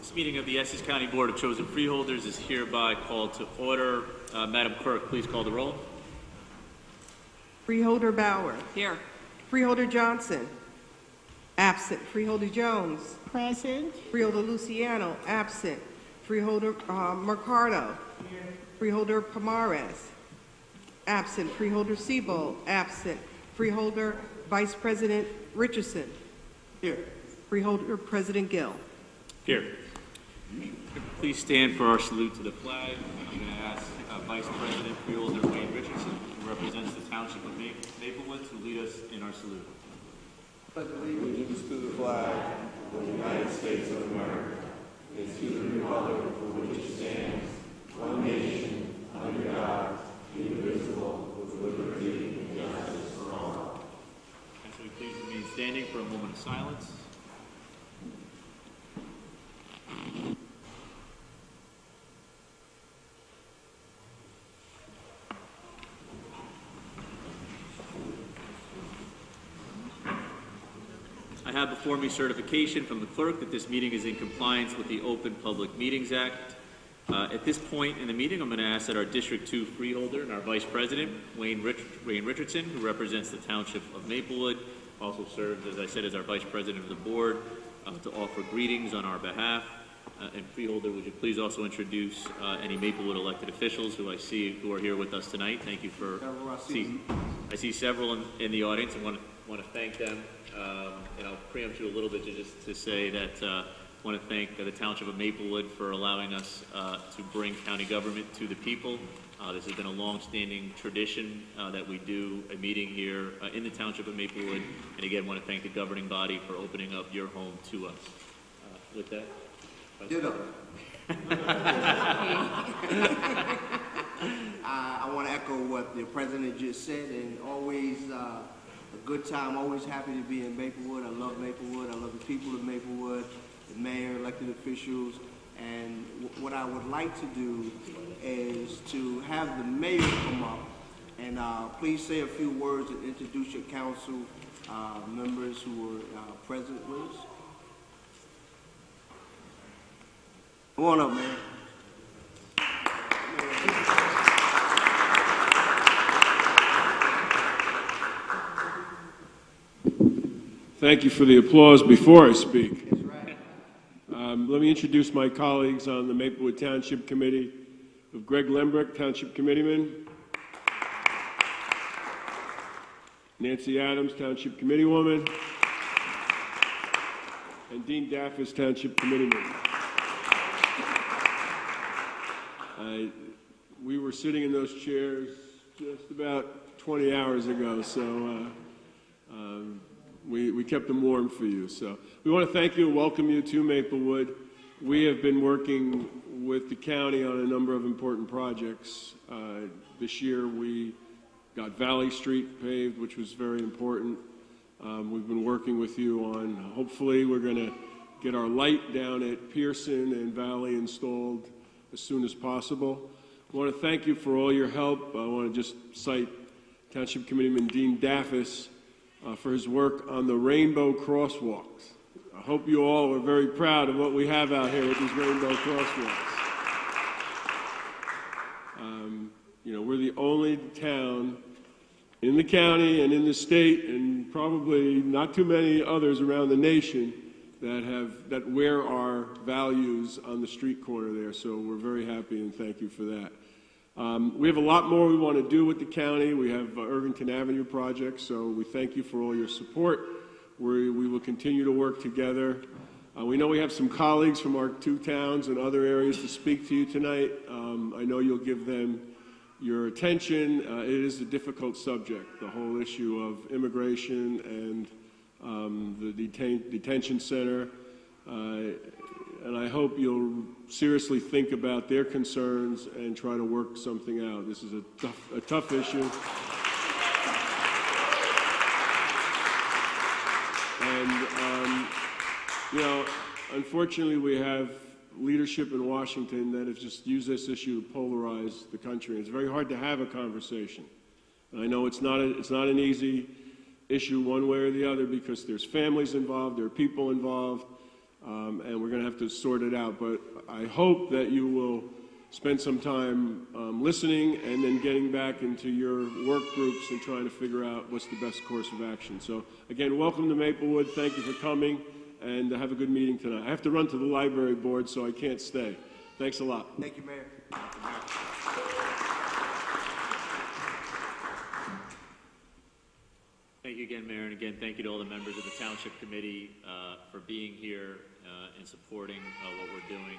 This meeting of the Essex County Board of Chosen Freeholders is hereby called to order. Madam Clerk, please call the roll. Freeholder Bauer. Here. Freeholder Johnson. Absent. Freeholder Jones. Present. Freeholder Luciano. Absent. Freeholder Mercado. Here. Freeholder Pomares. Absent. Freeholder Sebo. Absent. Freeholder Vice President Richardson. Here. Freeholder President Gill. Here. Please stand for our salute to the flag. I'm going to ask Vice President Freeholder Wayne Richardson, who represents the Township of Maplewood, to lead us in our salute. Pledge allegiance to the flag of the United States of America and to the republic for which it stands, one nation, under God, indivisible, with liberty and justice for all. And so we please remain standing for a moment of silence. I have before me certification from the clerk that this meeting is in compliance with the Open Public Meetings Act. At this point in the meeting, I'm going to ask that our District 2 freeholder and our Vice President, Wayne Richardson, who represents the Township of Maplewood, also serves, as I said, as our Vice President of the Board, to offer greetings on our behalf. And freeholder, would you please also introduce any Maplewood elected officials who I see who are here with us tonight? Thank you for. I see several in the audience, and want to thank them. And I'll preempt you a little bit just to say that I want to thank the Township of Maplewood for allowing us to bring county government to the people. This has been a long-standing tradition that we do a meeting here in the Township of Maplewood. And again, want to thank the governing body for opening up your home to us. With that. Ditto. I want to echo what the President just said, and always a good time, always happy to be in Maplewood. I love Maplewood. I love the people of Maplewood, the mayor, elected officials. And what I would like to do is to have the mayor come up and please say a few words and introduce your council members who are present with us. Come on up, man. Thank you for the applause before I speak. That's right. Let me introduce my colleagues on the Maplewood Township Committee. Of Greg Lembrick, Township Committeeman. Nancy Adams, Township Committeewoman. And Dean Daffis, Township Committeeman. We were sitting in those chairs just about 20 hours ago, so we kept them warm for you. So we want to thank you and welcome you to Maplewood. We have been working with the county on a number of important projects. This year we got Valley Street paved, which was very important. We've been working with you on, hopefully we're going to get our light down at Pearson and Valley installed as soon as possible. I want to thank you for all your help. I want to just cite Township Committeeman Dean Daffis for his work on the rainbow crosswalks. I hope you all are very proud of what we have out here with these rainbow crosswalks. You know, we're the only town in the county and in the state, and probably not too many others around the nation, that wear our values on the street corner there. So we're very happy and thank you for that. We have a lot more we want to do with the county. We have Irvington Avenue project, so we thank you for all your support. We will continue to work together. We know we have some colleagues from our two towns and other areas to speak to you tonight. I know you'll give them your attention. It is a difficult subject, the whole issue of immigration and the detention center, and I hope you'll seriously think about their concerns and try to work something out. This is a tough issue. And, you know, unfortunately we have leadership in Washington that have just used this issue to polarize the country. It's very hard to have a conversation. And I know it's not an easy issue one way or the other because there's families involved, there are people involved. and we're going to have to sort it out. But I hope that you will spend some time listening and then getting back into your work groups and trying to figure out what's the best course of action. So again, welcome to Maplewood. Thank you for coming, and have a good meeting tonight. I have to run to the library board, so I can't stay. Thanks a lot. Thank you, Mayor. Thank you again, Mayor, and again, thank you to all the members of the Township Committee for being here and supporting what we're doing,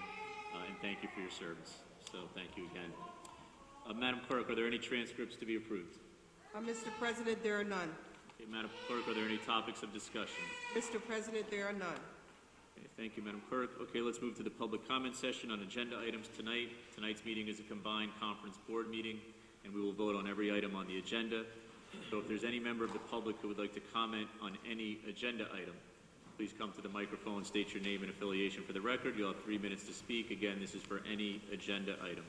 and thank you for your service. So thank you again. Madam Clerk, are there any transcripts to be approved? Mr. President, there are none. Okay, Madam Clerk, are there any topics of discussion? Mr. President, there are none. Okay, thank you, Madam Clerk. Okay, let's move to the public comment session on agenda items tonight. Tonight's meeting is a combined conference board meeting, and we will vote on every item on the agenda. So if there's any member of the public who would like to comment on any agenda item, please come to the microphone, state your name and affiliation for the record. You'll have 3 minutes to speak. Again, this is for any agenda item.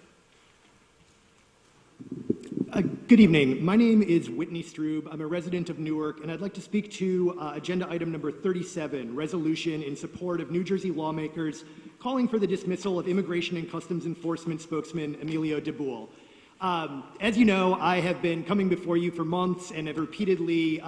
Good evening. My name is Whitney Strube. I'm a resident of Newark, and I'd like to speak to agenda item number 37, resolution in support of New Jersey lawmakers calling for the dismissal of Immigration and Customs Enforcement spokesman Emilio DeBoule. As you know, I have been coming before you for months and have repeatedly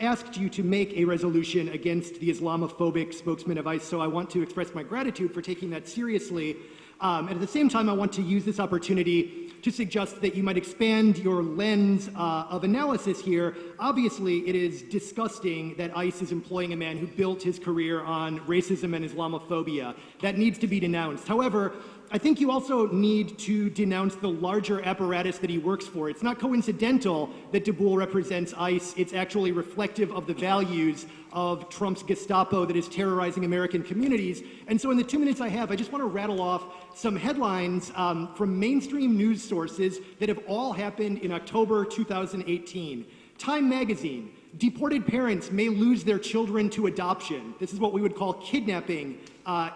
asked you to make a resolution against the Islamophobic spokesman of ICE, so I want to express my gratitude for taking that seriously. And at the same time, I want to use this opportunity to suggest that you might expand your lens of analysis here. Obviously, it is disgusting that ICE is employing a man who built his career on racism and Islamophobia. That needs to be denounced. However, I think you also need to denounce the larger apparatus that he works for. It's not coincidental that DeBoule represents ICE. It's actually reflective of the values of Trump's Gestapo that is terrorizing American communities. And so in the 2 minutes I have, I just want to rattle off some headlines from mainstream news sources that have all happened in October 2018. Time magazine, deported parents may lose their children to adoption. This is what we would call kidnapping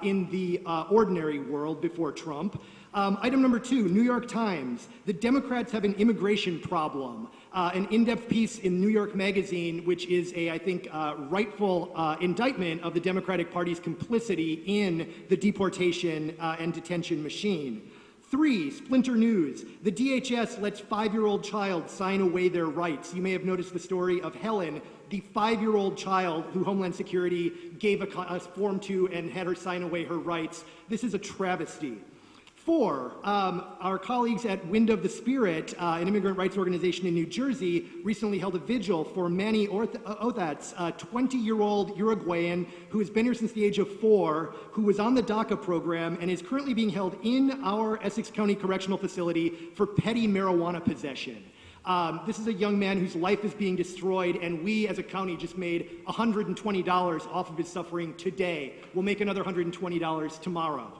in the ordinary world before Trump. Item number 2, New York Times. The Democrats have an immigration problem. An in-depth piece in New York Magazine, which is a, I think, rightful indictment of the Democratic Party's complicity in the deportation and detention machine. 3, Splinter News. The DHS lets 5-year-old child sign away their rights. You may have noticed the story of Helen, the 5-year-old child who Homeland Security gave a form to and had her sign away her rights. This is a travesty. 4, our colleagues at Wind of the Spirit, an immigrant rights organization in New Jersey, recently held a vigil for Manny Othatz, a 20-year-old Uruguayan who has been here since the age of 4, who was on the DACA program and is currently being held in our Essex County Correctional Facility for petty marijuana possession. This is a young man whose life is being destroyed, and we as a county just made $120 off of his suffering today. We'll make another $120 tomorrow.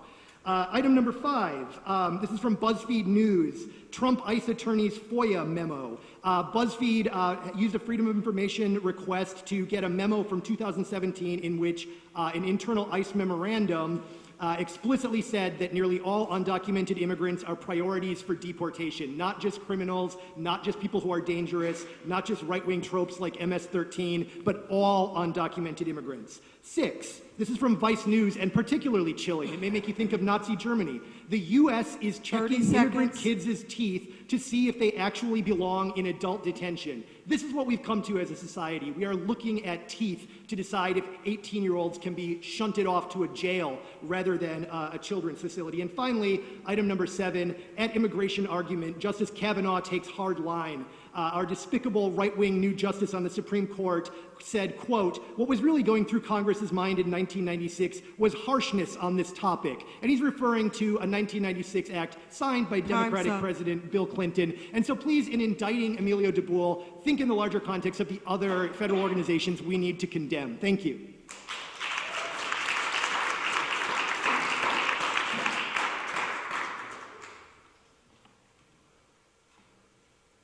Item number 5, this is from BuzzFeed News, Trump ICE attorney's FOIA memo. BuzzFeed used a Freedom of Information request to get a memo from 2017 in which an internal ICE memorandum explicitly said that nearly all undocumented immigrants are priorities for deportation, not just criminals, not just people who are dangerous, not just right-wing tropes like MS-13, but all undocumented immigrants. 6, this is from Vice News, and particularly chilling. It may make you think of Nazi Germany. The U.S. is checking immigrant kids' teeth to see if they actually belong in adult detention. This is what we've come to as a society. We are looking at teeth to decide if 18-year-olds can be shunted off to a jail rather than a children's facility. And finally, item number 7, at immigration argument, Justice Kavanaugh takes hard line. Our despicable right-wing new justice on the Supreme Court said, quote, what was really going through Congress's mind in 1996 was harshness on this topic. And he's referring to a 1996 act signed by Democratic President Bill Clinton. And so please, in indicting Emilio DeBoule, think in the larger context of the other federal organizations we need to condemn. Thank you.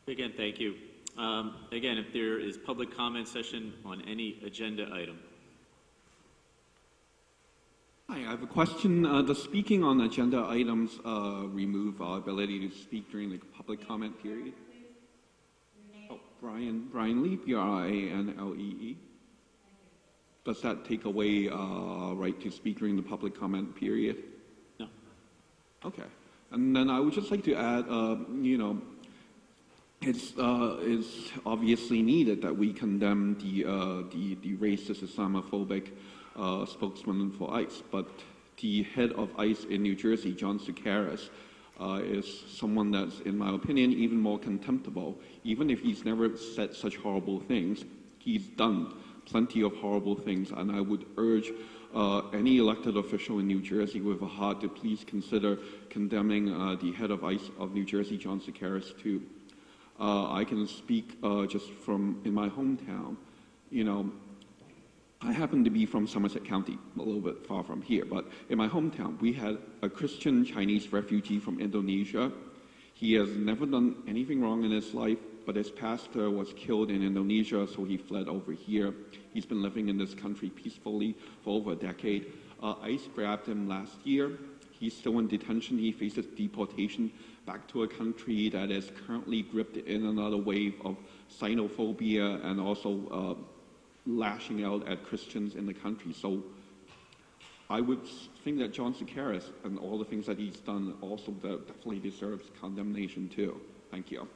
Again, thank you. Again, if there is public comment session on any agenda item. Hi, I have a question. Does speaking on agenda items remove our ability to speak during the public comment period? Oh, Brian Lee, Branlee. does that take away right to speak during the public comment period? No. Okay. And then I would just like to add, it's obviously needed that we condemn the racist Islamophobic spokesman for ICE, but the head of ICE in New Jersey, John Sukaris, is someone that's, in my opinion, even more contemptible. Even if he's never said such horrible things, he's done plenty of horrible things, and I would urge any elected official in New Jersey with a heart to please consider condemning the head of ICE of New Jersey, John Sukaris, too. I can speak just from in my hometown. I happen to be from Somerset County, a little bit far from here, but in my hometown, we had a Christian Chinese refugee from Indonesia. He has never done anything wrong in his life, but his pastor was killed in Indonesia, so he fled over here. He's been living in this country peacefully for over a decade. ICE grabbed him last year. He's still in detention. He faces deportation back to a country that is currently gripped in another wave of xenophobia and also lashing out at Christians in the country. So I would think that John Sukaris and all the things that he's done also definitely deserves condemnation too. Thank you.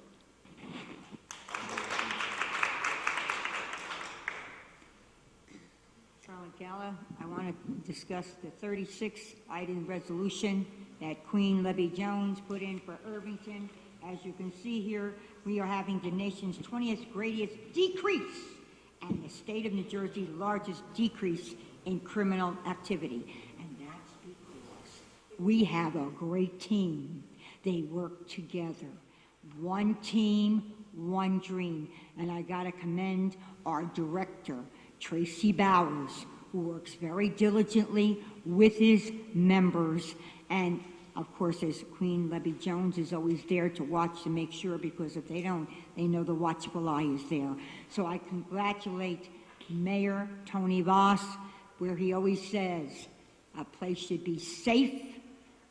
Charlotte Galla, I want to discuss the 36th item resolution that Queen Levy Jones put in for Irvington. As you can see here, we are having the nation's 20th greatest decrease and the state of New Jersey's largest decrease in criminal activity. And that's because we have a great team. They work together. One team, one dream. And I got to commend our director, Tracy Bowers, who works very diligently with his members. And of course, as Queen Levy Jones is always there to watch to make sure, because if they don't, they know the watchful eye is there. So I congratulate Mayor Tony Voss, where he always says, a place should be safe,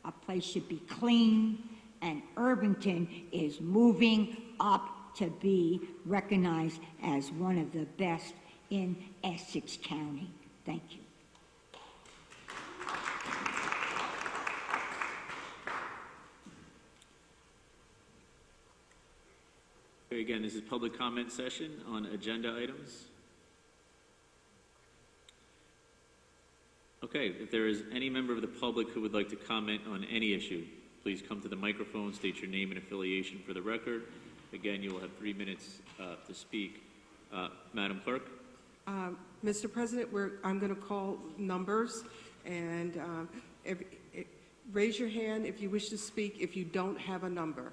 a place should be clean, and Irvington is moving up to be recognized as one of the best in Essex County. Thank you. Okay, again, this is public comment session on agenda items. Okay, if there is any member of the public who would like to comment on any issue, please come to the microphone, state your name and affiliation for the record. Again, you will have 3 minutes to speak. Madam Clerk? Mr. President, I'm going to call numbers, and raise your hand if you wish to speak if you don't have a number.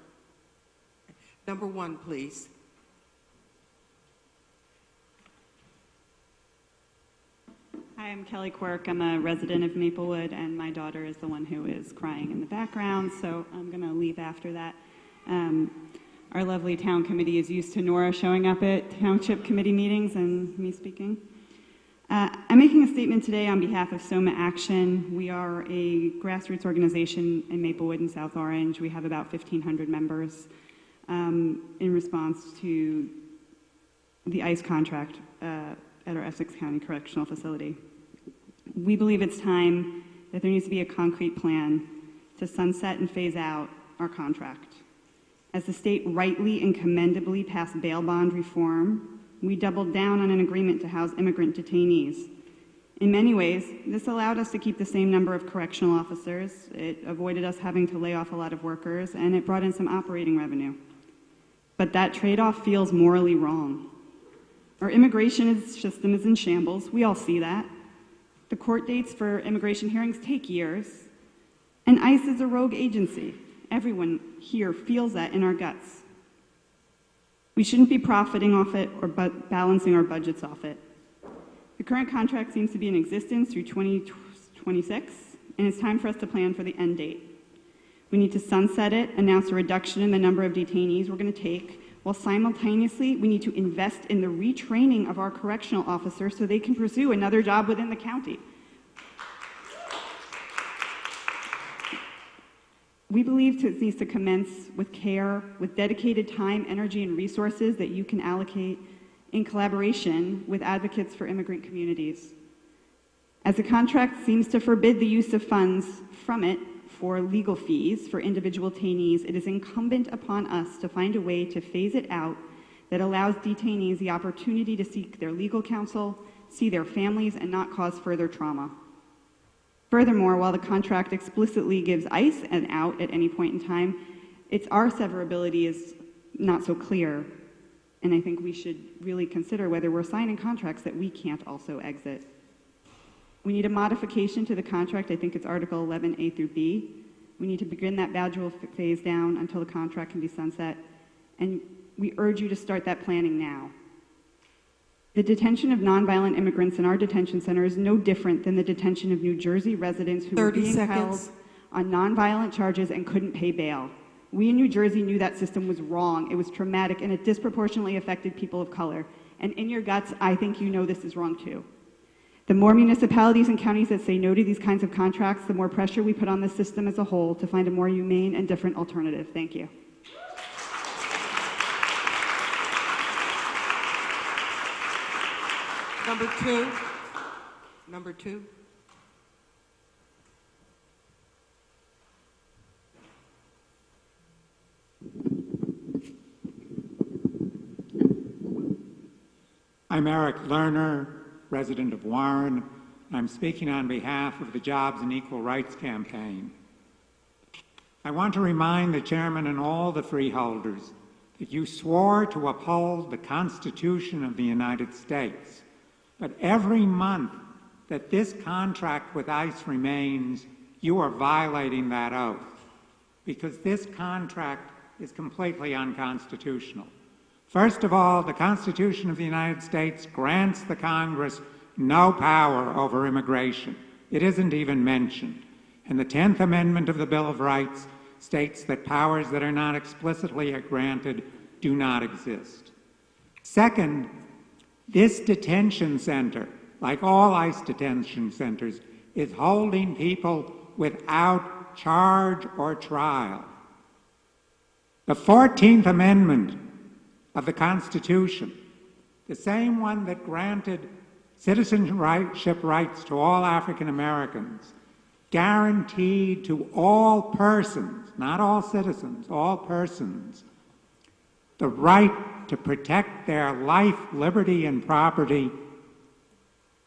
Number 1, please. Hi, I'm Kelly Quirk. I'm a resident of Maplewood, and my daughter is the one who is crying in the background, so I'm going to leave after that. Our lovely town committee is used to Nora showing up at township committee meetings and me speaking. I'm making a statement today on behalf of Soma Action. We are a grassroots organization in Maplewood and South Orange. We have about 1,500 members in response to the ICE contract at our Essex County Correctional Facility. We believe it's time that there needs to be a concrete plan to sunset and phase out our contract. As the state rightly and commendably passed bail bond reform, we doubled down on an agreement to house immigrant detainees. In many ways, this allowed us to keep the same number of correctional officers, it avoided us having to lay off a lot of workers, and it brought in some operating revenue. But that trade-off feels morally wrong. Our immigration system is in shambles. We all see that. The court dates for immigration hearings take years, and ICE is a rogue agency. Everyone here feels that in our guts. We shouldn't be profiting off it or balancing our budgets off it. The current contract seems to be in existence through 2026, and it's time for us to plan for the end date. We need to sunset it, announce a reduction in the number of detainees we're going to take, while simultaneously we need to invest in the retraining of our correctional officers so they can pursue another job within the county. We believe it needs to commence with care, with dedicated time, energy, and resources that you can allocate in collaboration with advocates for immigrant communities. As the contract seems to forbid the use of funds from it for legal fees for individual detainees, it is incumbent upon us to find a way to phase it out that allows detainees the opportunity to seek their legal counsel, see their families, and not cause further trauma. Furthermore, while the contract explicitly gives ICE an out at any point in time, our severability is not so clear, and I think we should really consider whether we're signing contracts that we can't also exit. We need a modification to the contract. I think it's Article 11A through B. We need to begin that gradual phase down until the contract can be sunset, and we urge you to start that planning now. The detention of nonviolent immigrants in our detention center is no different than the detention of New Jersey residents who were being held on nonviolent charges and couldn't pay bail. We in New Jersey knew that system was wrong, it was traumatic, and it disproportionately affected people of color. And in your guts, I think you know this is wrong too. The more municipalities and counties that say no to these kinds of contracts, the more pressure we put on the system as a whole to find a more humane and different alternative. Thank you. Number two. Number two. I'm Eric Lerner, resident of Warren. I'm speaking on behalf of the Jobs and Equal Rights Campaign. I want to remind the chairman and all the freeholders that you swore to uphold the Constitution of the United States. But every month that this contract with ICE remains, you are violating that oath, because this contract is completely unconstitutional. First of all, the Constitution of the United States grants the Congress no power over immigration. It isn't even mentioned. And the 10th Amendment of the Bill of Rights states that powers that are not explicitly granted do not exist. Second, this detention center, like all ICE detention centers, is holding people without charge or trial. The 14th Amendment of the Constitution, the same one that granted citizenship rights to all African Americans, guaranteed to all persons, not all citizens, all persons, the right to protect their life, liberty, and property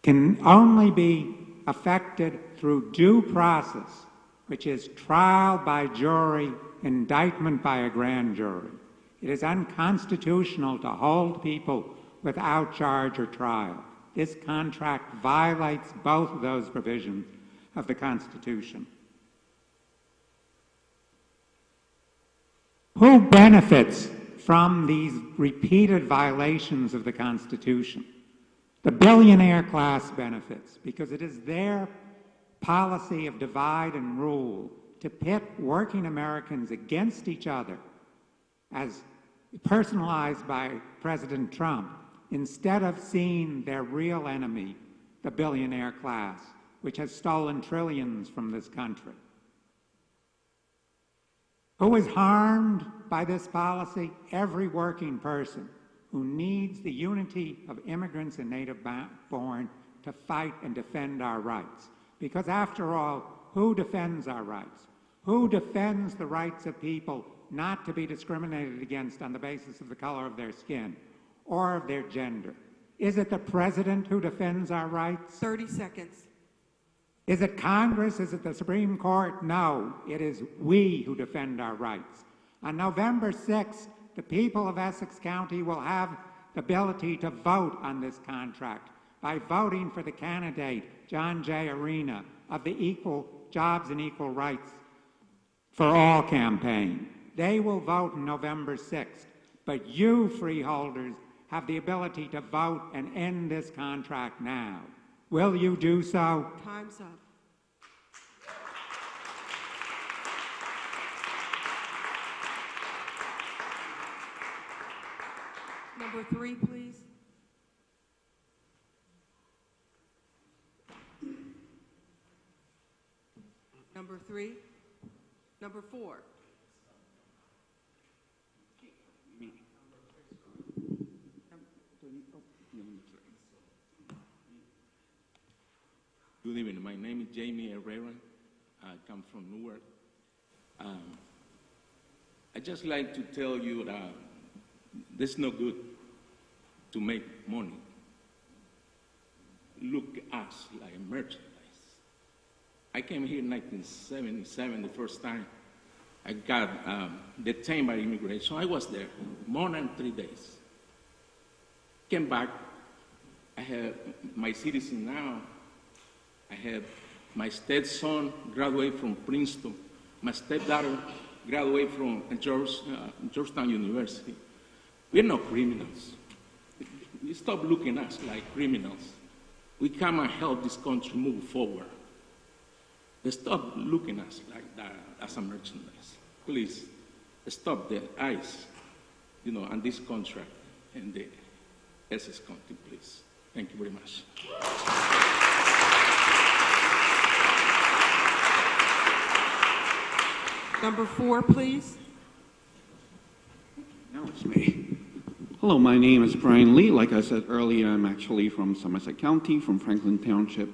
can only be effected through due process, which is trial by jury, indictment by a grand jury. It is unconstitutional to hold people without charge or trial. This contract violates both of those provisions of the Constitution. Who benefits from these repeated violations of the Constitution? The billionaire class benefits, because it is their policy of divide and rule to pit working Americans against each other, as personalized by President Trump, instead of seeing their real enemy, the billionaire class, which has stolen trillions from this country. Who is harmed by this policy? Every working person who needs the unity of immigrants and native-born to fight and defend our rights. Because after all, who defends our rights? Who defends the rights of people not to be discriminated against on the basis of the color of their skin or of their gender? Is it the President who defends our rights? 30 seconds. Is it Congress? Is it the Supreme Court? No, it is we who defend our rights. On November 6th, the people of Essex County will have the ability to vote on this contract by voting for the candidate, John J. Arena, of the Equal Jobs and Equal Rights for All campaign. They will vote on November 6th. But you, freeholders, have the ability to vote and end this contract now. Will you do so? Time's up. Number 3, please. Number 3. Number 4. Good evening. My name is Jamie Herrera. I come from Newark. I just like to tell you that it's no good to make money. Look at us like merchandise. I came here in 1977 the first time. I got detained by immigration. I was there more than 3 days. Came back. I have my citizen now. I have my stepson graduate from Princeton. My stepdaughter graduate from Georgetown University. We're not criminals. You stop looking at us like criminals. We come and help this country move forward. They stop looking at us like that as a merchandise. Please, stop the ICE, and this contract and the SS County, please. Thank you very much. Number 4, please. Now it's me. Hello, my name is Brian Lee. Like I said earlier, I'm actually from Somerset County, from Franklin Township.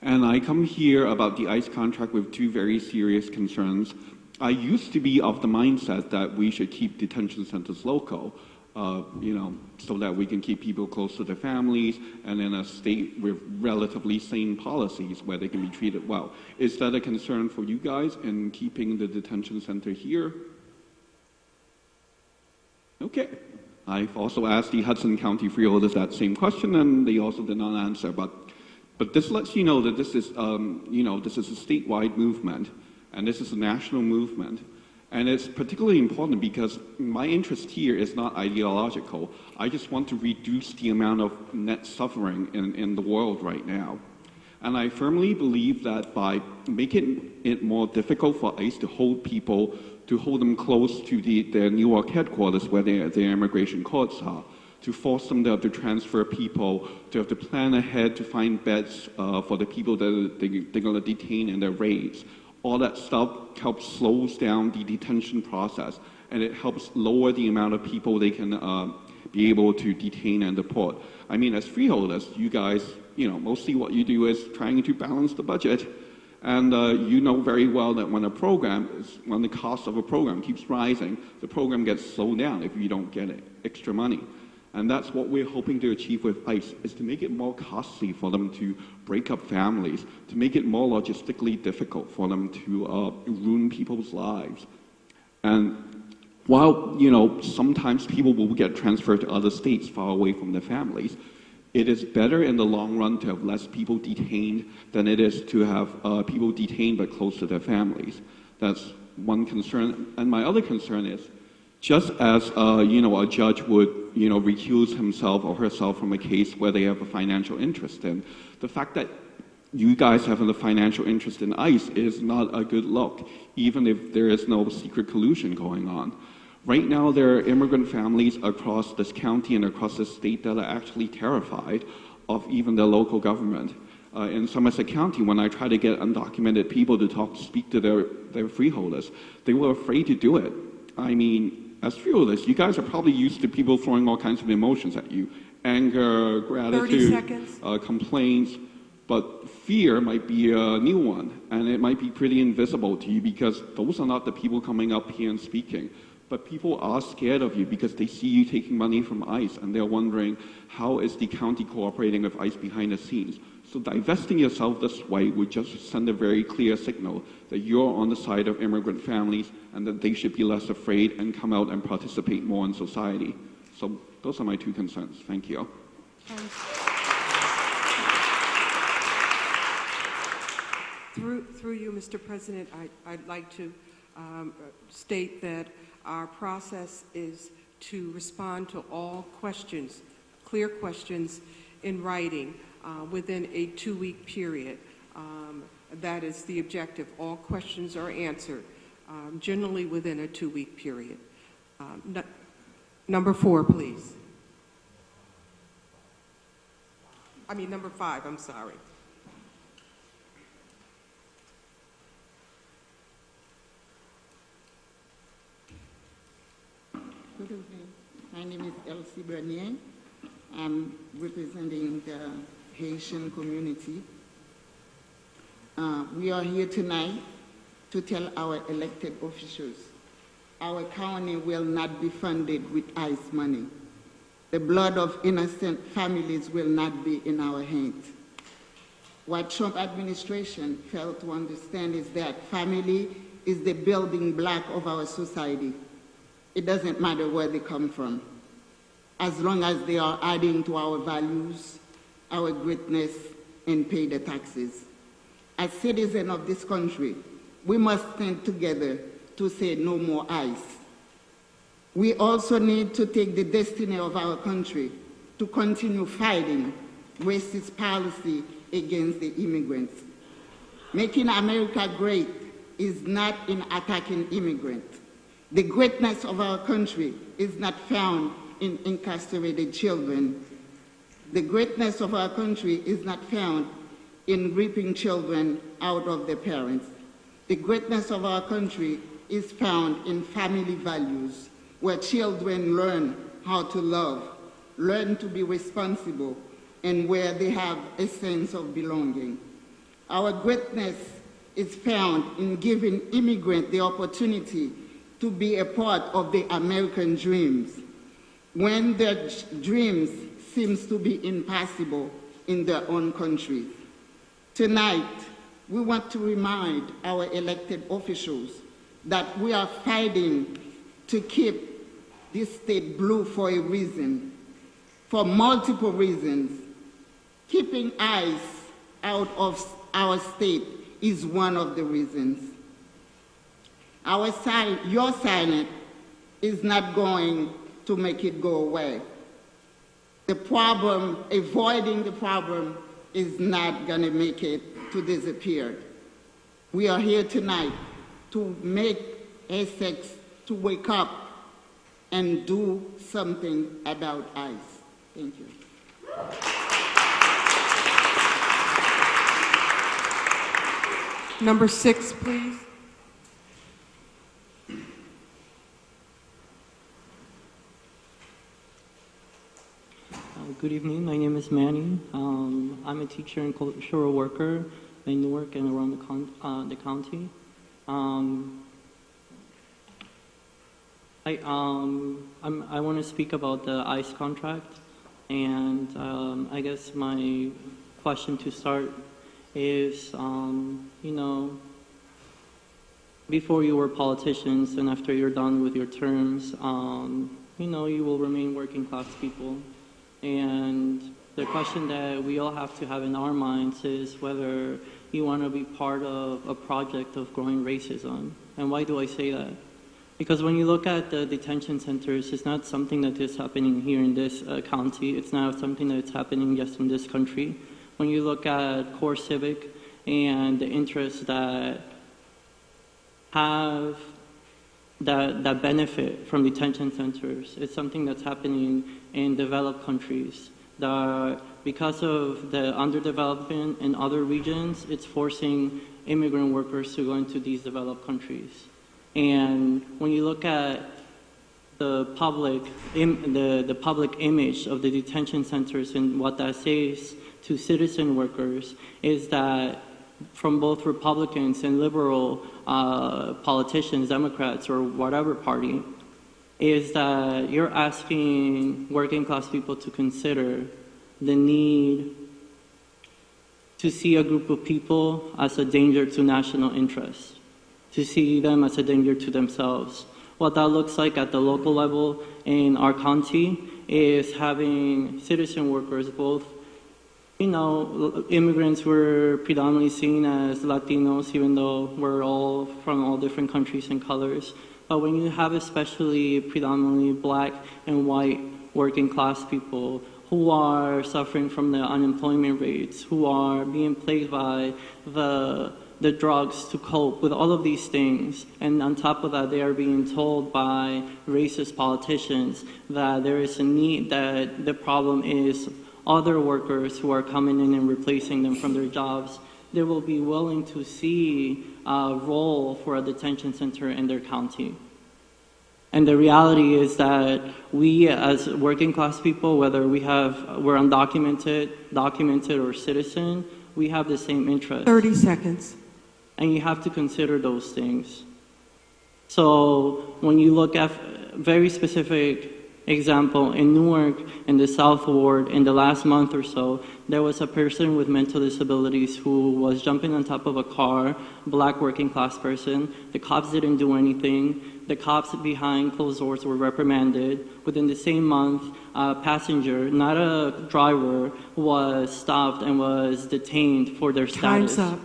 And I come here about the ICE contract with 2 very serious concerns. I used to be of the mindset that we should keep detention centers local, so that we can keep people close to their families and in a state with relatively sane policies where they can be treated well. Is that a concern for you guys in keeping the detention center here? Okay. I've also asked the Hudson County freeholders that same question, and they also did not answer. But this lets you know that this is, this is a statewide movement, and this is a national movement. And it's particularly important because my interest here is not ideological. I just want to reduce the amount of net suffering in the world right now. And I firmly believe that by making it more difficult for ICE to hold people, to hold them close to their Newark headquarters where their immigration courts are, to force them to have to transfer people, to have to plan ahead to find beds for the people that they're going to detain in their raids. All that stuff helps slows down the detention process, and it helps lower the amount of people they can be able to detain and deport. I mean, as freeholders, you guys, mostly what you do is trying to balance the budget, and you know very well that when the cost of a program keeps rising, the program gets slowed down if you don't get extra money. And that's what we're hoping to achieve with ICE, is to make it more costly for them to break up families, to make it more logistically difficult for them to ruin people's lives. And while, sometimes people will get transferred to other states far away from their families, it is better in the long run to have less people detained than it is to have people detained but close to their families. That's one concern. And my other concern is, just as a judge would recuse himself or herself from a case where they have a financial interest in, the fact that you guys have a financial interest in ICE is not a good look, even if there is no secret collusion going on. Right now, there are immigrant families across this county and across this state that are actually terrified of even their local government. In Somerset County, when I tried to get undocumented people to speak to their freeholders, they were afraid to do it. I mean, as freeholders, you guys are probably used to people throwing all kinds of emotions at you. Anger, gratitude, 30 seconds. Complaints. But fear might be a new one, and it might be pretty invisible to you because those are not the people coming up here and speaking. But people are scared of you because they see you taking money from ICE, and they're wondering, how is the county cooperating with ICE behind the scenes? So divesting yourself this way would just send a very clear signal that you're on the side of immigrant families and that they should be less afraid and come out and participate more in society. So those are my 2 concerns. Thank you. Through you, Mr. President, I'd like to state that our process is to respond to all questions, clear questions in writing within a 2-week period. That is the objective. All questions are answered, generally within a 2-week period. Number 4, please. Number 5, I'm sorry. Good evening. My name is Elsie Bernier. I'm representing the Haitian community. We are here tonight to tell our elected officials our county will not be funded with ICE money. The blood of innocent families will not be in our hands. What Trump administration failed to understand is that family is the building block of our society. It doesn't matter where they come from, as long as they are adding to our values, our greatness, and pay the taxes. As citizens of this country, we must stand together to say no more ICE. We also need to take the destiny of our country to continue fighting racist policy against the immigrants. Making America great is not in attacking immigrants. The greatness of our country is not found in incarcerated children. The greatness of our country is not found in ripping children out of their parents. The greatness of our country is found in family values, where children learn how to love, learn to be responsible, and where they have a sense of belonging. Our greatness is found in giving immigrants the opportunity to be a part of the American dreams, when their dreams seems to be impossible in their own countries. Tonight, we want to remind our elected officials that we are fighting to keep this state blue for a reason, for multiple reasons. Keeping ICE out of our state is one of the reasons. Your silence is not going to make it go away. The problem, avoiding the problem, is not going to make it to disappear. We are here tonight to make Essex to wake up and do something about ICE. Thank you. Number 6, please. Good evening. My name is Manny. I'm a teacher and cultural worker in Newark and around the county. I want to speak about the ICE contract, and I guess my question to start is, before you were politicians and after you're done with your terms, you will remain working class people. And the question that we all have to have in our minds is whether you want to be part of a project of growing racism. And why do I say that? Because when you look at the detention centers, it's not something that is happening here in this county. It's not something that's happening just in this country. When you look at core civic and the interests that have that benefit from detention centers, it's something that's happening in developed countries. Because of the underdevelopment in other regions, it's forcing immigrant workers to go into these developed countries. And when you look at the public image of the detention centers and what that says to citizen workers is that from both Republicans and liberal politicians, Democrats or whatever party, is that you're asking working class people to consider the need to see a group of people as a danger to national interest, to see them as a danger to themselves. What that looks like at the local level in our county is having citizen workers, both, immigrants were predominantly seen as Latinos, even though we're all from all different countries and colors. But when you have especially predominantly black and white working class people who are suffering from the unemployment rates, who are being plagued by the drugs to cope with all of these things, and on top of that they are being told by racist politicians that there is a need, that the problem is other workers who are coming in and replacing them from their jobs, they will be willing to see a role for a detention center in their county. And the reality is that we as working class people, whether we're undocumented, documented, or citizen, we have the same interests. 30 seconds. And you have to consider those things. So when you look at a very specific example, in Newark, in the South Ward, in the last month or so, there was a person with mental disabilities who was jumping on top of a car, black working class person. The cops didn't do anything. The cops behind closed doors were reprimanded. Within the same month, a passenger, not a driver, was stopped and was detained for their status. Time's up.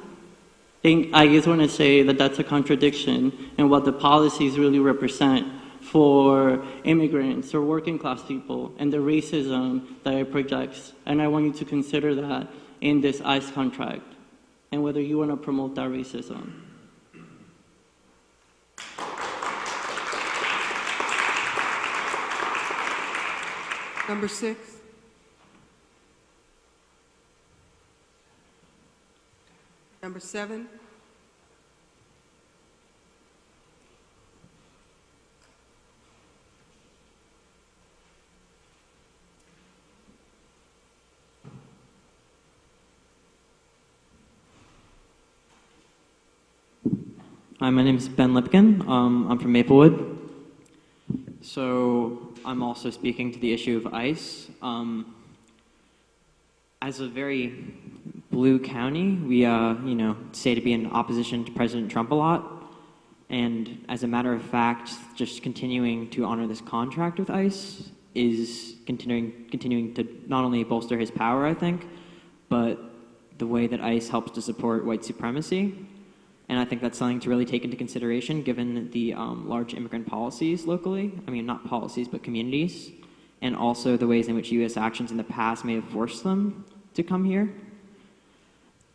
I just want to say that that's a contradiction in what the policies really represent for immigrants or working class people and the racism that it projects. And I want you to consider that in this ICE contract and whether you want to promote that racism. Number 6. Number 7. Hi, my name is Ben Lipkin. I'm from Maplewood. So I'm also speaking to the issue of ICE. As a very blue county, we say to be in opposition to President Trump a lot. And as a matter of fact, just continuing to honor this contract with ICE is continuing to not only bolster his power, I think, but the way that ICE helps to support white supremacy. And I think that's something to really take into consideration given the large immigrant policies locally. I mean, not policies, but communities. And also the ways in which U.S. actions in the past may have forced them to come here.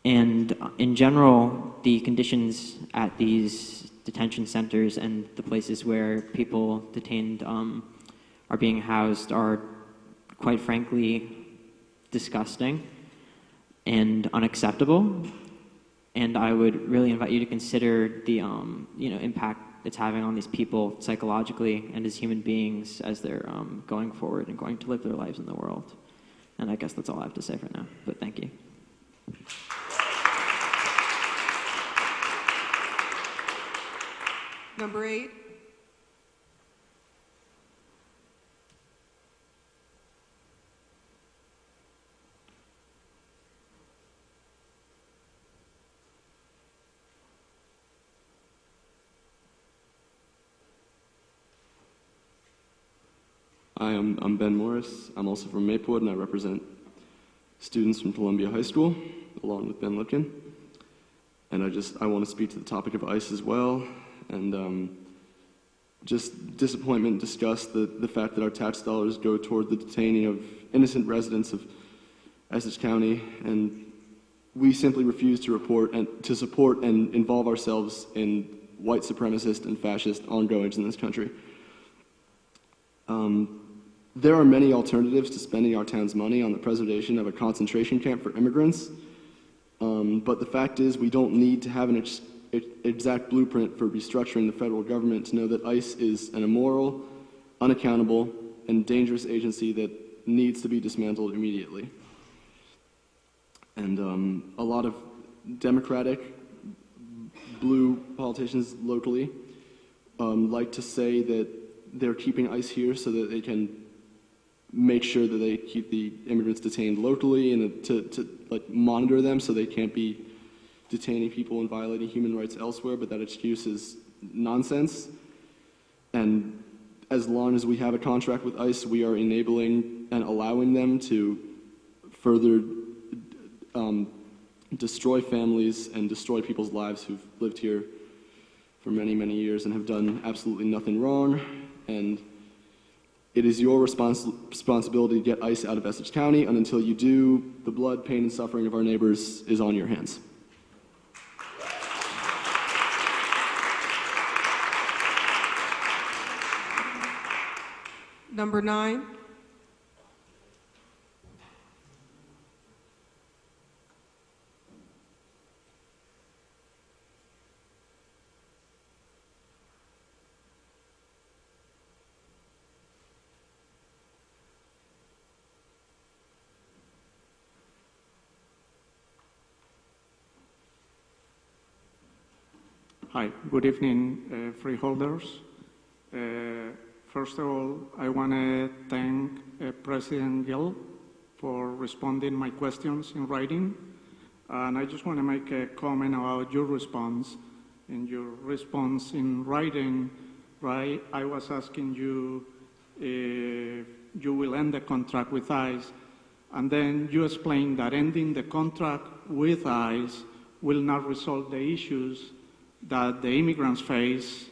And in general, the conditions at these detention centers and the places where people detained are being housed are, quite frankly, disgusting and unacceptable. And I would really invite you to consider the impact it's having on these people psychologically and as human beings as they're going forward and going to live their lives in the world. And I guess that's all I have to say for now, but thank you. Number 8. Hi, I'm Ben Morris. I'm also from Maplewood, and I represent students from Columbia High School, along with Ben Lipkin. And I want to speak to the topic of ICE as well, and just disappointment and disgust the fact that our tax dollars go toward the detaining of innocent residents of Essex County, and we simply refuse to support and involve ourselves in white supremacist and fascist ongoings in this country. There are many alternatives to spending our town's money on the preservation of a concentration camp for immigrants, but the fact is we don't need to have an exact blueprint for restructuring the federal government to know that ICE is an immoral, unaccountable, and dangerous agency that needs to be dismantled immediately. And a lot of Democratic blue politicians locally like to say that they're keeping ICE here so that they can make sure that they keep the immigrants detained locally and to monitor them so they can't be detaining people and violating human rights elsewhere, but that excuse is nonsense. And as long as we have a contract with ICE, we are enabling and allowing them to further destroy families and destroy people's lives who've lived here for many, many years and have done absolutely nothing wrong. And it is your responsibility to get ICE out of Essex County, and until you do, the blood, pain, and suffering of our neighbors is on your hands. Number 9. Hi, good evening, freeholders. First of all, I want to thank President Gill for responding my questions in writing. And I just want to make a comment about your response. In your response in writing, right, I was asking you if you will end the contract with ICE, and then you explained that ending the contract with ICE will not resolve the issues that the immigrants face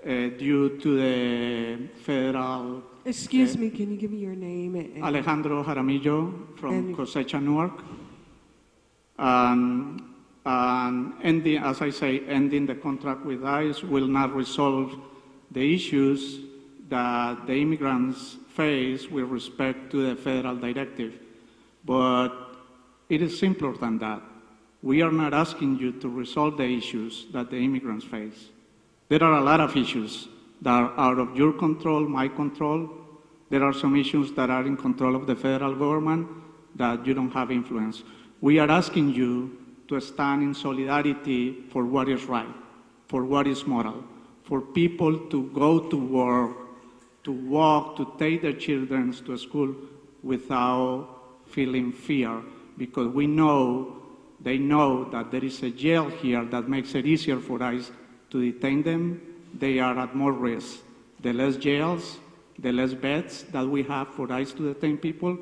due to the federal... Excuse me, can you give me your name? Alejandro Jaramillo from Cosecha, Newark. And ending, as I say, ending the contract with ICE will not resolve the issues that the immigrants face with respect to the federal directive. But it is simpler than that. We are not asking you to resolve the issues that the immigrants face. There are a lot of issues that are out of your control, my control. There are some issues that are in control of the federal government that you don't have influence. We are asking you to stand in solidarity for what is right, for what is moral, for people to go to work, to walk, to take their children to school without feeling fear, because we know, they know that there is a jail here that makes it easier for ICE to detain them. They are at more risk. The less jails, the less beds that we have for ICE to detain people,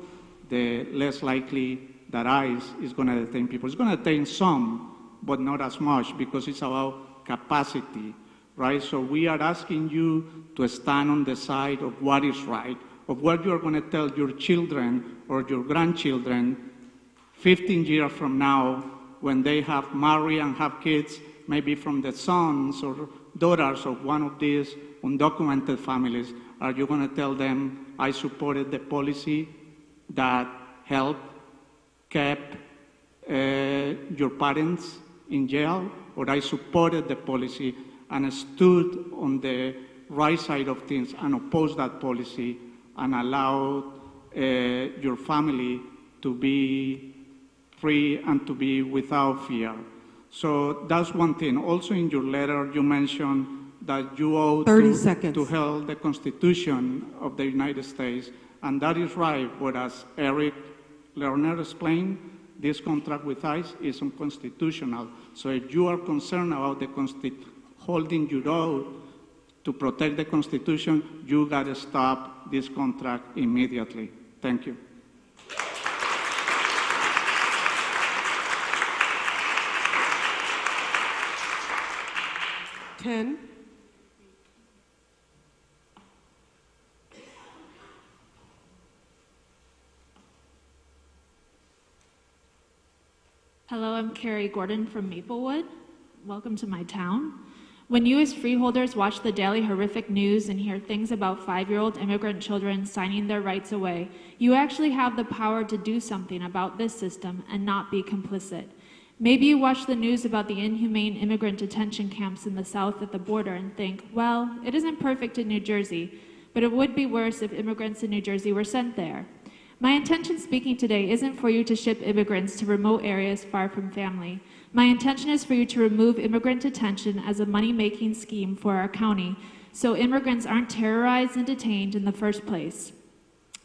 the less likely that ICE is going to detain people. It's going to detain some, but not as much, because it's about capacity, right? So we are asking you to stand on the side of what is right, of what you're going to tell your children or your grandchildren 15 years from now when they have married and have kids, maybe from the sons or daughters of one of these undocumented families. Are you going to tell them, I supported the policy that helped kept your parents in jail, or I supported the policy and stood on the right side of things and opposed that policy and allowed your family to be free and to be without fear? So that's one thing. Also in your letter, you mentioned that you owe 30 seconds. to help the Constitution of the United States, and that is right, but as Eric Lerner explained, this contract with ICE is unconstitutional. So if you are concerned about the holding your oath to protect the Constitution, you got to stop this contract immediately. Thank you. Ten. Hello, I'm Carrie Gordon from Maplewood. Welcome to my town. When you as freeholders watch the daily horrific news and hear things about 5-year-old immigrant children signing their rights away, you actually have the power to do something about this system and not be complicit. Maybe you watch the news about the inhumane immigrant detention camps in the South at the border and think, well, it isn't perfect in New Jersey, but it would be worse if immigrants in New Jersey were sent there. My intention speaking today isn't for you to ship immigrants to remote areas far from family. My intention is for you to remove immigrant detention as a money-making scheme for our county, so immigrants aren't terrorized and detained in the first place.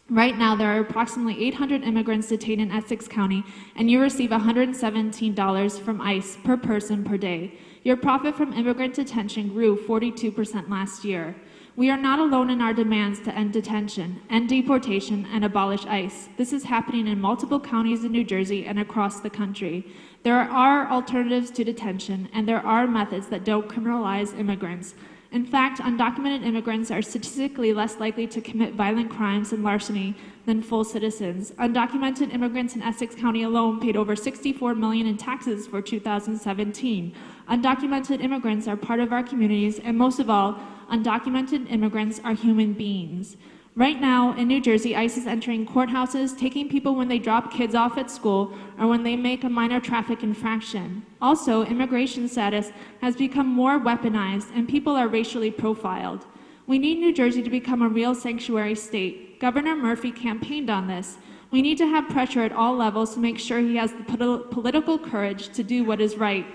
Right now, there are approximately 800 immigrants detained in Essex County, and you receive $117 from ICE per person per day. Your profit from immigrant detention grew 42% last year. We are not alone in our demands to end detention, end deportation, and abolish ICE. This is happening in multiple counties in New Jersey and across the country. There are alternatives to detention, and there are methods that don't criminalize immigrants. In fact, undocumented immigrants are statistically less likely to commit violent crimes and larceny than full citizens. Undocumented immigrants in Essex County alone paid over $64 million in taxes for 2017. Undocumented immigrants are part of our communities, and most of all, undocumented immigrants are human beings. Right now, in New Jersey, ICE is entering courthouses, taking people when they drop kids off at school or when they make a minor traffic infraction. Also, immigration status has become more weaponized and people are racially profiled. We need New Jersey to become a real sanctuary state. Governor Murphy campaigned on this. We need to have pressure at all levels to make sure he has the political courage to do what is right.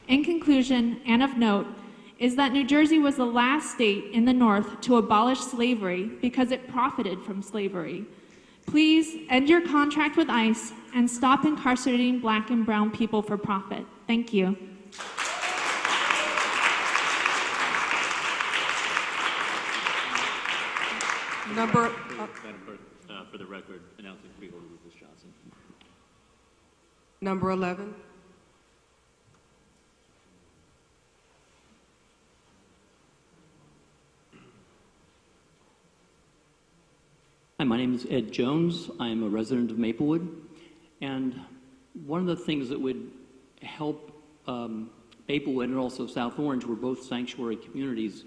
In conclusion, and of note, is that New Jersey was the last state in the North to abolish slavery because it profited from slavery. Please end your contract with ICE and stop incarcerating Black and brown people for profit. Thank you. Madam Clerk, for the record, announcing Freeholder Rufus Johnson. Number 11. Hi, my name is Ed Jones. I'm a resident of Maplewood. And one of the things that would help Maplewood and also South Orange were both sanctuary communities.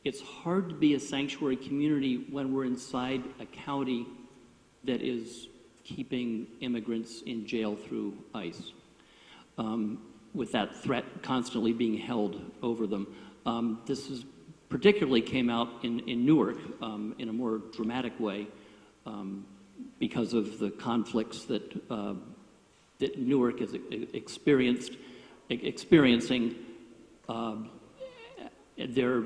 It's hard to be a sanctuary community when we're inside a county that is keeping immigrants in jail through ICE, with that threat constantly being held over them. This is particularly came out in Newark in a more dramatic way because of the conflicts that that Newark is experiencing. Their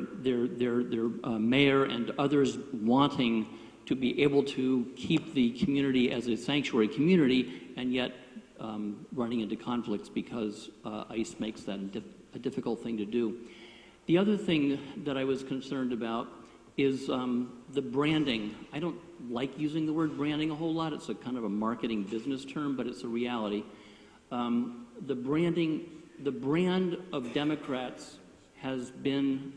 mayor and others wanting to be able to keep the community as a sanctuary community, and yet running into conflicts because ICE makes that a difficult thing to do. The other thing that I was concerned about is the branding. I don't like using the word branding a whole lot. It's a kind of a marketing business term, but it's a reality. The brand of Democrats has been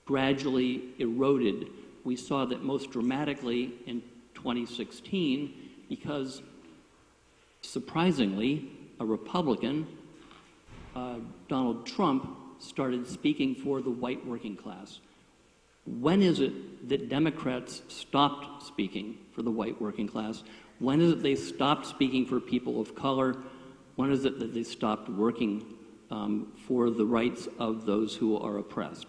gradually eroded. We saw that most dramatically in 2016 because, surprisingly, a Republican, Donald Trump, started speaking for the white working class. When is it that Democrats stopped speaking for the white working class? When is it they stopped speaking for people of color? When is it that they stopped working for the rights of those who are oppressed?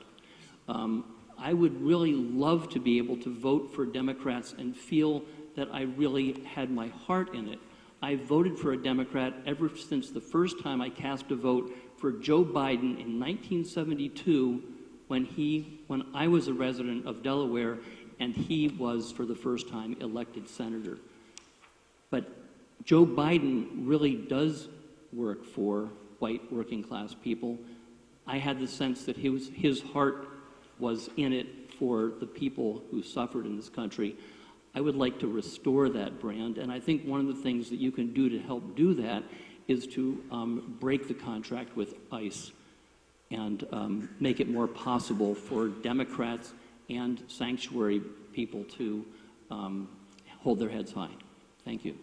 I would really love to be able to vote for Democrats and feel that I really had my heart in it. I voted for a Democrat ever since the first time I cast a vote for Joe Biden in 1972 when I was a resident of Delaware and he was for the first time elected senator. But Joe Biden really does work for white working class people. I had the sense that his heart was in it for the people who suffered in this country. I would like to restore that brand, and I think one of the things that you can do to help do that is to break the contract with ICE and make it more possible for Democrats and sanctuary people to hold their heads high. Thank you.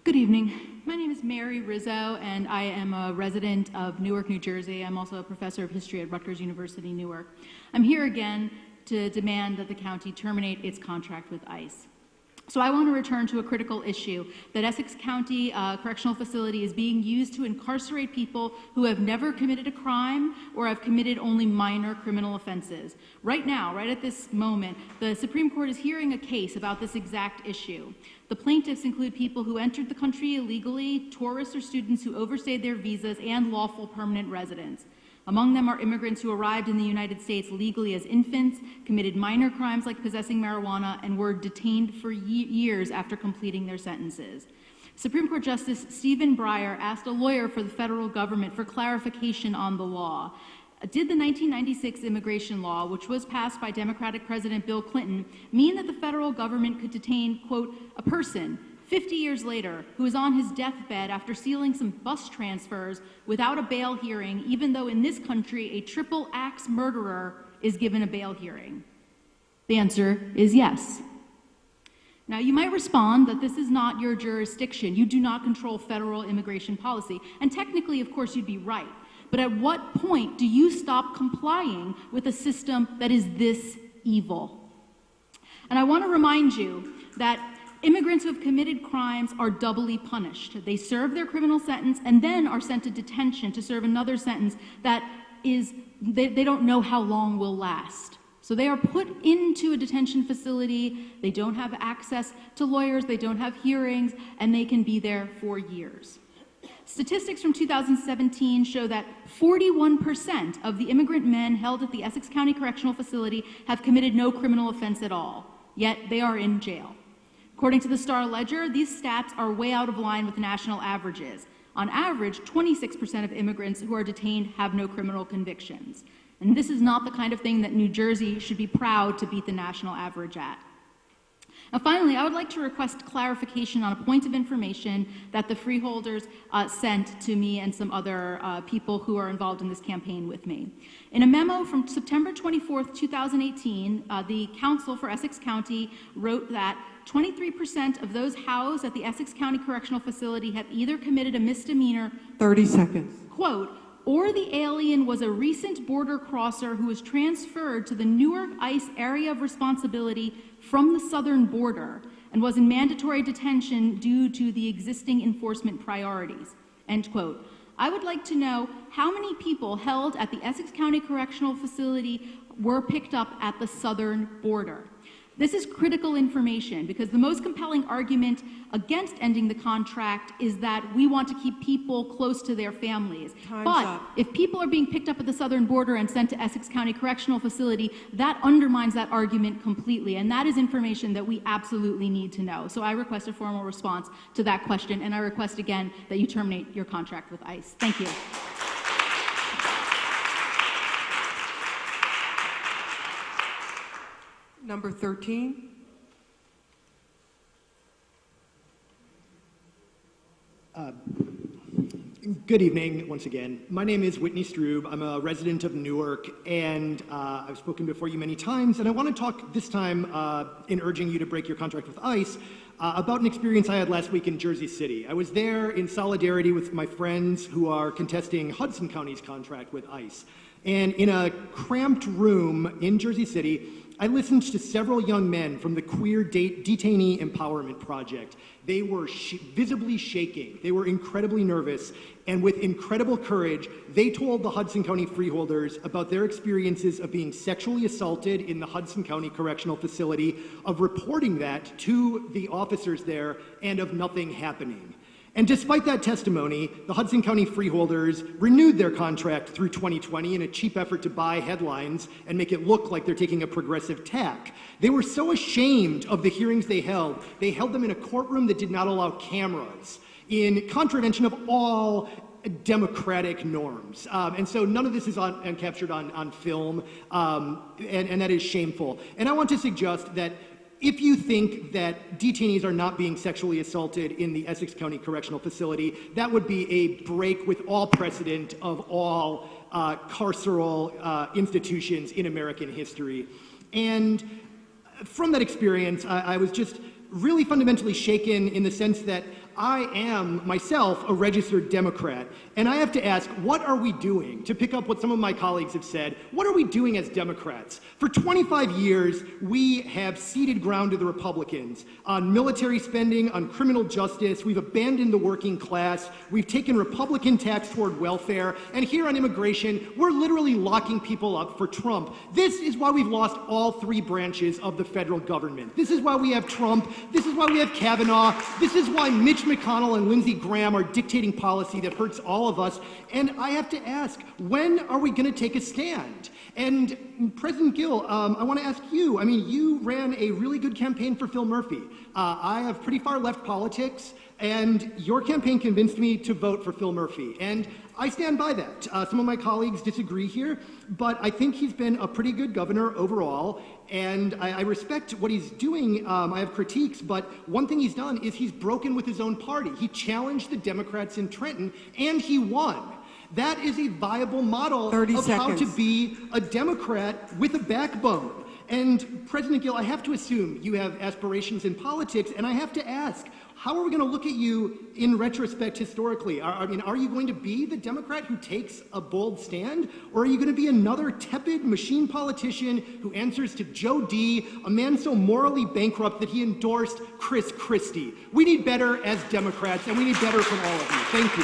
Good evening. My name is Mary Rizzo, and I am a resident of Newark, New Jersey. I'm also a professor of history at Rutgers University, Newark. I'm here again to demand that the county terminate its contract with ICE. So I want to return to a critical issue, that Essex County Correctional Facility is being used to incarcerate people who have never committed a crime or have committed only minor criminal offenses. Right now, right at this moment, the Supreme Court is hearing a case about this exact issue. The plaintiffs include people who entered the country illegally, tourists or students who overstayed their visas, and lawful permanent residents. Among them are immigrants who arrived in the United States legally as infants, committed minor crimes like possessing marijuana, and were detained for years after completing their sentences. Supreme Court Justice Stephen Breyer asked a lawyer for the federal government for clarification on the law. Did the 1996 immigration law, which was passed by Democratic President Bill Clinton, mean that the federal government could detain, quote, a person 50 years later who is on his deathbed after sealing some bus transfers without a bail hearing, even though in this country a triple axe murderer is given a bail hearing? The answer is yes. Now, you might respond that this is not your jurisdiction. You do not control federal immigration policy. And technically, of course, you'd be right. But at what point do you stop complying with a system that is this evil? And I want to remind you that immigrants who have committed crimes are doubly punished. They serve their criminal sentence and then are sent to detention to serve another sentence that is, they don't know how long will last. So they are put into a detention facility, they don't have access to lawyers, they don't have hearings, and they can be there for years. Statistics from 2017 show that 41% of the immigrant men held at the Essex County Correctional Facility have committed no criminal offense at all, yet they are in jail. According to the Star-Ledger, these stats are way out of line with national averages. On average, 26% of immigrants who are detained have no criminal convictions. And this is not the kind of thing that New Jersey should be proud to beat the national average at. Now, finally, I would like to request clarification on a point of information that the Freeholders sent to me and some other people who are involved in this campaign with me. In a memo from September 24th, 2018, the Council for Essex County wrote that 23% of those housed at the Essex County Correctional Facility have either committed a misdemeanor, 30 seconds, quote, or the alien was a recent border crosser who was transferred to the Newark ICE area of responsibility from the southern border and was in mandatory detention due to the existing enforcement priorities, end quote. I would like to know how many people held at the Essex County Correctional Facility were picked up at the southern border. This is critical information because the most compelling argument against ending the contract is that we want to keep people close to their families. If people are being picked up at the southern border and sent to Essex County Correctional Facility, that undermines that argument completely, and that is information that we absolutely need to know. So I request a formal response to that question, and I request again that you terminate your contract with ICE. Thank you. Number 13. Good evening, once again. My name is Whitney Strube. I'm a resident of Newark, and I've spoken before you many times, and I want to talk this time in urging you to break your contract with ICE about an experience I had last week in Jersey City. I was there in solidarity with my friends who are contesting Hudson County's contract with ICE. And in a cramped room in Jersey City, I listened to several young men from the Queer Detainee Empowerment Project. They were visibly shaking. They were incredibly nervous. And with incredible courage, they told the Hudson County Freeholders about their experiences of being sexually assaulted in the Hudson County Correctional Facility, of reporting that to the officers there, and of nothing happening. And despite that testimony, the Hudson County Freeholders renewed their contract through 2020 in a cheap effort to buy headlines and make it look like they're taking a progressive tack. They were so ashamed of the hearings they held them in a courtroom that did not allow cameras, in contravention of all democratic norms. And so none of this is captured on film, and that is shameful. And I want to suggest that if you think that detainees are not being sexually assaulted in the Essex County Correctional Facility, that would be a break with all precedent of all carceral institutions in American history. And from that experience, I was just really fundamentally shaken in the sense that I am myself a registered Democrat, and I have to ask, what are we doing? To pick up what some of my colleagues have said, what are we doing as Democrats? For 25 years, we have ceded ground to the Republicans on military spending, on criminal justice. We've abandoned the working class. We've taken Republican tax toward welfare, and here on immigration, we're literally locking people up for Trump. This is why we've lost all three branches of the federal government. This is why we have Trump. This is why we have Kavanaugh. This is why Mitch McConnell and Lindsey Graham are dictating policy that hurts all of us. And I have to ask, when are we going to take a stand? And President Gill, I want to ask you, I mean, you ran a really good campaign for Phil Murphy. I have pretty far left politics, and your campaign convinced me to vote for Phil Murphy. And I stand by that. Some of my colleagues disagree here, but I think he's been a pretty good governor overall, and I respect what he's doing. I have critiques, but one thing he's done is he's broken with his own party. He challenged the Democrats in Trenton, and he won. That is a viable model of how to be a Democrat with a backbone. And President Gill, I have to assume you have aspirations in politics, and I have to ask, how are we going to look at you in retrospect historically? Are you going to be the Democrat who takes a bold stand? Or are you going to be another tepid machine politician who answers to Joe D., a man so morally bankrupt that he endorsed Chris Christie? We need better as Democrats, and we need better from all of you. Thank you.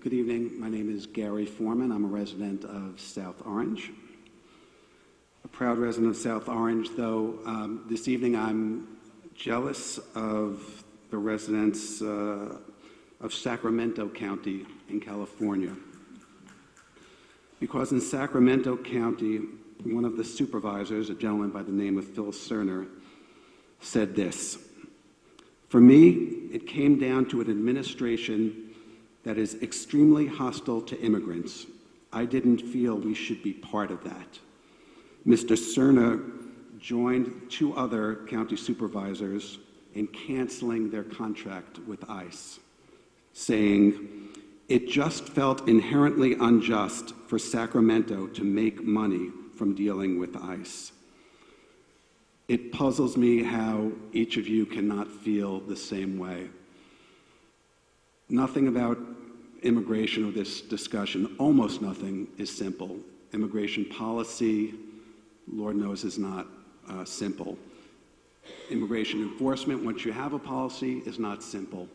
Good evening. My name is Gary Foreman. I'm a resident of South Orange. A proud resident of South Orange, though this evening I'm jealous of the residents of Sacramento County in California. Because in Sacramento County, one of the supervisors, a gentleman by the name of Phil Cerner, said this: "For me, it came down to an administration that is extremely hostile to immigrants. I didn't feel we should be part of that." Mr. Cerner joined two other county supervisors in canceling their contract with ICE, saying, "It just felt inherently unjust for Sacramento to make money from dealing with ICE." It puzzles me how each of you cannot feel the same way. Nothing about immigration or this discussion, almost nothing, is simple. Immigration policy, Lord knows, is not simple. Immigration enforcement, once you have a policy, is not simple.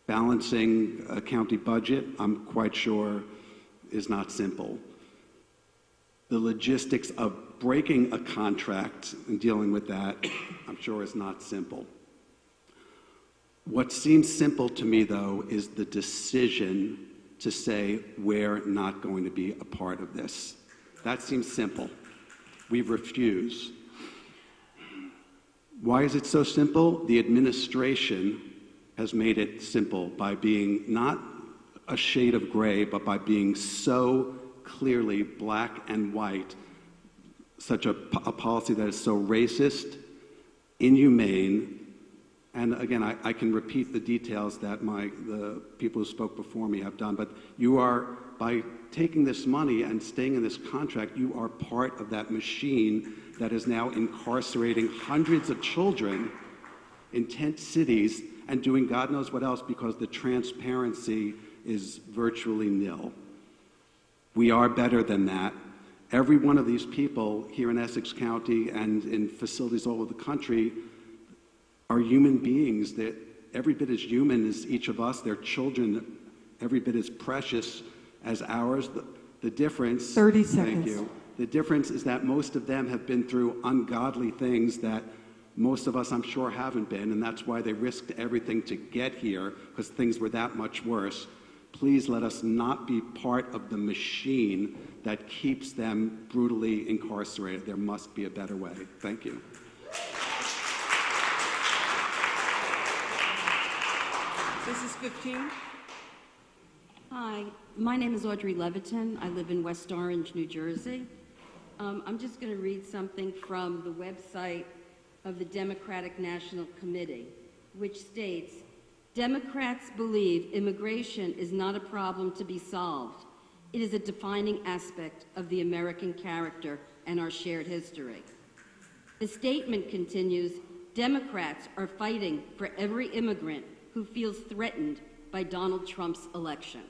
Balancing a county budget, I'm quite sure, is not simple. The logistics of breaking a contract and dealing with that, I'm sure, is not simple. What seems simple to me, though, is the decision to say we're not going to be a part of this. That seems simple. We refuse. Why is it so simple? The administration has made it simple by being not a shade of gray, but by being so clearly black and white, such a policy that is so racist, inhumane, and again, I can repeat the details that the people who spoke before me have done, but you are, by taking this money and staying in this contract, you are part of that machine that is now incarcerating hundreds of children in tent cities and doing God knows what else because the transparency is virtually nil. We are better than that. Every one of these people here in Essex County and in facilities all over the country are human beings that every bit as human as each of us. Their children every bit as precious as ours. The difference— 30 seconds. Thank you. The difference is that most of them have been through ungodly things that most of us, I'm sure, haven't been, and that's why they risked everything to get here, because things were that much worse. Please let us not be part of the machine that keeps them brutally incarcerated. There must be a better way. Thank you. This is 15. Hi, my name is Audrey Leviton. I live in West Orange, New Jersey. I'm just going to read something from the website of the Democratic National Committee, which states, "Democrats believe immigration is not a problem to be solved. It is a defining aspect of the American character and our shared history." The statement continues, "Democrats are fighting for every immigrant who feels threatened by Donald Trump's election."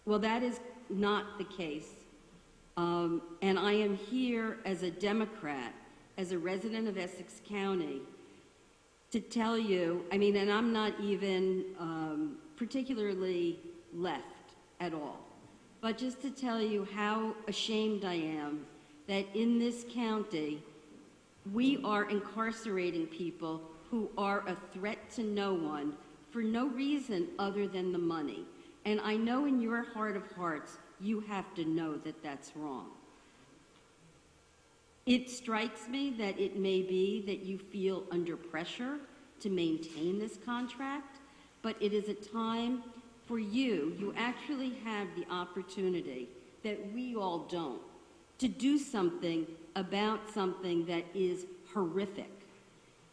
Well, that is not the case. And I am here as a Democrat, as a resident of Essex County, to tell you, and I'm not even particularly left at all, but just to tell you how ashamed I am that in this county, we are incarcerating people who are a threat to no one for no reason other than the money. And I know in your heart of hearts, you have to know that that's wrong. It strikes me that it may be that you feel under pressure to maintain this contract, but it is a time for you actually have the opportunity that we all don't, to do something about something that is horrific.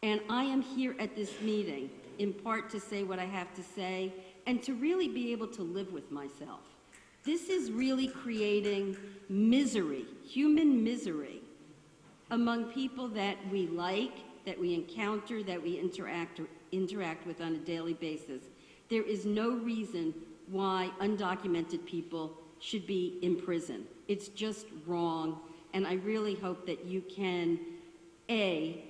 And I am here at this meeting in part to say what I have to say and to really be able to live with myself. This is really creating misery, human misery, among people that we like, that we encounter, that we interact with on a daily basis. There is no reason why undocumented people should be in prison. It's just wrong, and I really hope that you can, A,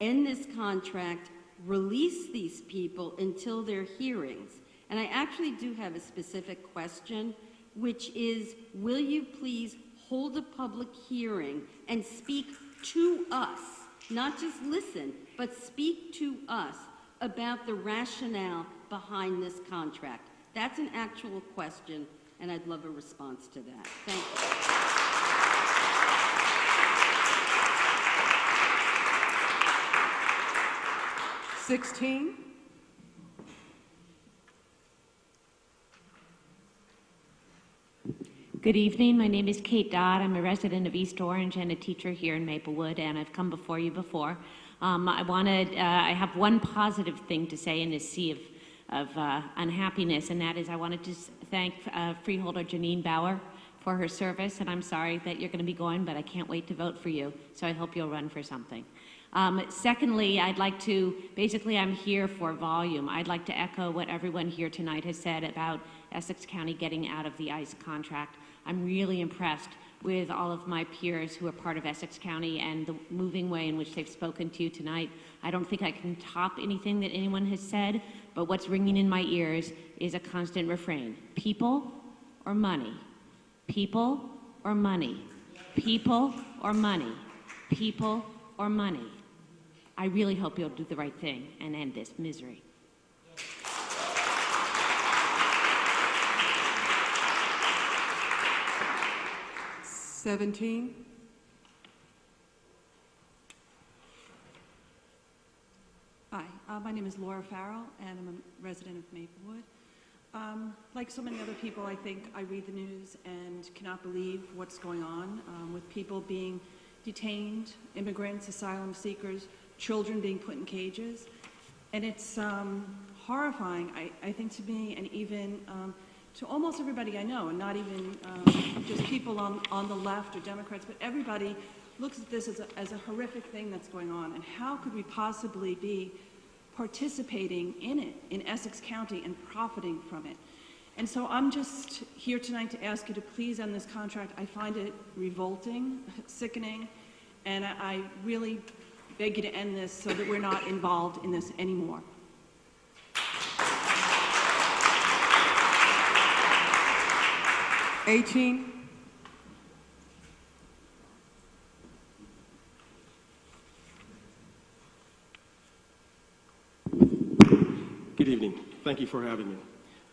end this contract, release these people until their hearings. And I actually do have a specific question, which is, will you please hold a public hearing and speak to us, not just listen, but speak to us about the rationale behind this contract? That's an actual question, and I'd love a response to that. Thank you. 16. Good evening. My name is Kate Dodd. I'm a resident of East Orange and a teacher here in Maplewood, and I've come before you before. I have one positive thing to say in this sea of unhappiness, and that is I wanted to thank Freeholder Janine Bauer for her service, and I'm sorry that you're going to be going, but I can't wait to vote for you, so I hope you'll run for something. Secondly, I'm here for volume. I'd like to echo what everyone here tonight has said about Essex County getting out of the ICE contract. I'm really impressed with all of my peers who are part of Essex County and the moving way in which they've spoken to you tonight. I don't think I can top anything that anyone has said, but what's ringing in my ears is a constant refrain. People or money? People or money? People or money? People or money? I really hope you'll do the right thing and end this misery. $17. Hi, my name is Laura Farrell, and I'm a resident of Maplewood. Like so many other people, I think I read the news and cannot believe what's going on with people being detained, immigrants, asylum seekers, children being put in cages. And it's horrifying, I think, to me, and even to almost everybody I know, and not even just people on the left or Democrats, but everybody looks at this as a horrific thing that's going on. And how could we possibly be participating in it in Essex County and profiting from it? And so I'm just here tonight to ask you to please end this contract. I find it revolting, sickening, and I really beg you to end this so that we're not involved in this anymore. $18. Good evening. Thank you for having me.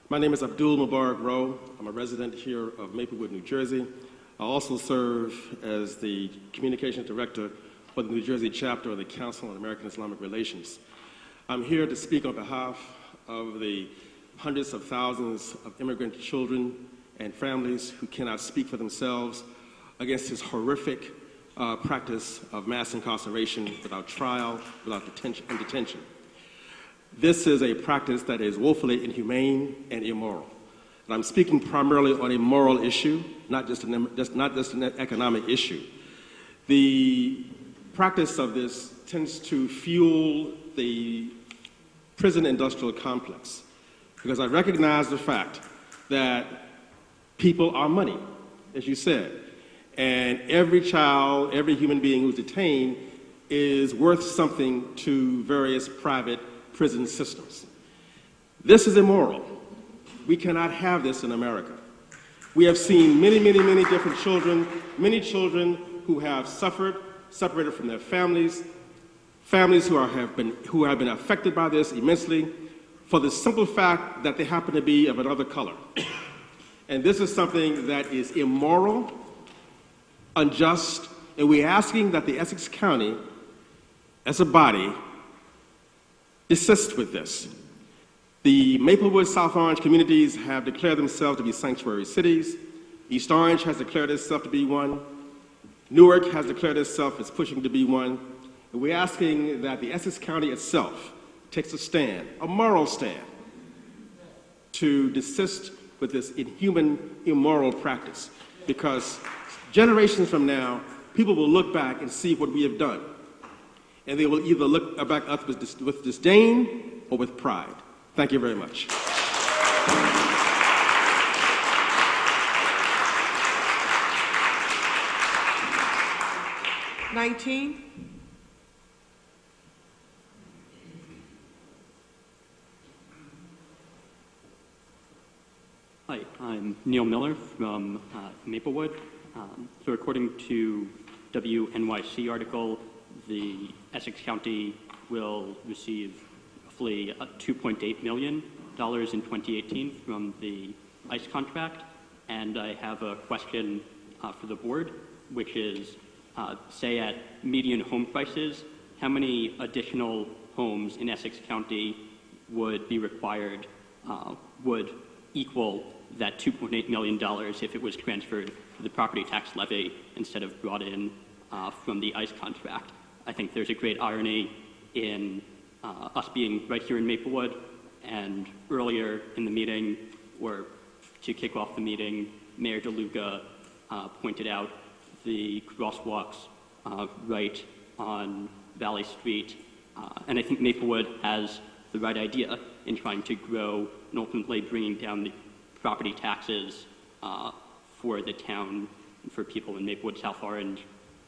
My name is Abdul Mubarak Rowe. I'm a resident here of Maplewood, New Jersey. I also serve as the Communications Director for the New Jersey chapter of the Council on American Islamic Relations. I'm here to speak on behalf of the hundreds of thousands of immigrant children and families who cannot speak for themselves against this horrific practice of mass incarceration without trial, without detention. This is a practice that is woefully inhumane and immoral. And I'm speaking primarily on a moral issue, not just an economic issue. The practice of this tends to fuel the prison industrial complex, because I recognize the fact that people are money, as you said, and every child, every human being who's detained is worth something to various private prison systems. This is immoral. We cannot have this in America. We have seen many different children, many children who have suffered, separated from their families, families who have been affected by this immensely for the simple fact that they happen to be of another color. And this is something that is immoral, unjust, and we're asking that the Essex County, as a body, desist with this. The Maplewood, South Orange communities have declared themselves to be sanctuary cities. East Orange has declared itself to be one. Newark has declared itself as pushing to be one. And we're asking that the Essex County itself takes a stand, a moral stand, to desist with this inhuman, immoral practice. Because generations from now, people will look back and see what we have done. And they will either look back at us with disdain or with pride. Thank you very much. $19. Hi, I'm Neil Miller from Maplewood. So according to WNYC article, the Essex County will receive roughly $2.8 million in 2018 from the ICE contract. And I have a question for the board, which is, say at median home prices, how many additional homes in Essex County would be required, would equal that $2.8 million if it was transferred to the property tax levy instead of brought in from the ICE contract? I think there's a great irony in us being right here in Maplewood, and earlier in the meeting, or to kick off the meeting, Mayor DeLuca pointed out the crosswalks right on Valley Street, and I think Maplewood has the right idea in trying to grow and ultimately bringing down the property taxes for the town and for people in Maplewood, South Orange,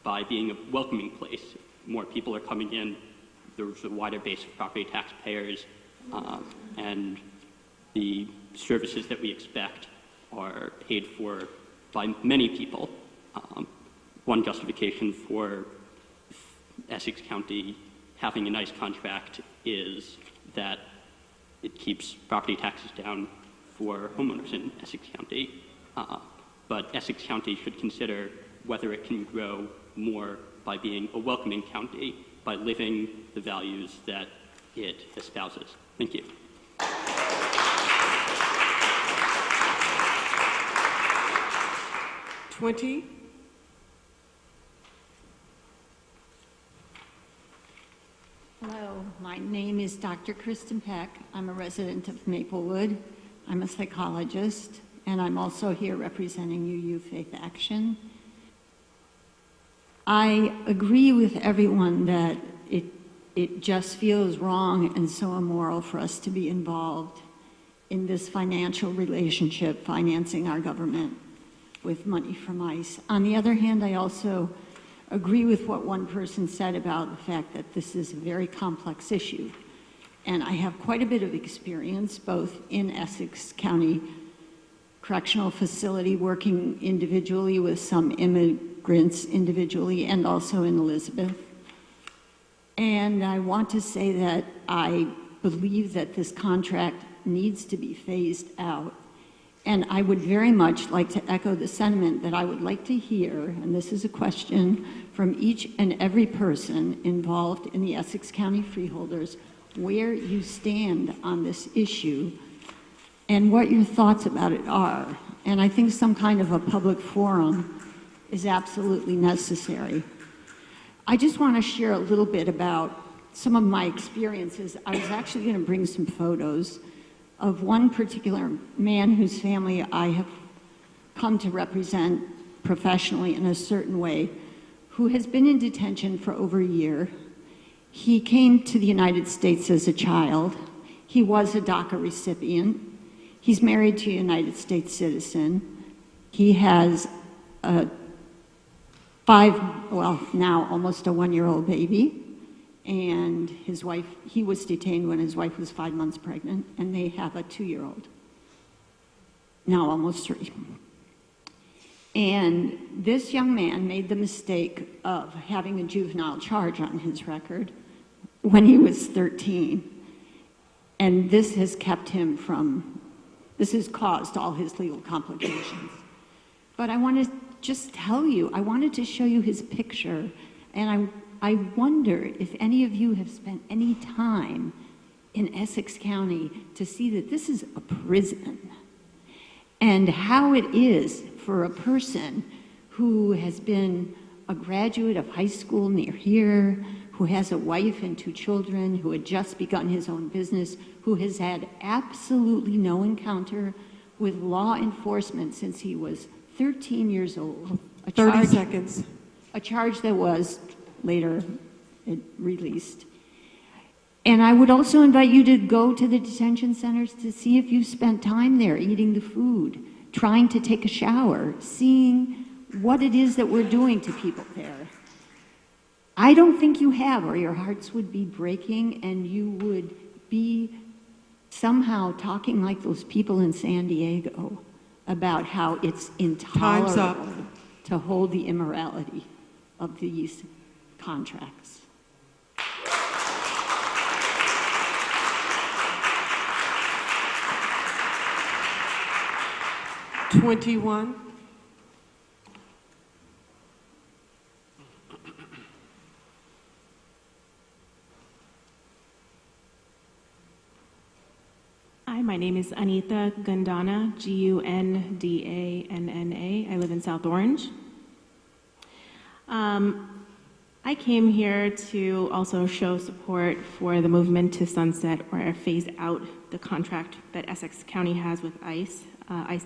by being a welcoming place. More people are coming in, there's a wider base of property taxpayers, and the services that we expect are paid for by many people. One justification for Essex County having a nice contract is that it keeps property taxes down for homeowners in Essex County. But Essex County should consider whether it can grow more by being a welcoming county, by living the values that it espouses. Thank you. $20. Hello, my name is Dr. Kristen Peck. I'm a resident of Maplewood. I'm a psychologist, and I'm also here representing UU Faith Action. I agree with everyone that it just feels wrong and so immoral for us to be involved in this financial relationship, financing our government with money from ICE. On the other hand, I also agree with what one person said about the fact that this is a very complex issue. And I have quite a bit of experience both in Essex County Correctional Facility, working individually with some immigrants individually, and also in Elizabeth. And I want to say that I believe that this contract needs to be phased out. And I would very much like to echo the sentiment that I would like to hear, and this is a question from each and every person involved in the Essex County Freeholders, where you stand on this issue and what your thoughts about it are. And I think some kind of a public forum is absolutely necessary. I just want to share a little bit about some of my experiences. I was actually going to bring some photos of one particular man whose family I have come to represent professionally in a certain way, who has been in detention for over a year. He came to the United States as a child. He was a DACA recipient. He's married to a United States citizen. He has a now almost a 1-year-old baby. And his wife, he was detained when his wife was 5 months pregnant, and they have a 2-year-old, now almost 3. And this young man made the mistake of having a juvenile charge on his record when he was 13. And this has kept him from, this has caused all his legal complications. But I want to just tell you, I wanted to show you his picture, and I wondered if any of you have spent any time in Essex County to see that this is a prison and how it is for a person who has been a graduate of high school near here, who has a wife and 2 children, who had just begun his own business, who has had absolutely no encounter with law enforcement since he was 13 years old. 30 seconds. A charge that was later released. And I would also invite you to go to the detention centers to see if you spent time there eating the food, trying to take a shower, seeing what it is that we're doing to people there. I don't think you have, or your hearts would be breaking and you would be somehow talking like those people in San Diego about how it's intolerable to hold the immorality of these contracts. $21. Hi, my name is Anita Gundana, Gundanna. I live in South Orange. I came here to also show support for the movement to sunset or phase out the contract that Essex County has with ICE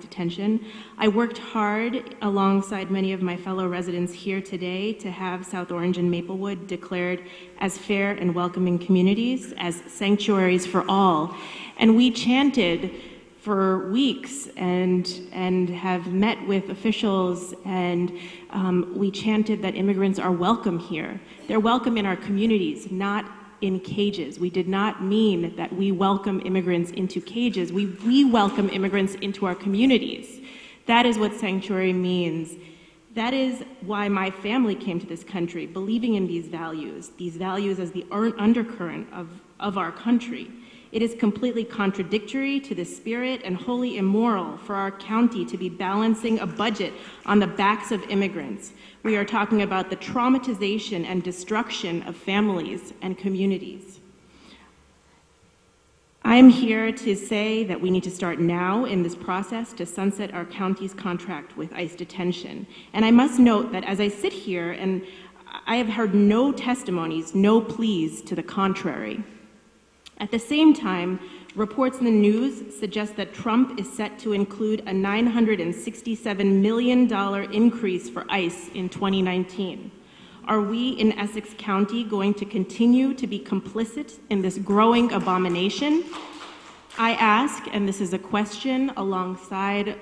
detention. I worked hard alongside many of my fellow residents here today to have South Orange and Maplewood declared as fair and welcoming communities, as sanctuaries for all. And we chanted for weeks and have met with officials, and we chanted that immigrants are welcome here. They're welcome in our communities, not in cages. We did not mean that we welcome immigrants into cages. We welcome immigrants into our communities. That is what sanctuary means. That is why my family came to this country, believing in these values as the undercurrent of our country. It is completely contradictory to the spirit and wholly immoral for our county to be balancing a budget on the backs of immigrants. We are talking about the traumatization and destruction of families and communities. I am here to say that we need to start now in this process to sunset our county's contract with ICE detention. And I must note that as I sit here, and I have heard no testimonies, no pleas to the contrary. At the same time, reports in the news suggest that Trump is set to include a $967 million increase for ICE in 2019. Are we in Essex County going to continue to be complicit in this growing abomination? I ask, and this is a question alongside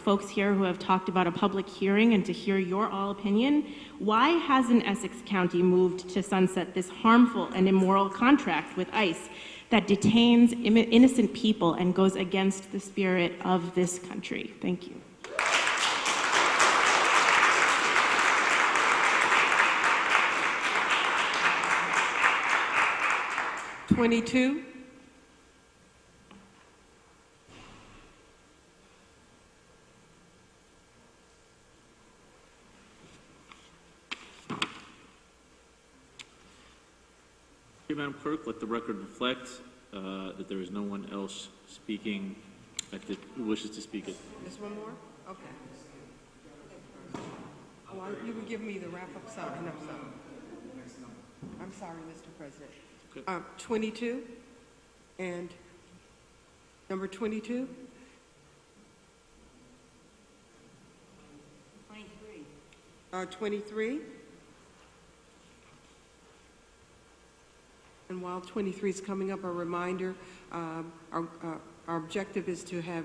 folks here who have talked about a public hearing and to hear your all opinion, why hasn't Essex County moved to sunset this harmful and immoral contract with ICE that detains innocent people and goes against the spirit of this country? Thank you. $22. Madam Clerk, let the record reflect that there is no one else speaking who wishes to speak it. Just one more? Okay. Well, you can give me the wrap-up sign. I'm sorry, Mr. President. Okay. 22 and number 22. 23. And while 23 is coming up, a reminder, our objective is to have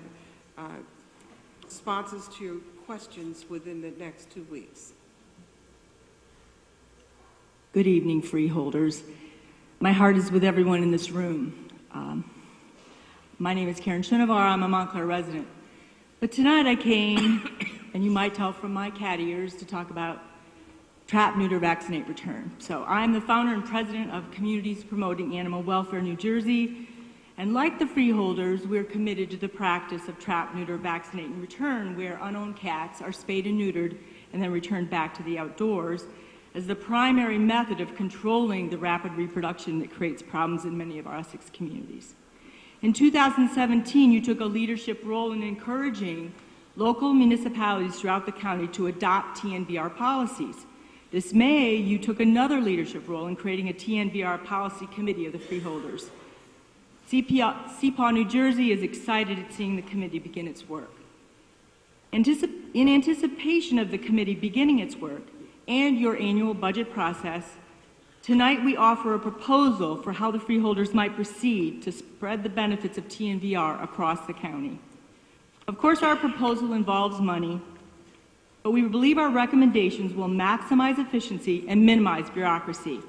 responses to your questions within the next 2 weeks. Good evening, freeholders. My heart is with everyone in this room. My name is Karen Shinovar. I'm a Montclair resident. But tonight I came, and you might tell from my cat ears, to talk about Trap, Neuter, Vaccinate, Return. So I'm the founder and president of Communities Promoting Animal Welfare New Jersey, and like the freeholders, we're committed to the practice of trap, neuter, vaccinate, and return, where unowned cats are spayed and neutered and then returned back to the outdoors as the primary method of controlling the rapid reproduction that creates problems in many of our Essex communities. In 2017, you took a leadership role in encouraging local municipalities throughout the county to adopt TNVR policies. This May, you took another leadership role in creating a TNVR policy committee of the Freeholders. CPAW New Jersey is excited at seeing the committee begin its work. In anticipation of the committee beginning its work and your annual budget process, tonight we offer a proposal for how the Freeholders might proceed to spread the benefits of TNVR across the county. Of course, our proposal involves money, but we believe our recommendations will maximize efficiency and minimize bureaucracy.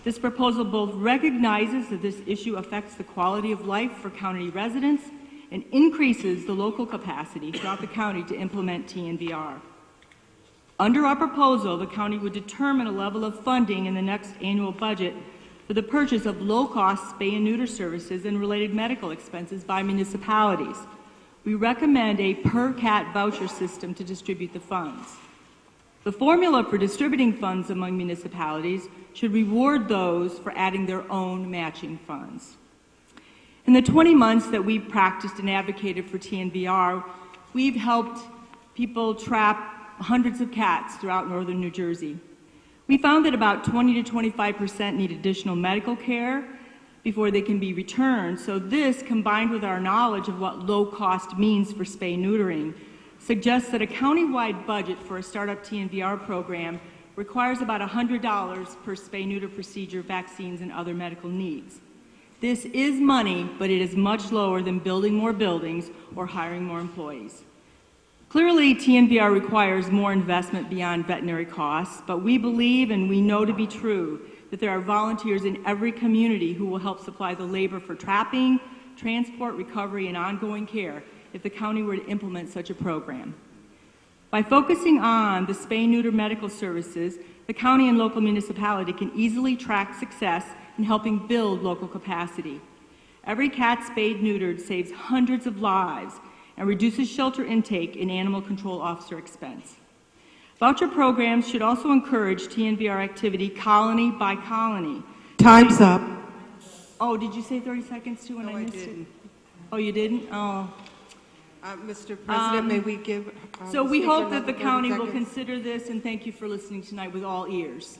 This proposal both recognizes that this issue affects the quality of life for county residents and increases the local capacity throughout the county to implement TNVR. Under our proposal, the county would determine a level of funding in the next annual budget for the purchase of low-cost spay and neuter services and related medical expenses by municipalities. We recommend a per-cat voucher system to distribute the funds. The formula for distributing funds among municipalities should reward those for adding their own matching funds. In the 20 months that we've practiced and advocated for TNVR, we've helped people trap hundreds of cats throughout northern New Jersey. We found that about 20 to 25% need additional medical care before they can be returned. So this, combined with our knowledge of what low cost means for spay-neutering, suggests that a county-wide budget for a startup TNVR program requires about $100 per spay-neuter procedure, vaccines, and other medical needs. This is money, but it is much lower than building more buildings or hiring more employees. Clearly, TNVR requires more investment beyond veterinary costs, but we believe and we know to be true that there are volunteers in every community who will help supply the labor for trapping, transport, recovery, and ongoing care if the county were to implement such a program. By focusing on the spay-neuter medical services, the county and local municipality can easily track success in helping build local capacity. Every cat spayed-neutered saves hundreds of lives and reduces shelter intake and animal control officer expense. Voucher programs should also encourage TNVR activity colony by colony. Time's up. Oh, did you say 30 seconds too when I missed it? Oh, you didn't? Oh. Mr. President, may we give... so we speaker hope that the another 30 county will seconds? consider this, and thank you for listening tonight with all ears.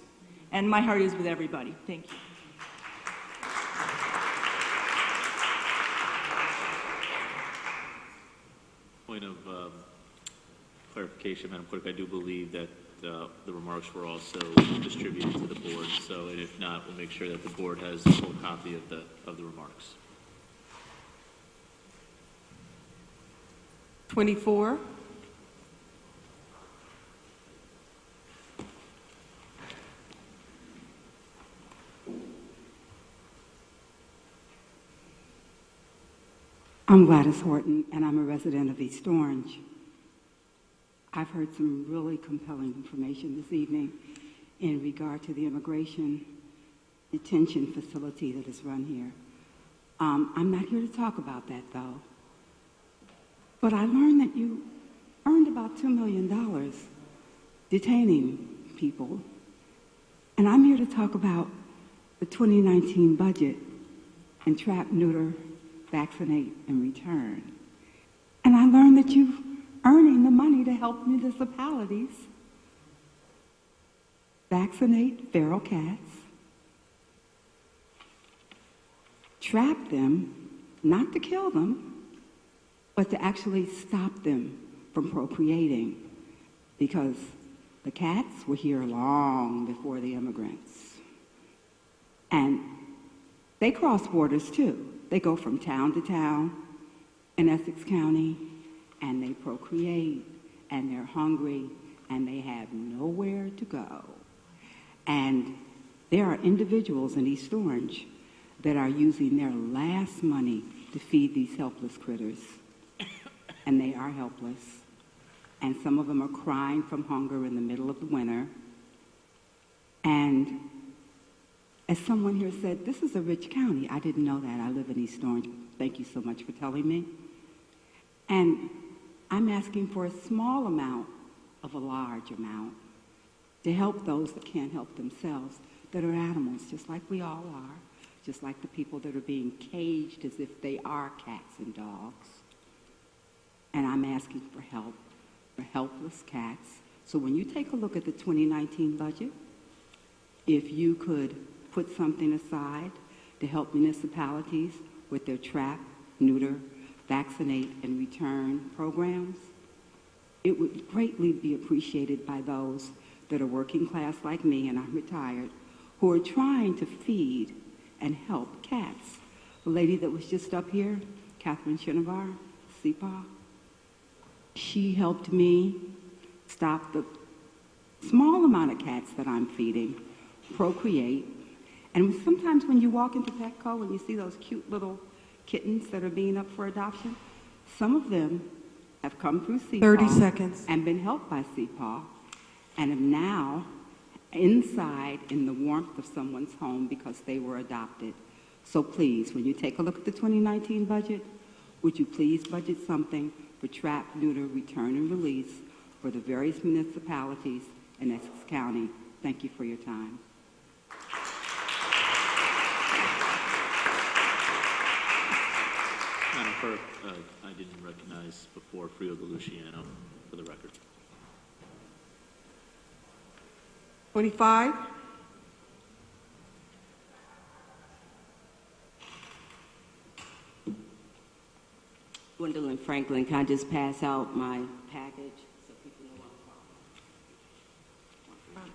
And my heart is with everybody. Thank you. Point of clarification, Madam Clerk, I do believe that the remarks were also distributed to the board, so and if not, we'll make sure that the board has a full copy of the remarks. 24. I'm Gladys Horton, and I'm a resident of East Orange. I've heard some really compelling information this evening in regard to the immigration detention facility that is run here. I'm not here to talk about that, though. But I learned that you earned about $2 million detaining people. And I'm here to talk about the 2019 budget and trap, neuter, vaccinate, and return. And I learned that you're earning the money to help municipalities vaccinate feral cats, trap them, not to kill them, but to actually stop them from procreating, because the cats were here long before the immigrants. And they cross borders too. They go from town to town in Essex County, and they procreate, and they're hungry, and they have nowhere to go. And there are individuals in East Orange that are using their last money to feed these helpless critters. And they are helpless. And some of them are crying from hunger in the middle of the winter. And as someone here said, this is a rich county. I didn't know that. I live in East Orange. Thank you so much for telling me. And I'm asking for a small amount of a large amount to help those that can't help themselves, that are animals, just like we all are, just like the people that are being caged as if they are cats and dogs. And I'm asking for help for helpless cats So when you take a look at the 2019 budget, if you could put something aside to help municipalities with their trap, neuter, vaccinate, and return programs, it would greatly be appreciated by those that are working class like me, and I'm retired, who are trying to feed and help cats. The lady that was just up here, Catherine Shinovar, CPA, she helped me stop the small amount of cats that I'm feeding procreate. And sometimes when you walk into Petco and you see those cute little kittens that are being up for adoption, some of them have come through CPAW 30 seconds. and been helped by CPAW and are now inside in the warmth of someone's home because they were adopted. So please, when you take a look at the 2019 budget, would you please budget something for trap, neuter, return, and release for the various municipalities in Essex County? Thank you for your time. Madam Clerk, I didn't recognize before Freeholder Luciano for the record. 25. Gwendolyn Franklin, can I just pass out my package so people know what I'm talking about?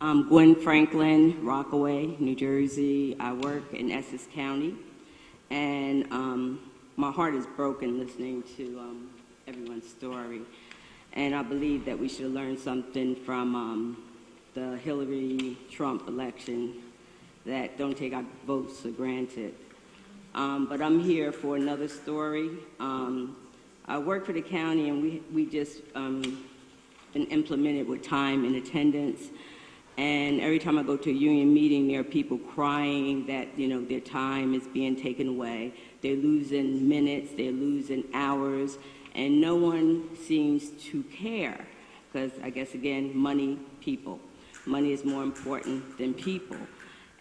I'm Gwen Franklin, Rockaway, New Jersey. I work in Essex County, and my heart is broken listening to everyone's story. And I believe that we should learn something from the Hillary-Trump election, that don't take our votes for granted. But I'm here for another story. I work for the county, and we just been implemented with time and attendance. And every time I go to a union meeting, there are people crying that, you know, their time is being taken away. They're losing minutes, they're losing hours, and no one seems to care. Because I guess, again, money, people. Money is more important than people.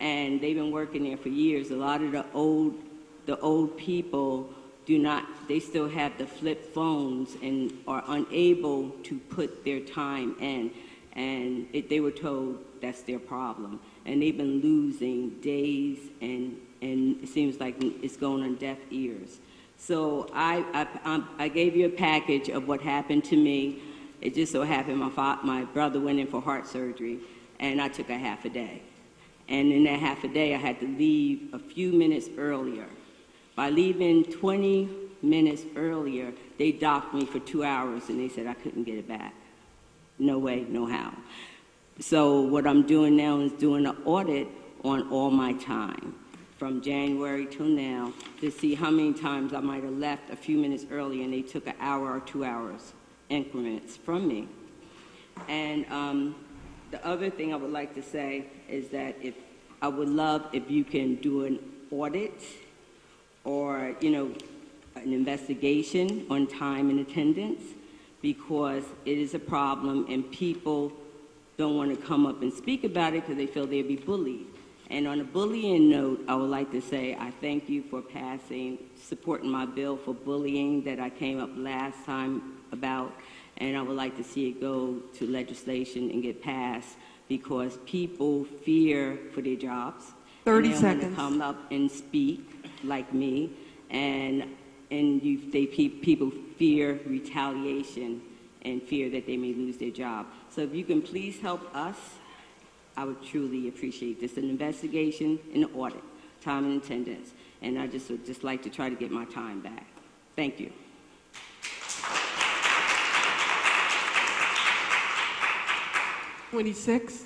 And they've been working there for years. A lot of the old people do not, they still have the flip phones and are unable to put their time in. And they were told that's their problem. And they've been losing days, and it seems like it's going on deaf ears. So I gave you a package of what happened to me. It just so happened my brother went in for heart surgery, and I took a half a day. And in that half a day, I had to leave a few minutes earlier. By leaving 20 minutes earlier, they docked me for 2 hours, and they said I couldn't get it back. No way, no how. So what I'm doing now is doing an audit on all my time from January till now to see how many times I might have left a few minutes early and they took an hour or 2 hours increments from me. And the other thing I would like to say is that I would love if you can do an audit or, you know, an investigation on time and attendance, because it is a problem and people don't want to come up and speak about it because they feel they'll be bullied. And on a bullying note, I would like to say I thank you for supporting my bill for bullying that I came up last time about, and I would like to see it go to legislation and get passed because people fear for their jobs. 30 and they seconds. Want to come up and speak like me, and people fear retaliation and fear that they may lose their job. So if you can please help us, I would truly appreciate this. An investigation and an audit, time and attendance. And I would just like to try to get my time back. Thank you. '26.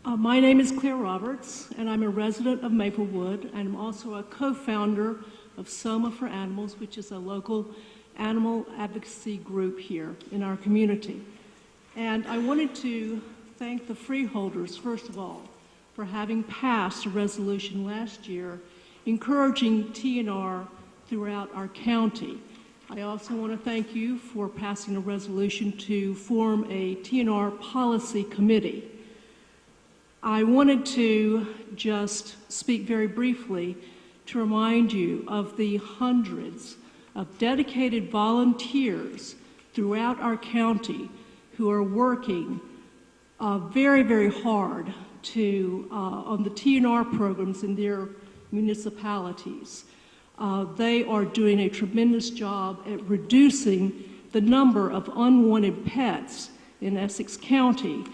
My name is Claire Roberts, and I'm a resident of Maplewood, and I'm also a co-founder of Soma for Animals, which is a local animal advocacy group here in our community. And I wanted to thank the freeholders, first of all, for having passed a resolution last year encouraging TNR throughout our county. I also want to thank you for passing a resolution to form a TNR policy committee. I wanted to just speak very briefly to remind you of the hundreds of dedicated volunteers throughout our county who are working very, very hard on the TNR programs in their municipalities. They are doing a tremendous job at reducing the number of unwanted pets in Essex County,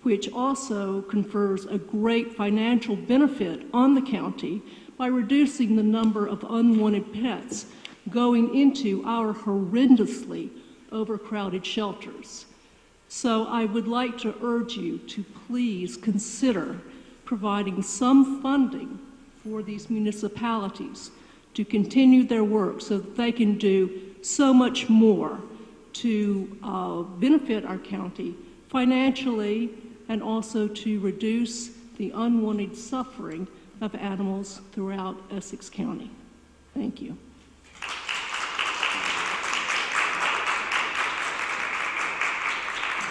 which also confers a great financial benefit on the county by reducing the number of unwanted pets going into our horrendously overcrowded shelters. So I would like to urge you to please consider providing some funding for these municipalities to continue their work so that they can do so much more to benefit our county financially and also to reduce the unwanted suffering of animals throughout Essex County. Thank you.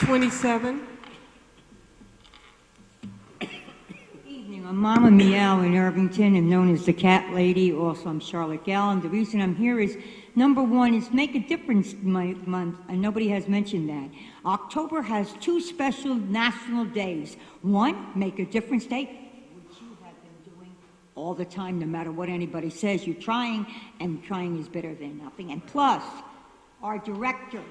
'27. Evening. I'm Mama Meow in Irvington. I'm known as the Cat Lady. Also, I'm Charlotte Gallen. The reason I'm here is, number one, is Make a Difference month, and nobody has mentioned that. October has two special national days. One, Make a Difference Day, which you have been doing all the time, no matter what anybody says. You're trying, and trying is better than nothing. And plus, our director,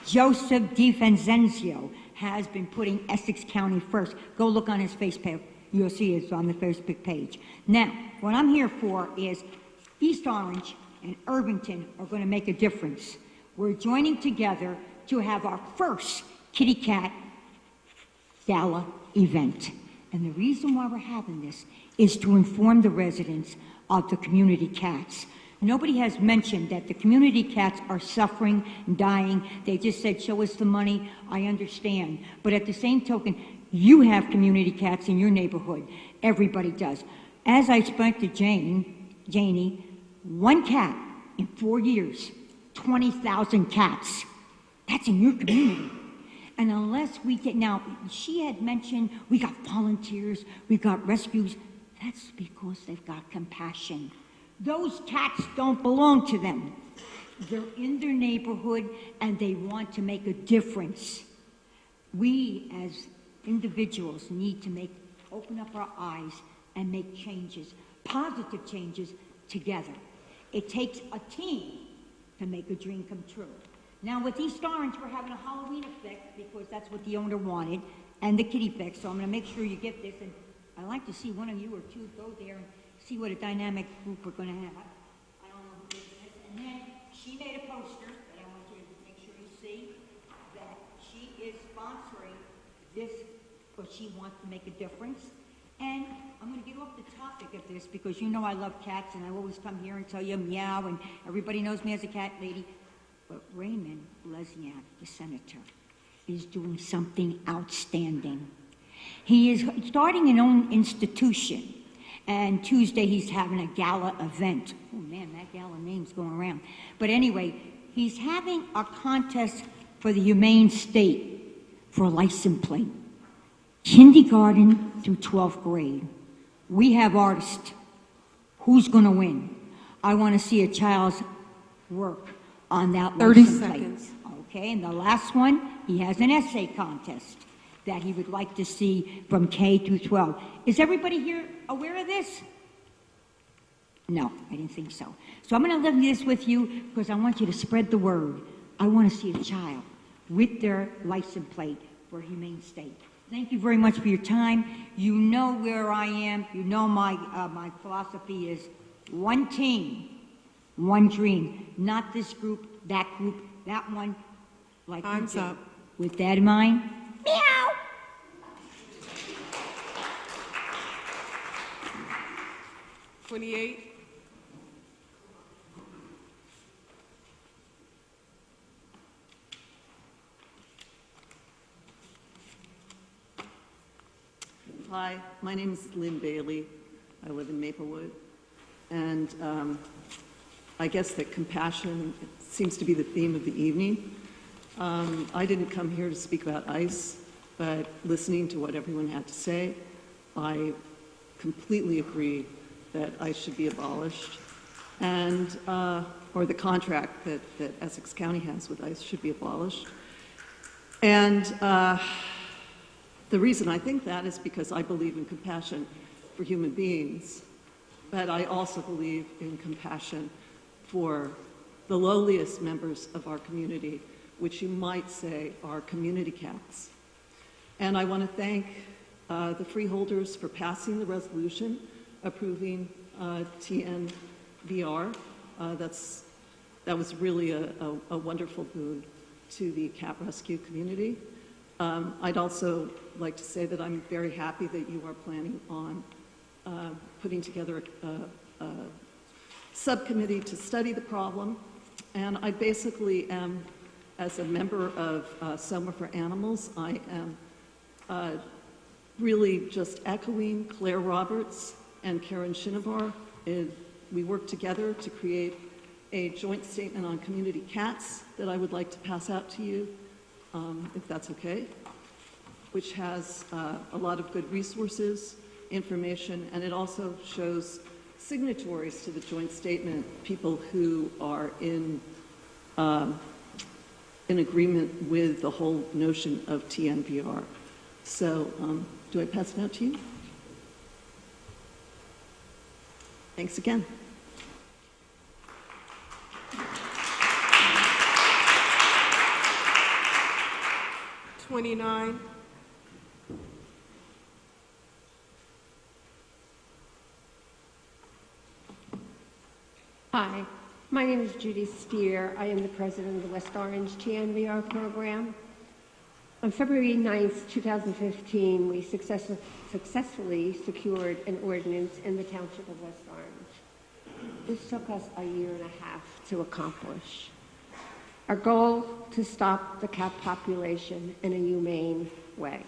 Joseph DiFanzenzio, has been putting Essex County first. Go look on his Facebook. You'll see it's on the Facebook page. Now, what I'm here for is East Orange and Irvington are going to make a difference. We're joining together to have our first kitty cat gala event. And the reason why we're having this is to inform the residents of the community cats. Nobody has mentioned that the community cats are suffering and dying. They just said, show us the money. I understand. But at the same token, you have community cats in your neighborhood. Everybody does. As I spoke to Janie, one cat in 4 years, 20,000 cats. That's in your community. And unless we get, now, she had mentioned we got volunteers, we got rescues. That's because they've got compassion. Those cats don't belong to them. They're in their neighborhood and they want to make a difference. We as individuals need to open up our eyes and make changes, positive changes together. It takes a team to make a dream come true. Now with East Orange, we're having a Halloween effect because that's what the owner wanted, and the kitty effect, so I'm gonna make sure you get this, and I'd like to see one of you or two go there and see what a dynamic group we're going to have. I don't know who this is. And then she made a poster that I want you to make sure you see that she is sponsoring this because she wants to make a difference. And I'm going to get off the topic of this because you know I love cats and I always come here and tell you meow and everybody knows me as a cat lady. But Raymond Lesniak, the senator, is doing something outstanding. He is starting an own institution. And Tuesday, he's having a gala event. Oh, man, that gala name's going around. But anyway, he's having a contest for the Humane State for a license plate. Kindergarten through 12th grade. We have artists. Who's going to win? I want to see a child's work on that 30 license seconds. plate. Okay, and the last one, he has an essay contest that he would like to see from K through 12. Is everybody here aware of this? No, I didn't think so. So I'm going to leave this with you because I want you to spread the word. I want to see a child with their license plate for Humane State. Thank you very much for your time. You know where I am. You know my philosophy is one team, one dream. Not this group, that one. Like Time's up. With that in mind, meow. 28. Hi, my name is Lynn Bailey. I live in Maplewood. And I guess that compassion seems to be the theme of the evening. I didn't come here to speak about ICE, but listening to what everyone had to say, I completely agree that ICE should be abolished, and or the contract that Essex County has with ICE should be abolished. And the reason I think that is because I believe in compassion for human beings, but I also believe in compassion for the lowliest members of our community, which you might say are community cats. And I want to thank the freeholders for passing the resolution approving TNVR. That was really a wonderful boon to the cat rescue community. I'd also like to say that I'm very happy that you are planning on putting together a subcommittee to study the problem. And I basically am, as a member of Soma for Animals, I am really just echoing Claire Roberts and Karen Shinovar. We worked together to create a joint statement on community cats that I would like to pass out to you, if that's okay, which has a lot of good resources, information, and it also shows signatories to the joint statement, people who are in agreement with the whole notion of TNVR. So do I pass it out to you? Thanks again. '29. Hi, my name is Judy Steer. I am the president of the West Orange TNVR program. On February 9th, 2015, we successfully secured an ordinance in the Township of West Orange. This took us a year and a half to accomplish. Our goal to stop the cat population in a humane way.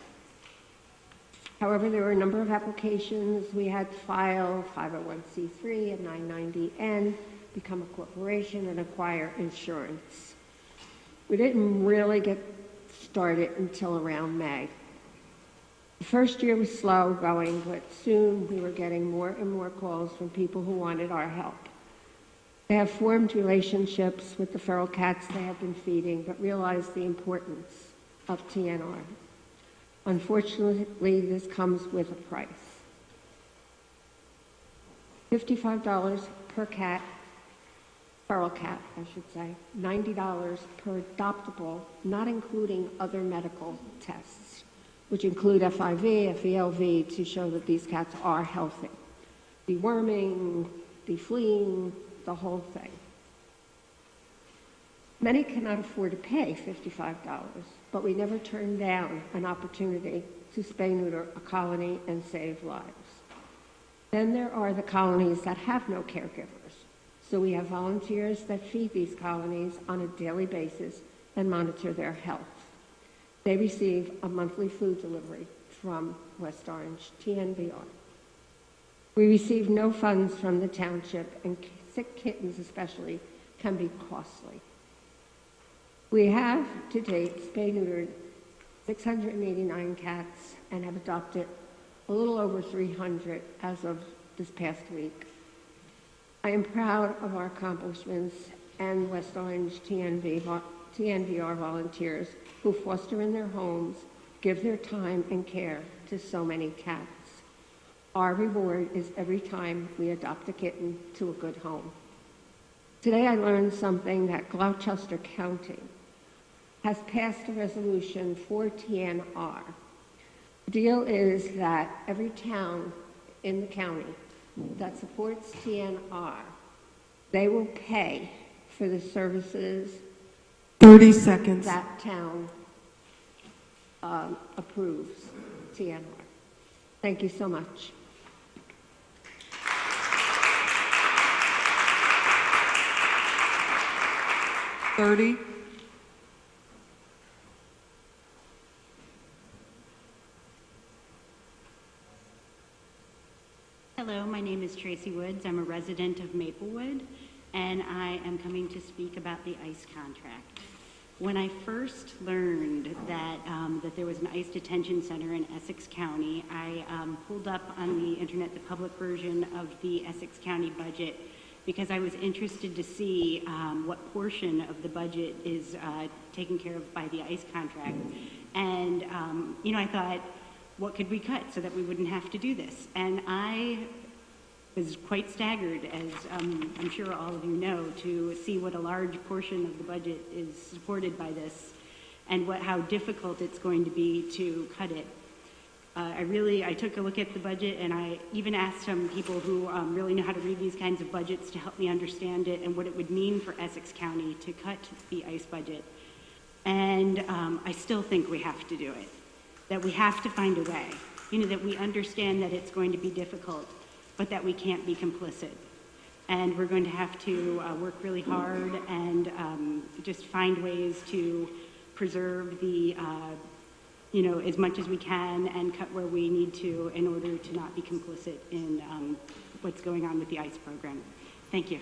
However, there were a number of applications. We had to file 501c3 and 990N, become a corporation, and acquire insurance. We didn't really get started until around May. The first year was slow going, but soon we were getting more and more calls from people who wanted our help. They have formed relationships with the feral cats they have been feeding, but realized the importance of TNR. Unfortunately, this comes with a price. $55 per cat, feral cat, I should say, $90 per adoptable, not including other medical tests, which include FIV, FELV, to show that these cats are healthy. Deworming, defleeing, the whole thing. Many cannot afford to pay $55, but we never turn down an opportunity to spay-neuter a colony and save lives. Then there are the colonies that have no caregivers. So we have volunteers that feed these colonies on a daily basis and monitor their health. They receive a monthly food delivery from West Orange, TNVR. We receive no funds from the township, and sick kittens especially can be costly. We have to date spay-neutered 689 cats and have adopted a little over 300 as of this past week. I am proud of our accomplishments and West Orange TNVR volunteers who foster in their homes, give their time and care to so many cats. Our reward is every time we adopt a kitten to a good home. Today I learned something that Gloucester County has passed a resolution for TNR. The deal is that every town in the county that supports TNR, they will pay for the services 30 seconds. That town approves TNR. Thank you so much. Hello, my name is Tracy Woods. I'm a resident of Maplewood, and I am coming to speak about the ICE contract. When I first learned that, that there was an ICE detention center in Essex County, I pulled up on the internet the public version of the Essex County budget because I was interested to see what portion of the budget is taken care of by the ICE contract. And, you know, I thought, what could we cut so that we wouldn't have to do this? And I was quite staggered, as I'm sure all of you know, to see what a large portion of the budget is supported by this and how difficult it's going to be to cut it. I took a look at the budget, and I even asked some people who really know how to read these kinds of budgets to help me understand it and what it would mean for Essex County to cut the ICE budget. And I still think we have to do it, that we have to find a way, you know, that we understand that it's going to be difficult, but that we can't be complicit. And we're going to have to work really hard and just find ways to preserve the, you know, as much as we can and cut where we need to in order to not be complicit in what's going on with the ICE program. Thank you.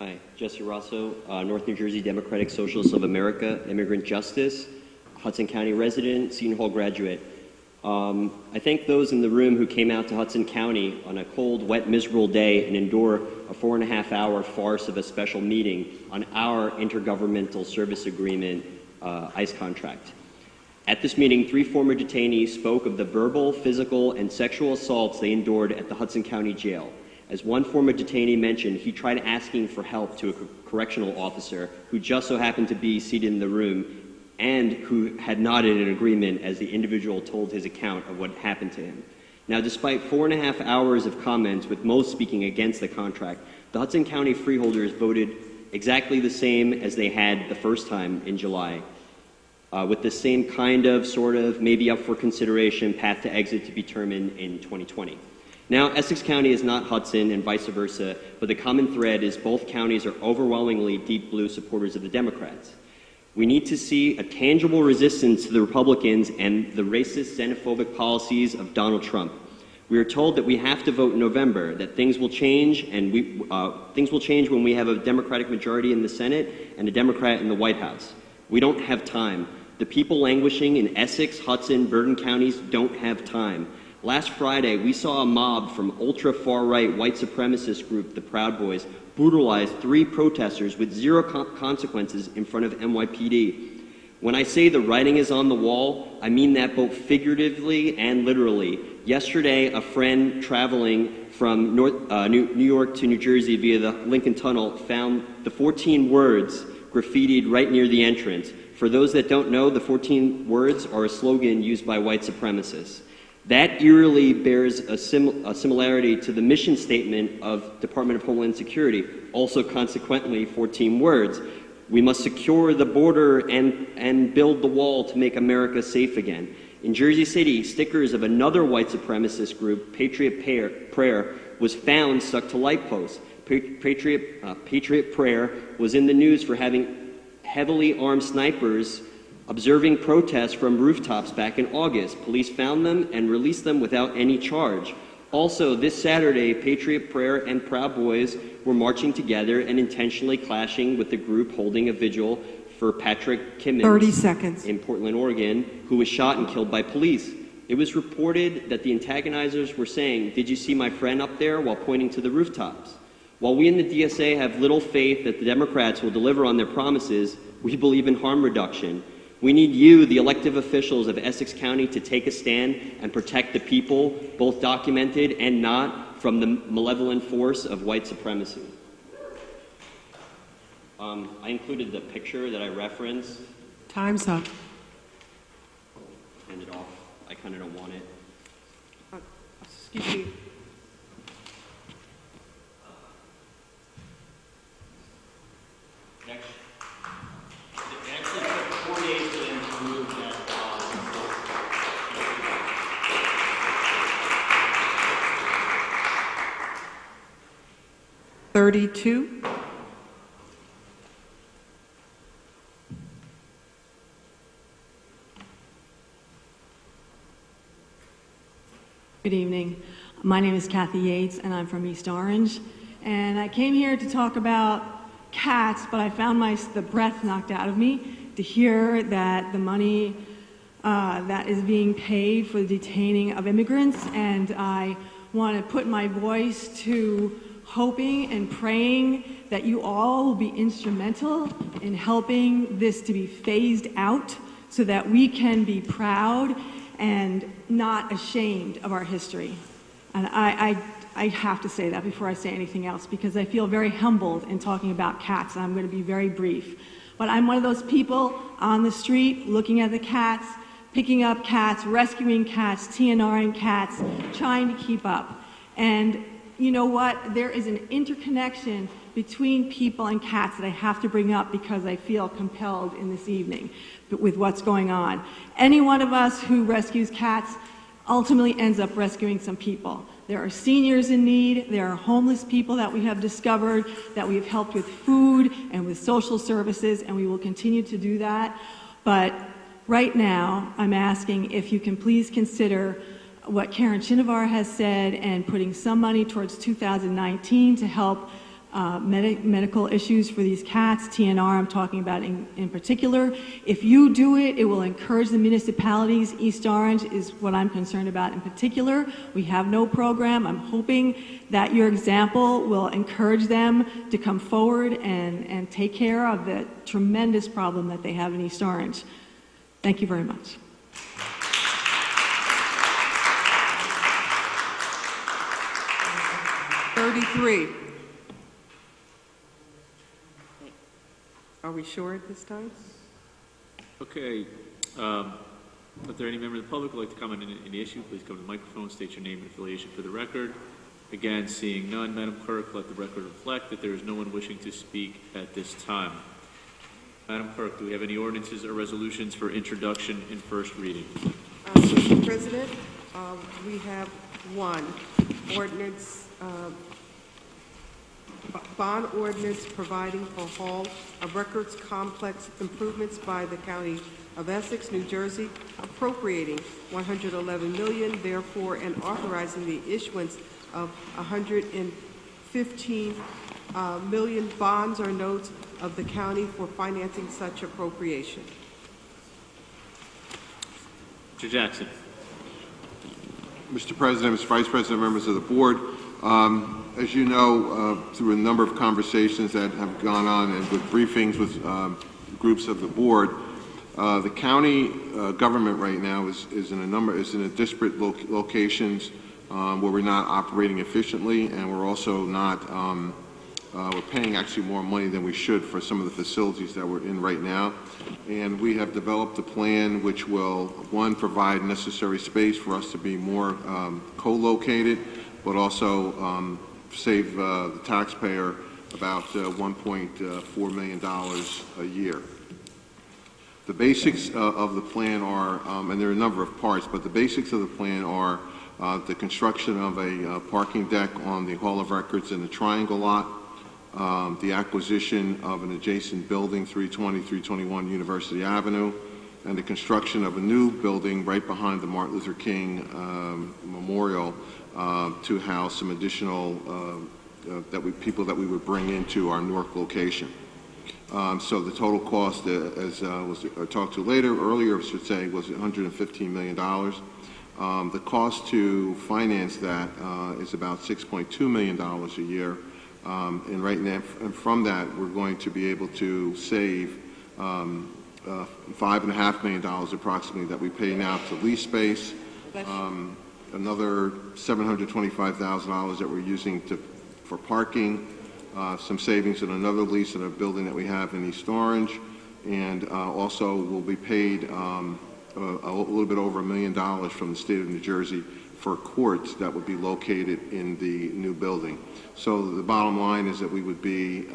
Hi, Jesse Rosso, North New Jersey Democratic Socialists of America, Immigrant Justice, Hudson County resident, Seton Hall graduate. I thank those in the room who came out to Hudson County on a cold, wet, miserable day and endure a 4.5-hour farce of a special meeting on our intergovernmental service agreement ICE contract. At this meeting, 3 former detainees spoke of the verbal, physical, and sexual assaults they endured at the Hudson County Jail. As one former detainee mentioned, he tried asking for help to a correctional officer who just so happened to be seated in the room and who had nodded in agreement as the individual told his account of what happened to him. Now, despite 4.5 hours of comments, with most speaking against the contract, the Hudson County freeholders voted exactly the same as they had the first time in July, with the same kind of, sort of, maybe up for consideration path to exit to be determined in 2020. Now, Essex County is not Hudson and vice versa, but the common thread is both counties are overwhelmingly deep blue supporters of the Democrats. We need to see a tangible resistance to the Republicans and the racist, xenophobic policies of Donald Trump. We are told that we have to vote in November, that things will change, and things will change when we have a Democratic majority in the Senate and a Democrat in the White House. We don't have time. The people languishing in Essex, Hudson, Bergen counties don't have time. Last Friday, we saw a mob from ultra-far-right white supremacist group, the Proud Boys, brutalize 3 protesters with 0 consequences in front of NYPD. When I say the writing is on the wall, I mean that both figuratively and literally. Yesterday, a friend traveling from New York to New Jersey via the Lincoln Tunnel found the 14 words graffitied right near the entrance. For those that don't know, the 14 words are a slogan used by white supremacists. That eerily bears a similarity to the mission statement of Department of Homeland Security, also consequently 14 words. We must secure the border and build the wall to make America safe again. In Jersey City, stickers of another white supremacist group, Patriot Prayer, was found stuck to light posts. Patriot Prayer was in the news for having heavily armed snipers observing protests from rooftops back in August. Police found them and released them without any charge. Also, this Saturday, Patriot Prayer and Proud Boys were marching together and intentionally clashing with the group holding a vigil for Patrick Kimmons 30 seconds. in Portland, Oregon, who was shot and killed by police. It was reported that the antagonizers were saying, "Did you see my friend up there?" while pointing to the rooftops. While we in the DSA have little faith that the Democrats will deliver on their promises, we believe in harm reduction. We need you, the elected officials of Essex County, to take a stand and protect the people, both documented and not, from the malevolent force of white supremacy. I included the picture that I referenced. Time's up. Hand it off. I kind of don't want it. Excuse me. Next. It actually took 4 days for them to move that. 32. Good evening. My name is Kathy Yates, and I'm from East Orange. And I came here to talk about cats, but I found the breath knocked out of me to hear that the money that is being paid for the detaining of immigrants, and I want to put my voice to hoping and praying that you all will be instrumental in helping this to be phased out so that we can be proud and not ashamed of our history. And I have to say that before I say anything else, because I feel very humbled in talking about cats, and I'm going to be very brief. But I'm one of those people on the street looking at the cats, picking up cats, rescuing cats, TNRing cats, trying to keep up. And you know what? There is an interconnection between people and cats that I have to bring up because I feel compelled in this evening with what's going on. Any one of us who rescues cats ultimately ends up rescuing some people. There are seniors in need, there are homeless people that we have discovered, that we have helped with food and with social services, and we will continue to do that. But right now, I'm asking if you can please consider what Karen Shinovar has said and putting some money towards 2019 to help medical issues for these cats, TNR I'm talking about in particular. If you do it, it will encourage the municipalities. East Orange is what I'm concerned about in particular. We have no program. I'm hoping that your example will encourage them to come forward and take care of the tremendous problem that they have in East Orange. Thank you very much. Are we sure at this time? Okay. If there are any member of the public who would like to comment on the issue, please come to the microphone, state your name and affiliation for the record. Again, seeing none, Madam Clerk, let the record reflect that there is no one wishing to speak at this time. Madam Clerk, do we have any ordinances or resolutions for introduction and first reading? Mr. President, we have one ordinance, bond ordinance providing for Hall of Records complex improvements by the County of Essex, New Jersey, appropriating $111 million, therefore, and authorizing the issuance of $115 million bonds or notes of the county for financing such appropriation. Mr. Jackson. Mr. President, Mr. Vice President, members of the board, as you know, through a number of conversations that have gone on and with briefings with groups of the board, the county government right now is in a disparate locations where we're not operating efficiently, and we're also not we're paying actually more money than we should for some of the facilities that we're in right now. And we have developed a plan which will, one, provide necessary space for us to be more co-located, but also save the taxpayer about $1.4 million a year. The basics of the plan are, and there are a number of parts, but the basics of the plan are the construction of a parking deck on the Hall of Records in the Triangle lot, the acquisition of an adjacent building, 321 University Avenue, and the construction of a new building right behind the Martin Luther King Memorial to house some additional people that we would bring into our Newark location. So the total cost, as was talked to earlier, I should say, was $115 million. The cost to finance that is about $6.2 million a year. And right now, and from that, we're going to be able to save $5.5 million approximately that we pay now to lease space. Another $725,000 that we're using for parking, some savings in another lease in a building that we have in East Orange, and also will be paid a little bit over $1 million from the state of New Jersey for courts that would be located in the new building. So the bottom line is that we would be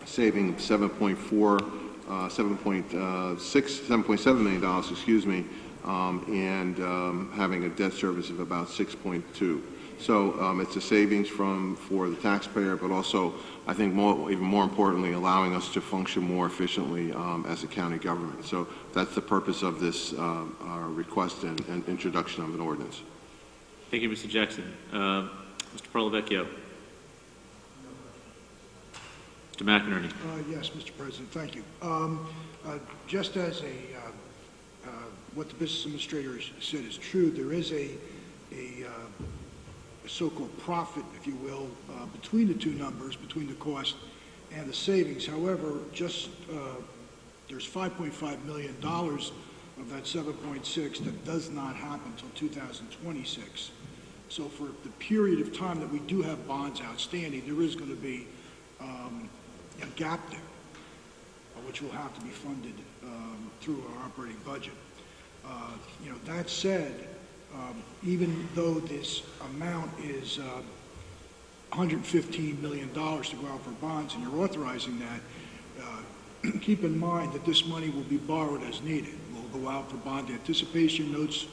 saving $7.7 million, excuse me, and having a debt service of about 6.2. So it's a savings for the taxpayer, but also, I think even more importantly, allowing us to function more efficiently as a county government. So that's the purpose of this request and introduction of an ordinance. Thank you, Mr. Jackson. Mr. Parlavecchio. Mr. McInerney. Yes, Mr. President, thank you. Just as what the business administrator has said is true, there is a so-called profit, if you will, between the two numbers, between the cost and the savings. However, there's $5.5 million of that 7.6 that does not happen until 2026. So for the period of time that we do have bonds outstanding, there is going to be a gap there, which will have to be funded through our operating budget. That said, even though this amount is $115 million to go out for bonds, and you're authorizing that, keep in mind that this money will be borrowed as needed. We'll go out for bond anticipation notes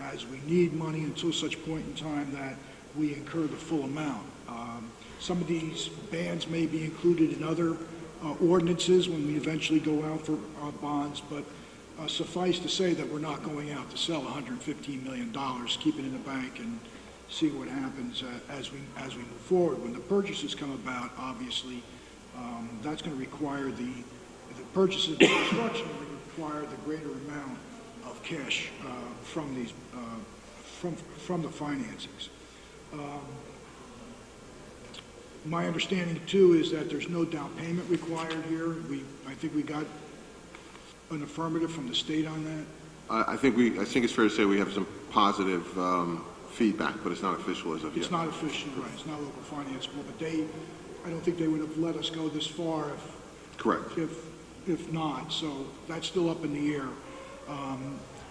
as we need money until such point in time that we incur the full amount. Some of these bans may be included in other ordinances when we eventually go out for bonds, but suffice to say that we're not going out to sell $115 million, keep it in the bank and see what happens as we move forward. When the purchases come about, obviously, that's going to require the purchases of the construction will require the greater amount of cash from these from the financings. My understanding too is that there's no down payment required here. I think we got an affirmative from the state on that. I think it's fair to say we have some positive feedback, but it's not official as of yet. It's not official, right? It's not local finance board, but I don't think they would have let us go this far if not. So that's still up in the air.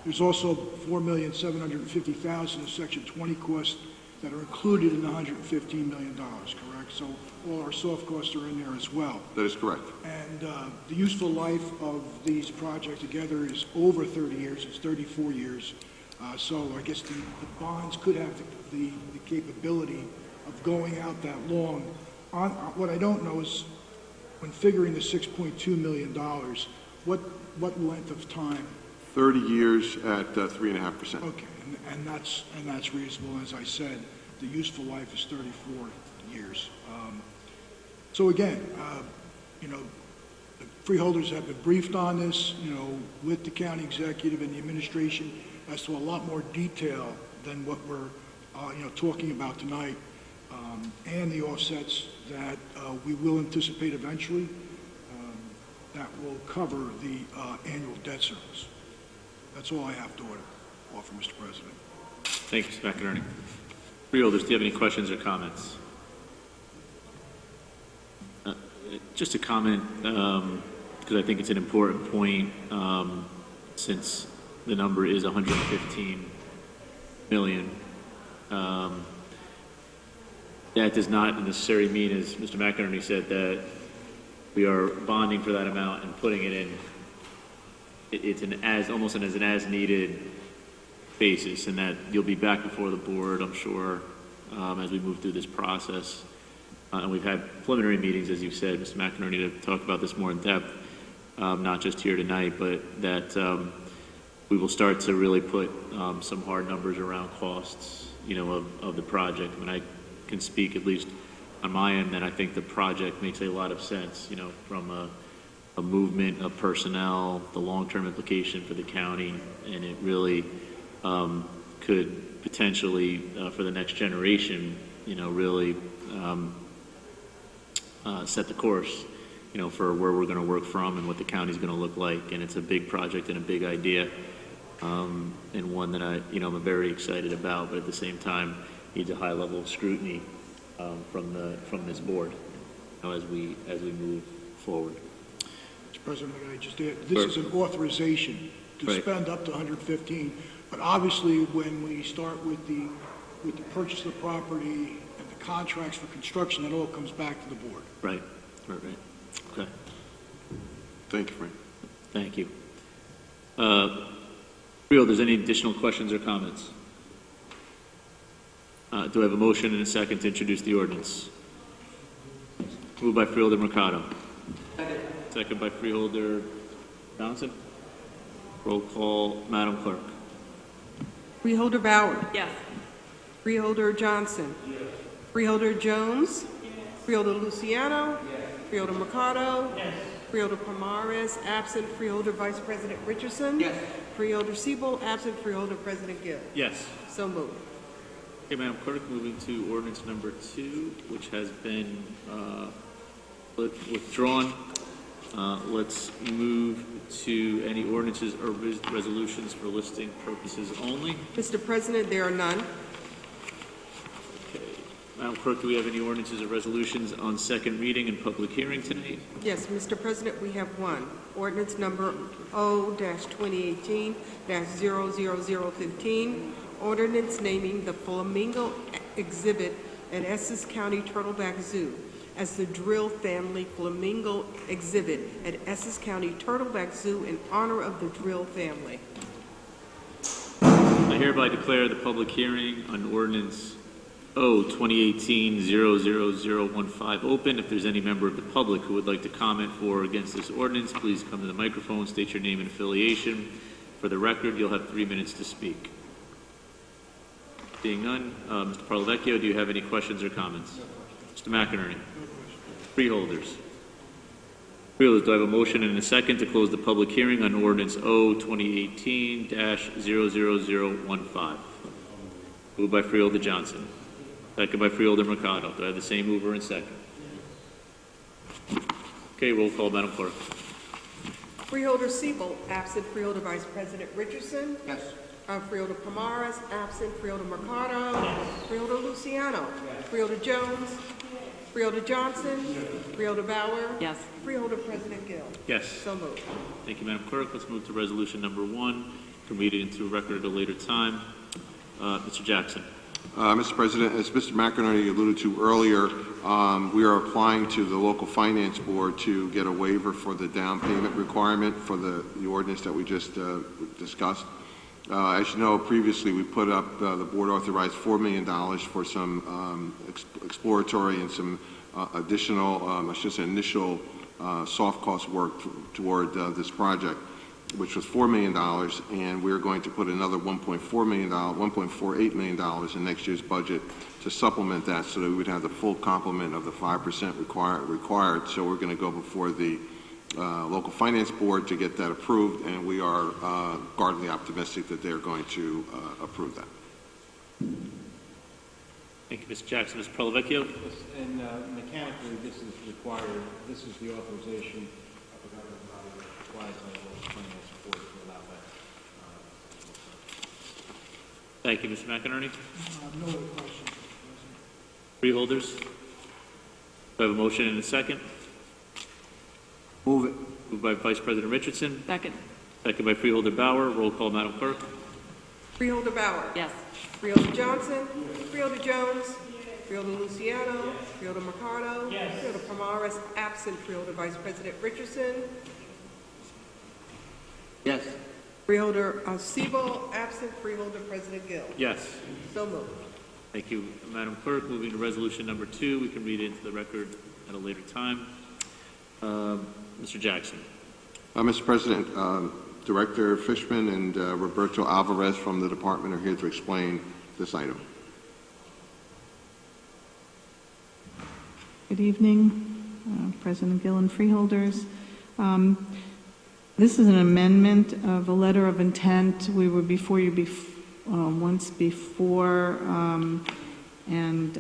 There's also $4,750,000 of Section 20 costs that are included in the $115 million, correct? So all our soft costs are in there as well. That is correct. And the useful life of these projects together is over 30 years. It's 34 years. So I guess the bonds could have the capability of going out that long. What I don't know is, when figuring the $6.2 million, what length of time? 30 years at 3.5%. Okay, and that's reasonable. As I said, the useful life is 34 years. So again, the freeholders have been briefed on this, with the county executive and the administration as to a lot more detail than what we're, talking about tonight, and the offsets that we will anticipate eventually that will cover the annual debt service. That's all I have to offer, Mr. President. Thank you, Mr. McInerney. Freeholders, do you have any questions or comments? Just a comment, because I think it's an important point, since the number is 115 million. That does not necessarily mean, as Mr. McInerney said, that we are bonding for that amount and putting it in. It's almost an as-needed basis, and that you'll be back before the board, I'm sure, as we move through this process. And we've had preliminary meetings, as you've said, Mr. McInerney, to talk about this more in depth, not just here tonight, but that we will start to really put some hard numbers around costs, of the project. I mean, I can speak at least on my end that I think the project makes a lot of sense, from a movement of personnel, the long-term implication for the county, and it really could potentially, for the next generation, really set the course, for where we're going to work from and what the county's going to look like. And it's a big project and a big idea, and one that I'm very excited about, but at the same time needs a high level of scrutiny from this board, as we move forward. Mr. President, may I just add, this is an authorization to spend up to 115, but obviously when we start with the purchase of the property and the contracts for construction, that all comes back to the board. Right. Okay. Thank you, Frank. Thank you. Freeholders, any additional questions or comments? Do I have a motion and a second to introduce the ordinance? Moved by Freeholder Mercado. Second by Freeholder Johnson. Roll call, Madam Clerk. Freeholder Bauer. Yes. Freeholder Johnson. Freeholder Jones. Freeholder Luciano. Freeholder Mercado. Freeholder Pomares, absent. Freeholder Vice President Richardson. Freeholder Siebel, absent. Freeholder President Gill. Yes. So moved. Okay, Madam Clerk, moving to ordinance number 2, which has been withdrawn. Let's move to any ordinances or resolutions for listing purposes only. Mr. President, there are none. Okay. Madam Clerk, do we have any ordinances or resolutions on second reading and public hearing tonight? Yes, Mr. President, we have one. Ordinance number O-2018-00015. Ordinance naming the Flamingo exhibit at Essex County Turtleback Zoo as the Drill Family Flamingo exhibit at Essex County Turtleback Zoo in honor of the Drill family. I hereby declare the public hearing on ordinance O-2018-00015 open. If there's any member of the public who would like to comment for or against this ordinance, please come to the microphone, state your name and affiliation. For the record, you'll have 3 minutes to speak. Seeing none, Mr. Parlavecchio, do you have any questions or comments? Mr. McInerney? Freeholders? Freeholders, do I have a motion and a second to close the public hearing on ordinance O-2018-00015? Moved by Freeholder Johnson. Second by Freeholder Mercado. Do I have the same mover and second? Okay, roll call, Madam Clerk. Freeholder Siebel, absent. Freeholder Vice President Richardson. Yes. Freeholder Pomares, absent. Freeholder Mercado. Freeholder Luciano. Freeholder Jones. Freeholder Johnson. Freeholder Bauer. Yes. Freeholder President Gill. Yes. So moved. Thank you, Madam Clerk. Let's move to resolution number 1. You can read it into a record at a later time. Mr. Jackson. Mr. President, as Mr. McInerney alluded to earlier, we are applying to the local finance board to get a waiver for the down payment requirement for the ordinance that we just discussed. As you know, previously we put up, the board authorized $4 million for some exploratory and some additional, initial soft cost work toward this project, which was $4 million, and we're going to put another $1.48 million in next year's budget to supplement that so that we would have the full complement of the 5% required. So we're going to go before the local finance board to get that approved, and we are guardedly optimistic that they're going to approve that. Thank you, Mr. Jackson. Mr. Parlavecchio. And mechanically, this is required. This is the authorization of the governing body that applies to the local finance board to allow that. Thank you, Mr. McInerney. No other questions. Freeholders. Do I have a motion and a second? Move it. Moved by Vice President Richardson. Second. Second by Freeholder Bauer. Roll call, Madam Clerk. Freeholder Bauer. Yes. Freeholder Johnson. Freeholder Jones. Freeholder Luciano. Freeholder Mercado. Freeholder Pomares, absent. Freeholder Vice President Richardson. Yes. Freeholder Siebel, absent. Freeholder President Gill. Yes. So moved. Thank you, Madam Clerk. Moving to resolution number 2. We can read it into the record at a later time. Mr. Jackson. Mr. President, Director Fishman and Roberto Alvarez from the department are here to explain this item. Good evening, President Gill and freeholders. This is an amendment of a letter of intent. We were before you once before, and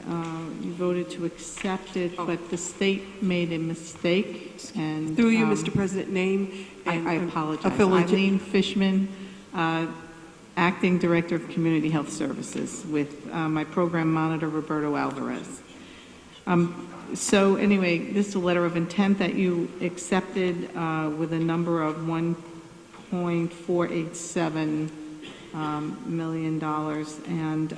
you voted to accept it, but the state made a mistake. And through you, Mr. President, name and I apologize. Eileen Fishman, Acting Director of Community Health Services, with my program monitor, Roberto Alvarez. So anyway, this is a letter of intent that you accepted with a number of $1.487 million, and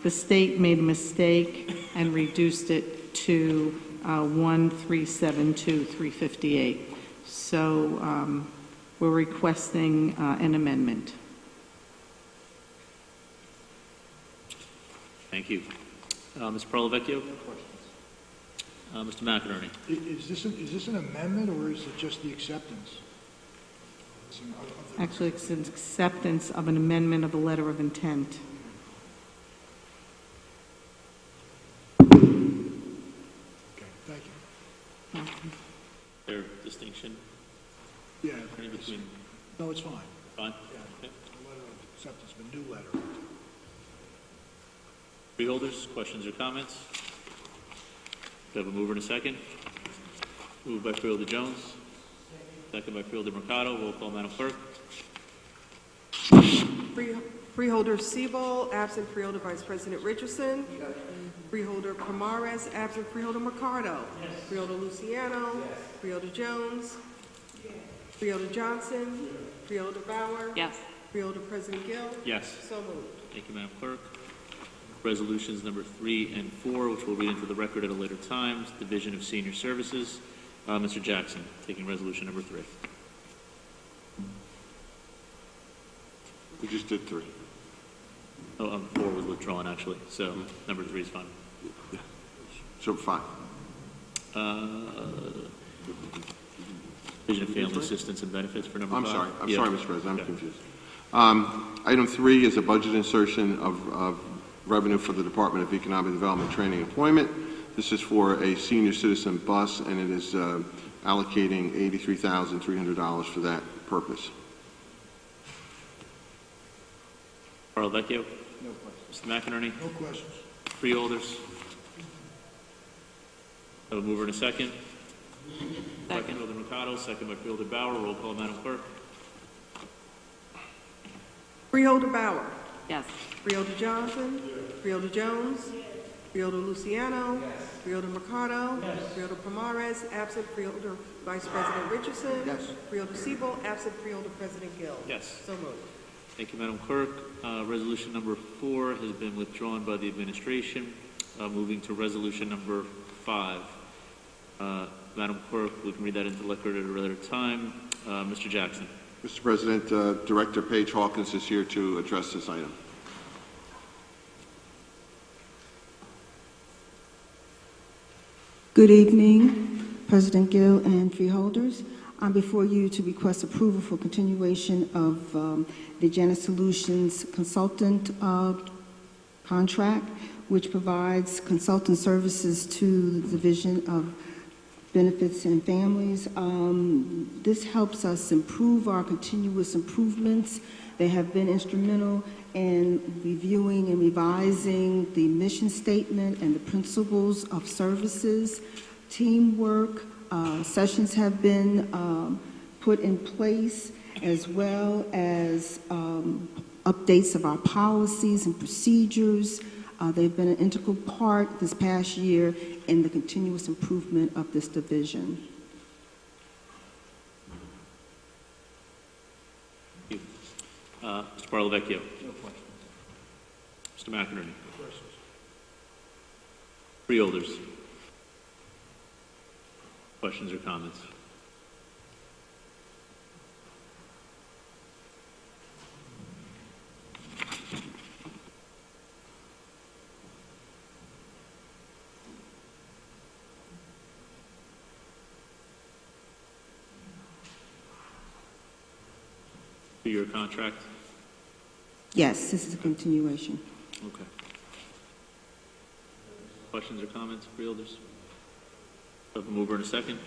the state made a mistake and reduced it to 1,372,358. So we're requesting an amendment. Thank you. Mr. Parlavecchio? Mr. McInerney. Is this an amendment or is it just the acceptance? Actually, it's an acceptance of an amendment of a letter of intent. distinction? Yeah. Any between? No, it's fine. Fine? Yeah. Okay. A letter of acceptance, a new letter. Freeholders, questions or comments? Do I have a mover and a second? Moved by Freeholder Jones. Second by Freeholder Mercado. Roll call, Madam Clerk. Freeholder Siebel, absent Freeholder Vice President Richardson. Freeholder Pomares, absent Freeholder Mercado. Freeholder Luciano. Freeholder Jones. Freeholder Johnson. Freeholder Bauer. Yes. Freeholder President Gill. Yes. So moved. Thank you, Madam Clerk. Resolutions number 3 and 4, which we'll read into the record at a later time. Division of Senior Services. Mr. Jackson, taking resolution number 3. We just did 3. Oh, 4 was withdrawn, actually, so number 3 is fine. Yeah. So 5. Division of Family Assistance and Benefits for number 5. I'm sorry, Mr. President, I'm Okay. confused. Item 3 is a budget insertion of revenue for the Department of Economic Development, Training, and Employment. This is for a senior citizen bus, and it is allocating $83,300 for that purpose. Carl Vecchio. No questions. Mr. McInerney. No questions. Freeholders. Have a mover and a second. Second. Freeholder Mercado, second by Freeholder Bauer. Roll call, Madam Clerk. Freeholder Bauer. Yes. Freeholder Johnson. Freeholder Jones. Freeholder Luciano. Freeholder Mercado. Freeholder Pomares, absent Freeholder Vice President Richardson. Freeholder Siebel, absent Freeholder President Gill. Yes. So moved. Thank you, Madam Clerk. Resolution number 4 has been withdrawn by the administration. Moving to resolution number 5. Madam Clerk, we can read that into record at a later time. Mr. Jackson. Mr. President, Director Paige Hawkins is here to address this item. Good evening, President Gill and freeholders. I'm before you to request approval for continuation of the Janus Solutions consultant contract, which provides consultant services to the Division of Benefits and Families. This helps us improve our continuous improvements. They have been instrumental in reviewing and revising the mission statement and the principles of services, teamwork. Sessions have been put in place, as well as updates of our policies and procedures. They've been an integral part this past year in the continuous improvement of this division. Thank you. Mr. Barlavecchio. No questions. Mr. McInerney. No questions. Freeholders. Questions or comments? For your contract? Yes, this is a continuation. Okay. Questions or comments, freeholders? Have a mover and a second.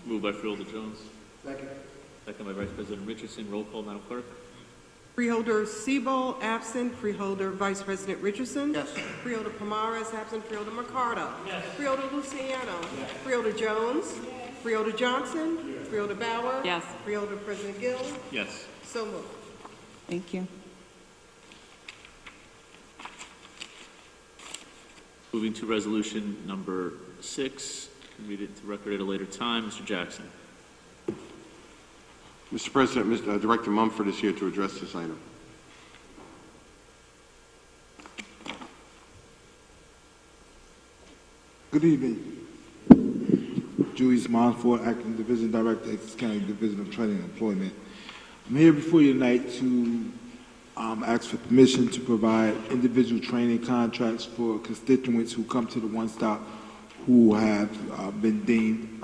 Moved by Freeholder Jones. Second. Second by Vice President Richardson. Roll call, Madam Clerk. Freeholder Siebel, absent. Freeholder Vice President Richardson. Freeholder Pomares, absent. Freeholder Mercado. Freeholder Luciano. Freeholder Jones. Freeholder Johnson. Freeholder Bauer. Freeholder President Gill. Yes. So moved. Thank you. Moving to resolution number 6. Can read it into record at a later time. Mr. Jackson. Mr. President, Director Mumford is here to address this item. Good evening. Julius Monfort, Acting Division Director, Essex County Division of Training and Employment. I'm here before you tonight to ask for permission to provide individual training contracts for constituents who come to the One Stop who have been deemed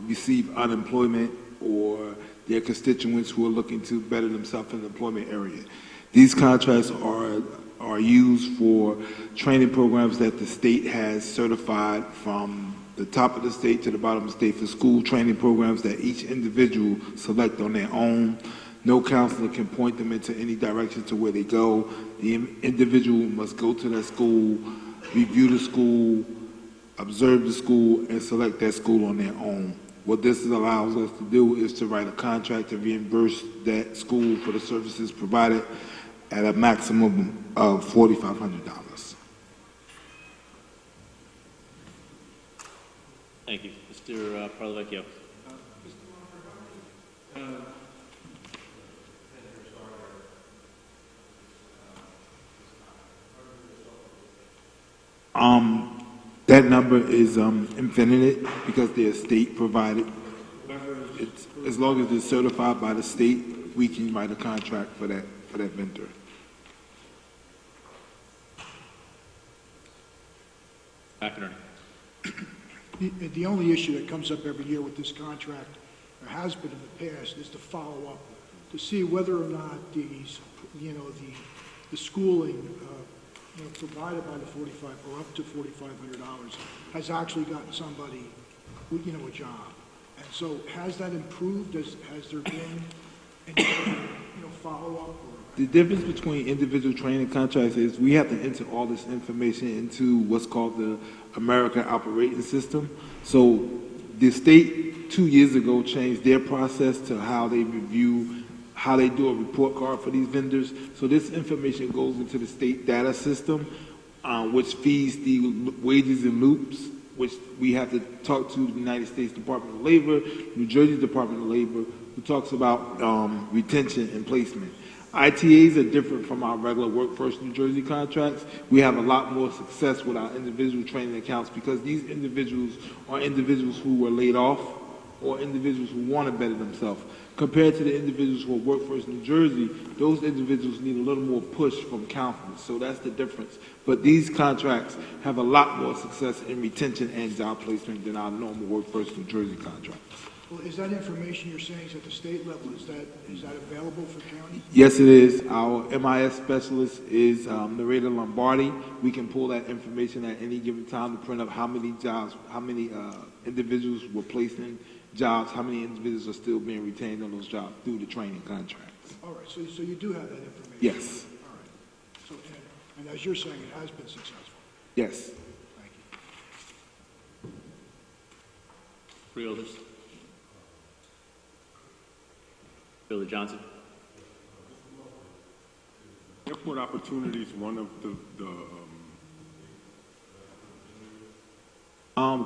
receive unemployment, or their constituents who are looking to better themselves in the employment area. These contracts are used for training programs that the state has certified from the top of the state to the bottom of the state for school training programs that each individual select on their own. No counselor can point them into any direction to where they go. The individual must go to that school, review the school, observe the school, and select that school on their own. What this allows us to do is to write a contract to reimburse that school for the services provided at a maximum of $4,500. Thank you. Mr. Parlavecchio. That number is infinite because they're state provided. It's, as long as it's certified by the state, we can write a contract for that vendor. The only issue that comes up every year with this contract, or has been in the past, is to follow up to see whether or not these, the schooling provided by the $45 or up to $4,500 has actually gotten somebody, a job. And so, has that improved? Has there been any, follow-up? The difference between individual training contracts is we have to enter all this information into what's called the American Operating System. So the state 2 years ago changed their process to how they review, how they do a report card for these vendors. So this information goes into the state data system, which feeds the wages and loops, which we have to talk to the United States Department of Labor, New Jersey Department of Labor, who talks about retention and placement. ITAs are different from our regular Workforce New Jersey contracts. We have a lot more success with our individual training accounts because these individuals are individuals who were laid off or individuals who want to better themselves. Compared to the individuals who are Workforce New Jersey, those individuals need a little more push from counselors. So that's the difference. But these contracts have a lot more success in retention and job placement than our normal Workforce New Jersey contracts. Well, is that information you're saying is at the state level? Is that available for county? Yes, it is. Our MIS specialist is Narita Lombardi. We can pull that information at any given time to print up how many jobs, how many individuals were placed in jobs, how many individuals are still being retained on those jobs through the training contracts. All right, so you do have that information? Yes. All right. So, and as you're saying, it has been successful? Yes. Thank you. Freeholders. Billy Johnson. Airport opportunities, one of the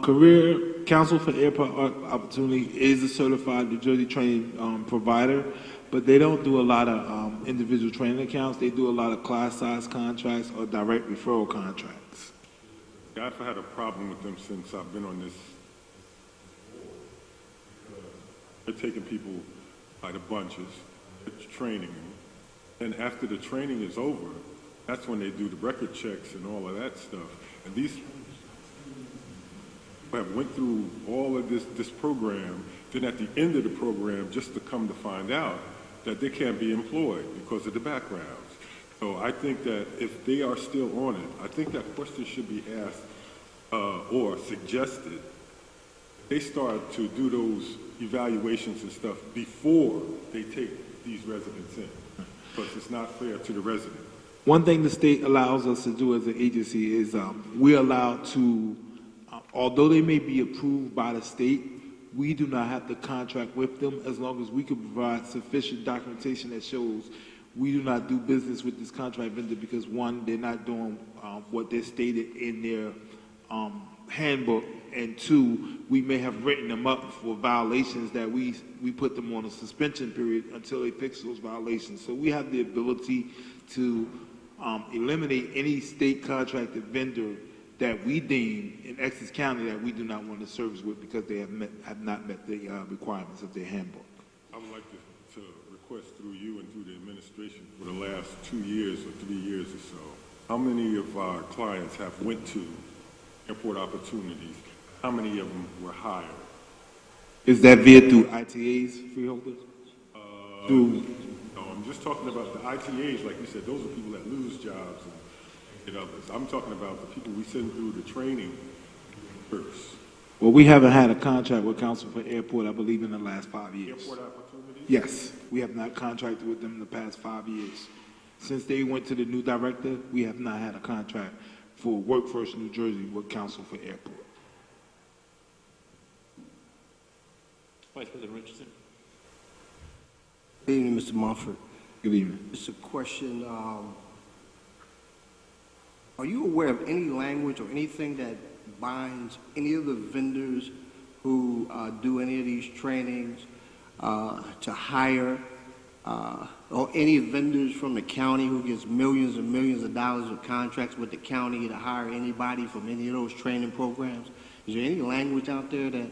Career Council for Airport Opportunity is a certified New Jersey training provider, but they don't do a lot of individual training accounts. They do a lot of class size contracts or direct referral contracts. I've had a problem with them since I've been on this. They're taking people by the bunches, training them, and after the training is over, that's when they do the record checks and all of that stuff. And these have went through all of this program, then at the end of the program, just to come to find out that they can't be employed because of the backgrounds. So I think that if they are still on it, I think that question should be asked or suggested. They start to do those evaluations and stuff before they take these residents in, because it's not fair to the resident. One thing the state allows us to do as an agency is we're allowed to, although they may be approved by the state, we do not have to contract with them as long as we can provide sufficient documentation that shows we do not do business with this contract vendor because, one, they're not doing what they stated in their handbook, and two, we may have written them up for violations that we put them on a suspension period until they fix those violations. So we have the ability to eliminate any state contracted vendor that we deem in Essex County that we do not want to service with because they have not met the requirements of their handbook. I would like to request through you and through the administration for the last 2 years or 3 years or so, how many of our clients have went to airport opportunities? How many of them were hired? Is that via through ITAs, Freeholders? No, I'm just talking about the ITAs, like you said, those are people that lose jobs and get others. I'm talking about the people we send through the training first. Well, we haven't had a contract with Council for Airport, I believe, in the last 5 years. Airport opportunities? Yes, we have not contracted with them in the past 5 years. Since they went to the new director, we have not had a contract for Work First New Jersey with Council for Airport. Vice President Richardson. Good evening, Mr. Mumford. Good evening. Just a question. Are you aware of any language or anything that binds any of the vendors who do any of these trainings to hire, or any vendors from the county who gets millions and millions of dollars of contracts with the county to hire anybody from any of those training programs? Is there any language out there that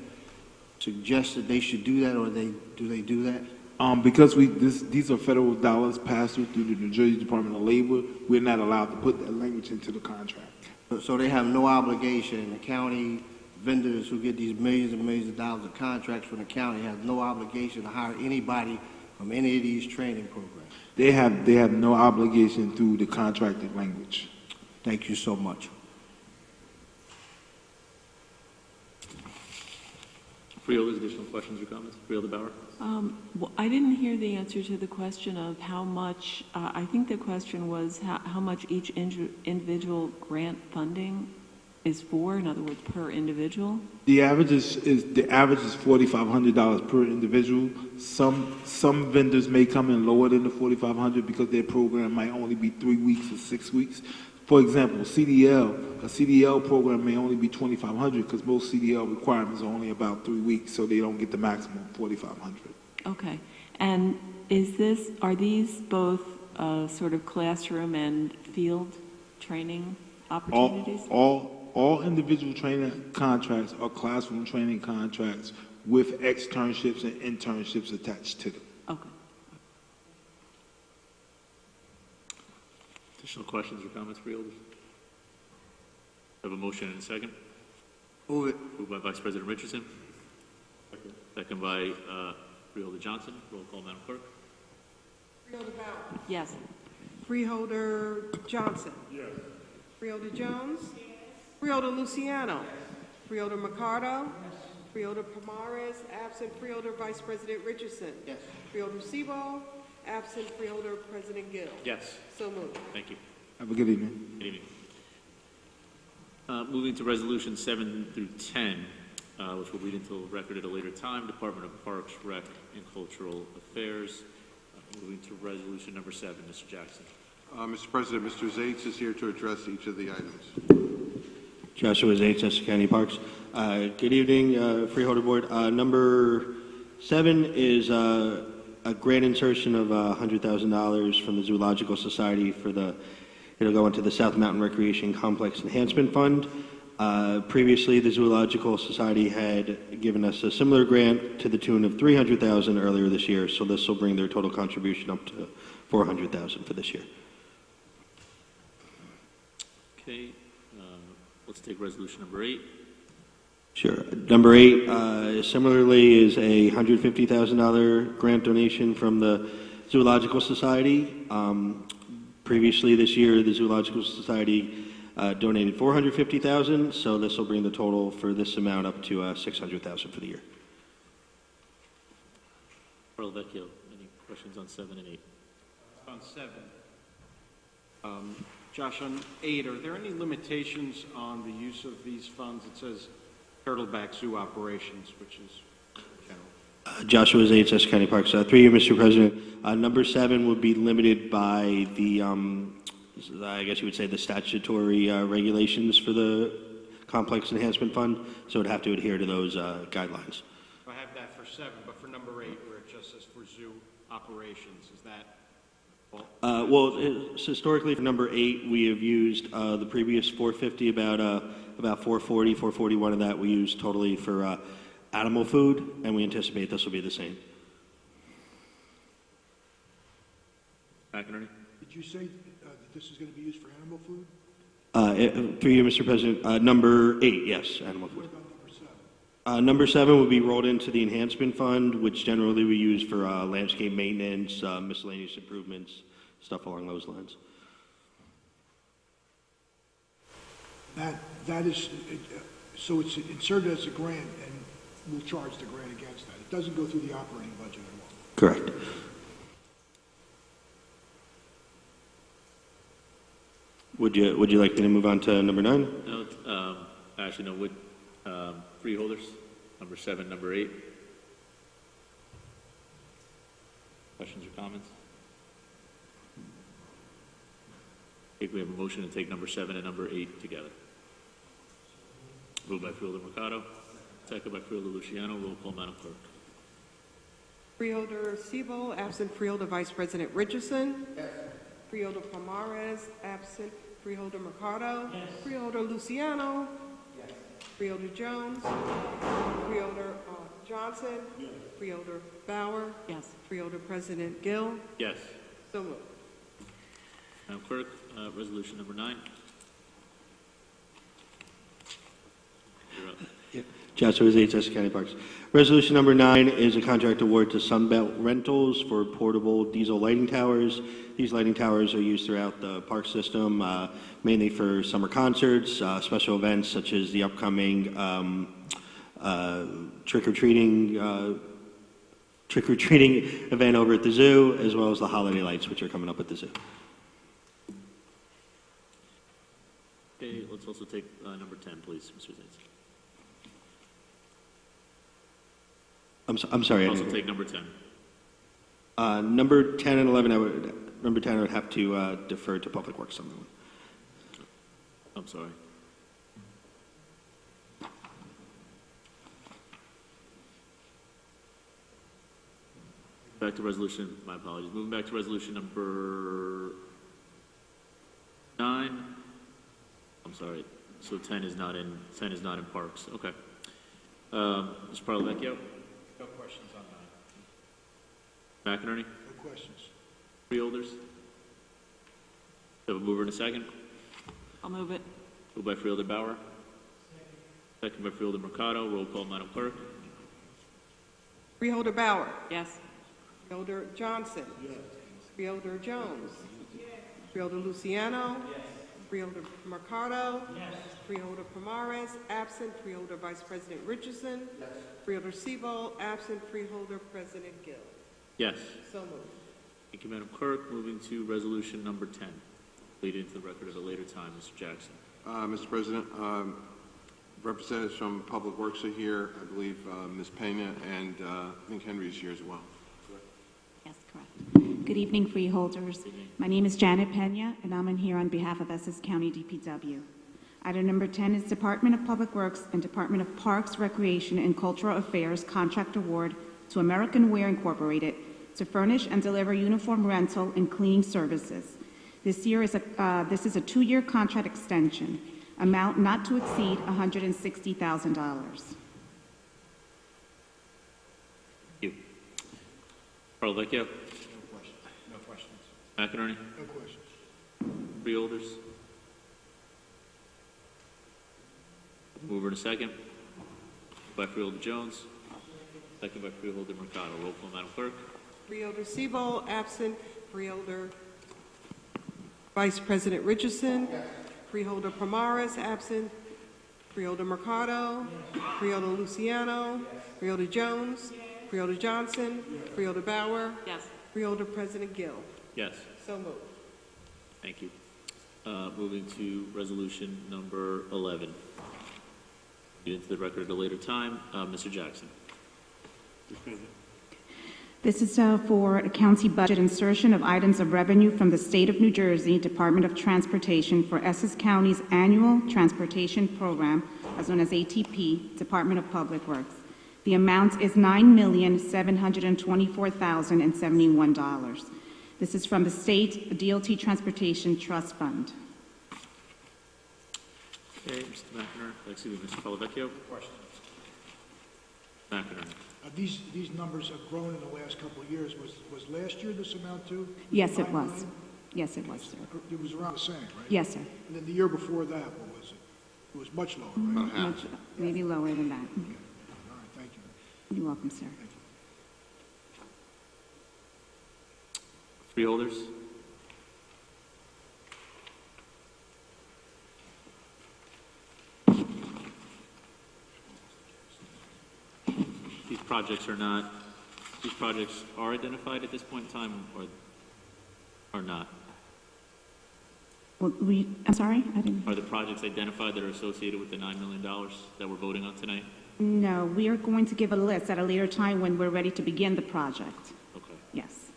suggests that they should do that, or do they do that? Because these are federal dollars passed through the New Jersey Department of Labor, we're not allowed to put that language into the contract. So they have no obligation. The county vendors who get these millions and millions of dollars of contracts from the county have no obligation to hire anybody from any of these training programs. They have no obligation through the contracted language. Thank you so much. Freeholder's additional questions or comments? Freeholder Bauer. Well, I didn't hear the answer to the question of how much, I think the question was how much each individual grant funding is for, in other words, per individual? The average is $4,500 per individual. Some vendors may come in lower than the $4,500 because their program might only be 3 weeks or 6 weeks. For example, a CDL program may only be $2,500 because most CDL requirements are only about 3 weeks, so they don't get the maximum $4,500. Okay. And are these both sort of classroom and field training opportunities? All individual training contracts are classroom training contracts with externships and internships attached to them. Okay. Additional questions or comments, Freeholders? Have a motion and a second. Move it. Moved by Vice President Richardson. Second by Freeholder Johnson. Roll call, Madam Clerk. Freeholder Bauer. Yes. Freeholder Johnson. Yes. Freeholder Jones. Yes. Freeholder Luciano. Yes. Freeholder Mercado. Yes. Freeholder Pomares, absent. Freeholder Vice President Richardson. Yes. Freeholder Sebo, absent. Freeholder President Gill. Yes. So moved. Thank you. Have a good evening. Good evening. Moving to resolutions 7 through 10, which we'll read into the record at a later time. Department of Parks, Rec, and Cultural Affairs. Moving to resolution number 7, Mr. Jackson. Mr. President, Mr. Zates is here to address each of the items. Joshua Zates, Essex County Parks. Good evening, Freeholder Board. Number 7 is a grant insertion of $100,000 from the Zoological Society for it'll go into the South Mountain Recreation Complex Enhancement Fund. Previously, the Zoological Society had given us a similar grant to the tune of $300,000 earlier this year, so this will bring their total contribution up to $400,000 for this year. Okay, let's take resolution number 8. Sure. Number 8, similarly, is a $150,000 grant donation from the Zoological Society. Previously this year, the Zoological Society donated $450,000, so this will bring the total for this amount up to $600,000 for the year. Earl Vecchio, any questions on 7 and 8? On 7. Josh, on 8, are there any limitations on the use of these funds? It says Turtleback Zoo operations, which is general. Joshua Zates, Essex County Parks. Through you, Mr. President. Number 7 would be limited by the, I guess you would say, the statutory regulations for the Complex Enhancement Fund, so it would have to adhere to those guidelines. I have that for 7, but for number 8, where it just says for zoo operations, is that? Historically for number 8, we have used the previous 450, about 440, 441 of that we used totally for animal food, and we anticipate this will be the same. McInerney? Did you say that this is going to be used for animal food? Through you, Mr. President, number 8, yes, animal food. What about number 7? Number 7 would be rolled into the enhancement fund, which generally we use for landscape maintenance, miscellaneous improvements, stuff along those lines. That is, So it's inserted as a grant, and we'll charge the grant against that. It doesn't go through the operating budget at all. Correct. Would you like me to move on to number 9? No, actually, no, with freeholders, number 7, number 8. Questions or comments? I think we have a motion to take number 7 and number 8 together. Moved by Freeholder Mercado, second by Freeholder Luciano. Roll call, Madam Clerk. Freeholder Siebel, absent. Freeholder Vice President Richardson. Yes. Freeholder Pomares, absent. Freeholder Mercado. Yes. Freeholder Luciano. Yes. Freeholder Jones. Freeholder Johnson. Yes. Freeholder Bauer. Yes. Freeholder President Gill. Yes. So moved. Madam Clerk, resolution number 9. You're up. Joshua Zates, Essex County Parks. Resolution number 9 is a contract award to Sunbelt Rentals for portable diesel lighting towers. These lighting towers are used throughout the park system, mainly for summer concerts, special events such as the upcoming trick-or-treating event over at the zoo, as well as the holiday lights, which are coming up at the zoo. Okay, let's also take number 10, please, Mr. Zates. I'm sorry. Also take number 10. Number 10 and 11, number 10 I would have to defer to Public Works on that one. I'm sorry. Back to resolution, my apologies. Moving back to resolution number 9. I'm sorry. So 10 is not in parks. Okay. Mr. Parlavecchio? No questions on 9. McInerney? No questions. Freeholders? Have a mover and a second? I'll move it. Moved by Freeholder Bauer. Second by Freeholder Mercado. Roll call, Madam Clerk. Freeholder Bauer. Yes. Freeholder Johnson. Yes. Freeholder Jones. Yes. Freeholder Luciano. Yes. Freeholder Mercado. Yes. Freeholder Pomares, absent. Freeholder Vice President Richardson. Yes. Freeholder Siebel, absent. Freeholder President Gill. Yes. So moved. Thank you, Madam Clerk. Moving to resolution number 10. Lead into the record at a later time, Mr. Jackson. Mr. President, representatives from Public Works are here. I believe Ms. Pena and I think Henry is here as well. Yes, correct. Good evening, freeholders. My name is Janet Pena, and I'm here on behalf of Essex County DPW. Item number 10 is Department of Public Works and Department of Parks, Recreation, and Cultural Affairs contract award to American Wear Incorporated to furnish and deliver uniform rental and cleaning services. This is a 2-year contract extension, amount not to exceed $160,000. Thank you. Parlavecchio? No questions. McInerney? No questions. Freeholders? Mover and a second. By Freeholder Jones. Second by Freeholder Mercado. Roll call, Madam Clerk. Freeholder Siebel, absent. Freeholder Vice President Richardson. Yes. Freeholder Pomares, absent. Freeholder Mercado. Yes. Freeholder Luciano. Yes. Freeholder Jones. Yes. Freeholder Johnson. Yes. Freeholder Bauer. Yes. Freeholder President Gill. Yes. So moved. Thank you. Moving to resolution number 11. Get into the record at a later time. Mr. Jackson. This is for a county budget insertion of items of revenue from the State of New Jersey Department of Transportation for Essex County's annual transportation program, as known as ATP, Department of Public Works. The amount is $9,724,071. This is from the State DOT Transportation Trust Fund. Okay, Mr. McInerney. Excuse me, Mr. Parlavecchio. Questions. McInerney. These numbers have grown in the last couple of years. Was last year this amount too? Yes, it was. Yes, it was, sir. It was around the same, right? Yes, sir. And then the year before that, what was it? It was much lower, right? Maybe lower than that. All right, thank you. You're welcome, sir. Freeholders? projects are not, these projects are identified at this point in time or not? Well, I'm sorry, I didn't. Are the projects identified that are associated with the $9 million that we're voting on tonight? No, we are going to give a list at a later time when we're ready to begin the project. Okay. Yes.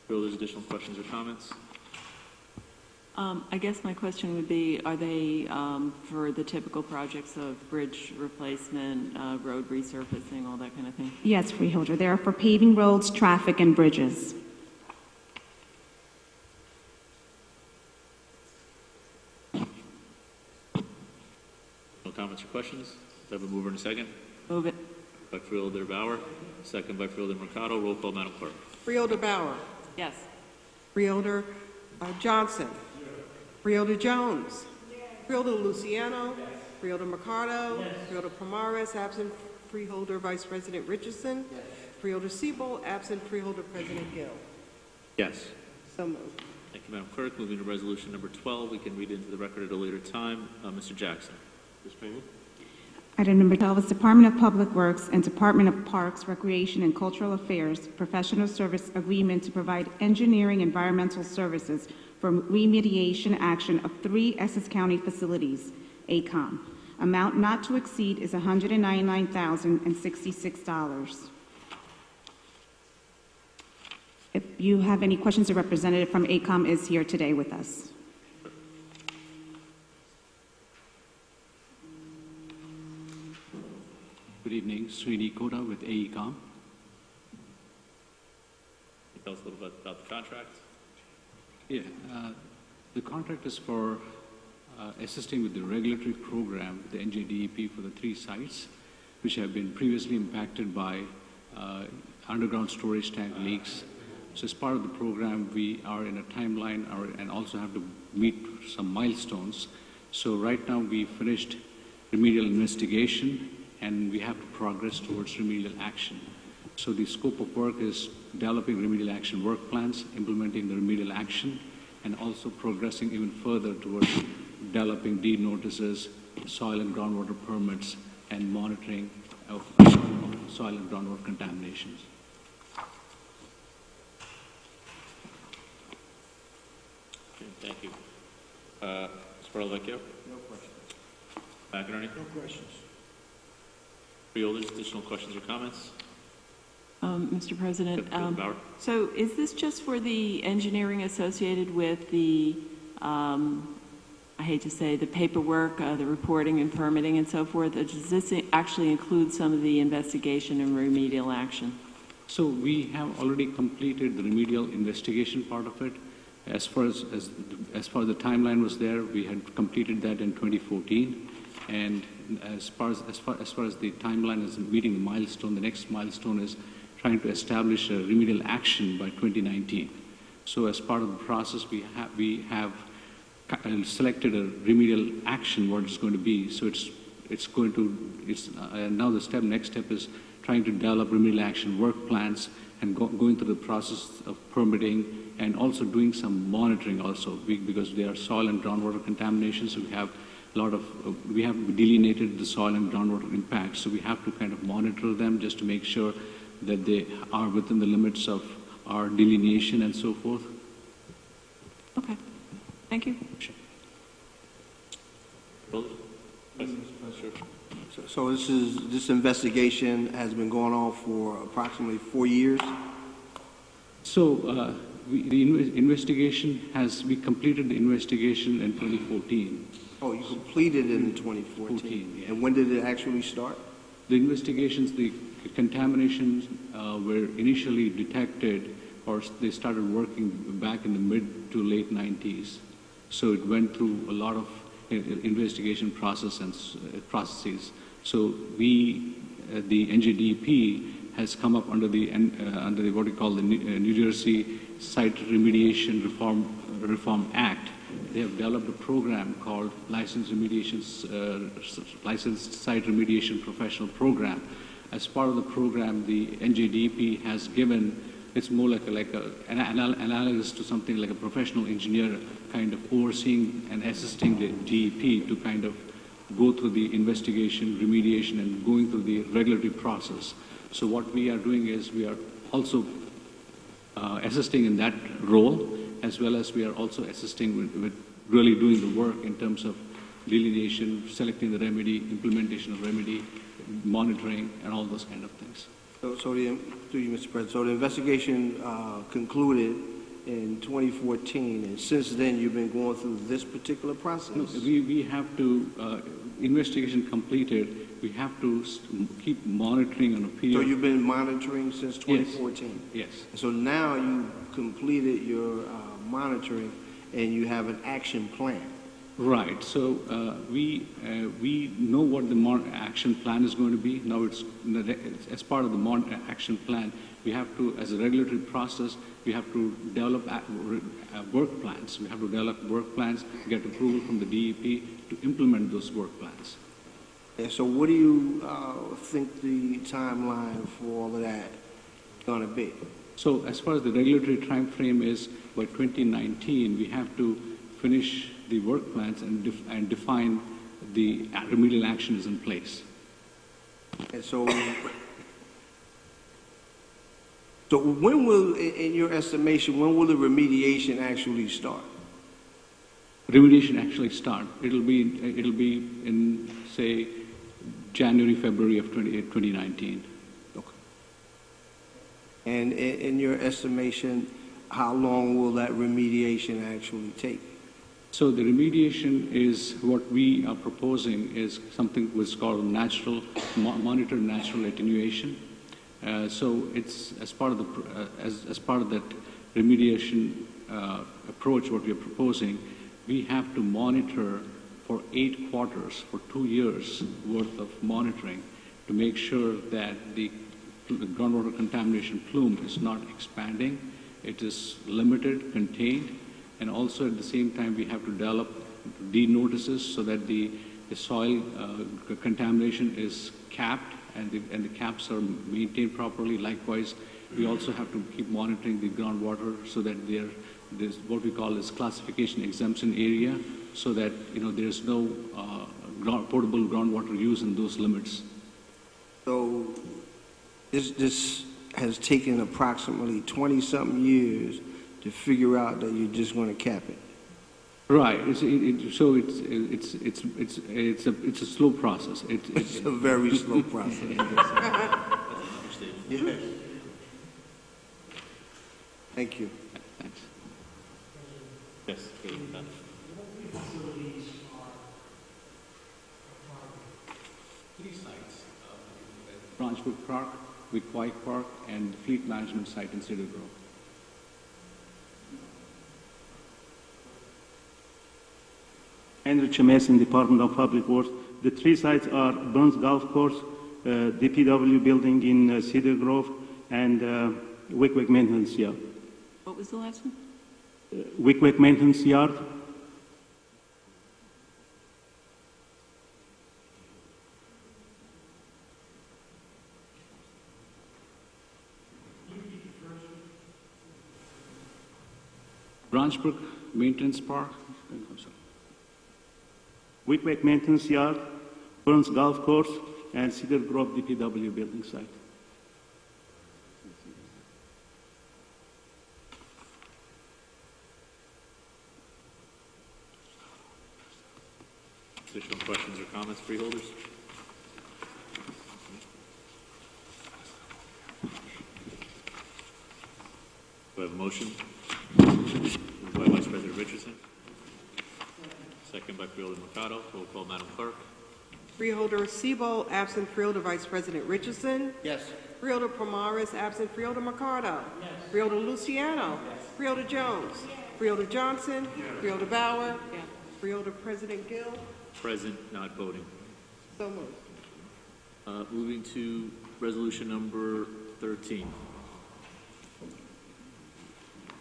Bill, there's additional questions or comments? I guess my question would be, are they for the typical projects of bridge replacement, road resurfacing, all that kind of thing? Yes, Freeholder. They are for paving roads, traffic, and bridges. No comments or questions? Do I have a mover and a second? Move it. By Freeholder Bauer, second by Freeholder Mercado. Roll call, Madam Clerk. Freeholder Bauer. Yes. Freeholder Johnson. Freeholder Jones. Freeholder Luciano. Freeholder Mercado. Freeholder Pomares, absent. Freeholder Vice President Richardson. Freeholder Siebel, absent. Freeholder President Gill. Yes. So moved. Thank you, Madam Clerk. Moving to resolution number 12. We can read it into the record at a later time. Mr. Jackson. Ms. Payne? Item number 12 is Department of Public Works and Department of Parks, Recreation, and Cultural Affairs Professional Service Agreement to provide engineering environmental services for remediation action of 3 Essex County facilities, ACOM. Amount not to exceed is $199,066. If you have any questions, a representative from ACOM is here today with us. Good evening, Srini Koda with AECOM. Can you tell us a little bit about the contract? Yeah, the contract is for assisting with the regulatory program with the NJDEP for the 3 sites, which have been previously impacted by underground storage tank leaks. So as part of the program, we are in a timeline and also have to meet some milestones. So right now we finished remedial investigation and we have to progress towards remedial action. So the scope of work is developing remedial action work plans, implementing the remedial action, and also progressing even further towards developing deed notices, soil and groundwater permits, and monitoring of soil and groundwater contaminations. Okay, thank you. Mr. Parlavecchio? No questions. McInerney? No questions. Freeholders, additional questions or comments? Mr. President, Bauer? so is this just for the engineering associated with the, I hate to say, the paperwork, the reporting and permitting and so forth, or does this actually include some of the investigation and remedial action? So we have already completed the remedial investigation part of it. As far as the timeline was there, we had completed that in 2014. And as far as the timeline is meeting the milestone, the next milestone is trying to establish a remedial action by 2019. So as part of the process, we have selected a remedial action, what it's going to be. So now the next step is trying to develop remedial action work plans and going through the process of permitting and also doing some monitoring also because there are soil and groundwater contaminations. So we have delineated the soil and groundwater impacts. So we have to kind of monitor them just to make sure that they are within the limits of our delineation and so forth. Okay, thank you. So this investigation has been going on for approximately 4 years? So we completed the investigation in 2014. Oh, you completed it in 2014? Yeah. And when did it actually start? The investigations, the contaminations were initially detected, or they started working back in the mid to late 90s. So it went through a lot of investigation processes. So the NJDEP has come up under the what we call the New Jersey Site Remediation Reform Act. They have developed a program called Licensed Site Remediation Professional Program. As part of the program, the NJDEP has given, it's more like an analogous to something like a professional engineer kind of overseeing and assisting the DEP to kind of go through the investigation, remediation, and going through the regulatory process. So what we are doing is we are also assisting in that role, as well as we are also assisting with really doing the work in terms of delineation, selecting the remedy, implementation of remedy, monitoring, and all those kind of things. Through you, Mr. President, so the investigation concluded in 2014, and since then you've been going through this particular process? No, we have to, investigation completed, we have to keep monitoring on a period. So you've been monitoring since 2014? Yes. So now you completed your monitoring and you have an action plan? Right. So we know what the action plan is going to be. Now it's as part of the action plan, we have to, as a regulatory process, we have to develop work plans. We have to develop work plans, get approval from the DEP to implement those work plans. And so what do you think the timeline for all of that is going to be? So as far as the regulatory time frame is, by 2019, we have to finish the work plans and define the remedial actions in place. And so when will, in your estimation, when will the remediation actually start? Remediation actually start. It'll be in, say, January, February of 2019. Okay. And in your estimation, how long will that remediation actually take? So the remediation is what we are proposing is something which is called monitored natural attenuation. So it's as part of the as part of that remediation approach, what we are proposing, we have to monitor for 8 quarters, for 2 years worth of monitoring, to make sure that the groundwater contamination plume is not expanding. It is limited, contained, and also at the same time we have to develop D notices so that the soil contamination is capped and the caps are maintained properly. Likewise, we also have to keep monitoring the groundwater so that there's what we call as classification exemption area, so that there's no potable groundwater use in those limits. So this has taken approximately 20-something years to figure out that you're just going to cap it. Right. So it's a slow process. It's a very slow process. Yes. Thank you. Thanks. Yes. Three sites: Branchwood Park, White Park, and the Fleet Management site in Cedar Grove. Andrew Chemes in Department of Public Works. The three sites are Burns Golf Course, DPW building in Cedar Grove, and Wick Maintenance Yard. What was the last one? Wick Maintenance Yard. Branchbrook Maintenance Park. Wick Maintenance Yard, Burns Golf Course, and Cedar Grove DPW building site. Additional questions or comments, freeholders? Do I have a motion? Moved by Vice President Richardson. Second by Freeholder Mercado. Roll call, Madam Clerk. Freeholder Sebo, absent. Freeholder Vice President Richardson. Yes. Freeholder Pomares, absent. Freeholder Mercado. Yes. Freeholder Luciano. Yes. Freeholder Jones. Yes. Freeholder Johnson. Yes. Freeholder Bauer. Yes. Freeholder President Gill. Present, not voting. So moved. Moving to resolution number 13.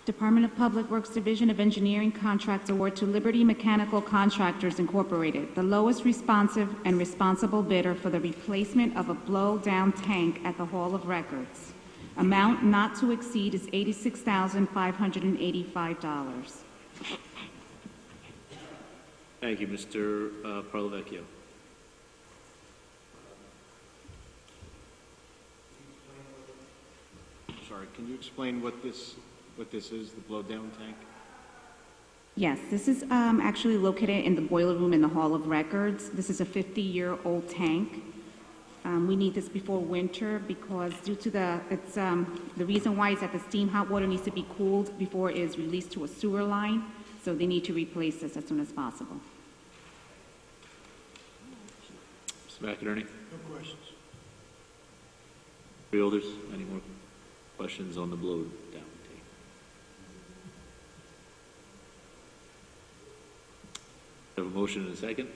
Department of Public Works Division of Engineering Contracts Award to Liberty Mechanical Contractors Incorporated, the lowest responsive and responsible bidder for the replacement of a blow-down tank at the Hall of Records. Amount not to exceed is $86,585. Thank you, Mr. Parlavecchio. sorry, can you explain what this is, the blow-down tank? Yes, this is actually located in the boiler room in the Hall of Records. This is a 50-year-old tank. We need this before winter because due to the reason why is that the steam hot water needs to be cooled before it is released to a sewer line, so they need to replace this as soon as possible. Mr. McInerney? No questions. Freeholders, any more questions on the blow down tank? Have a motion and a second.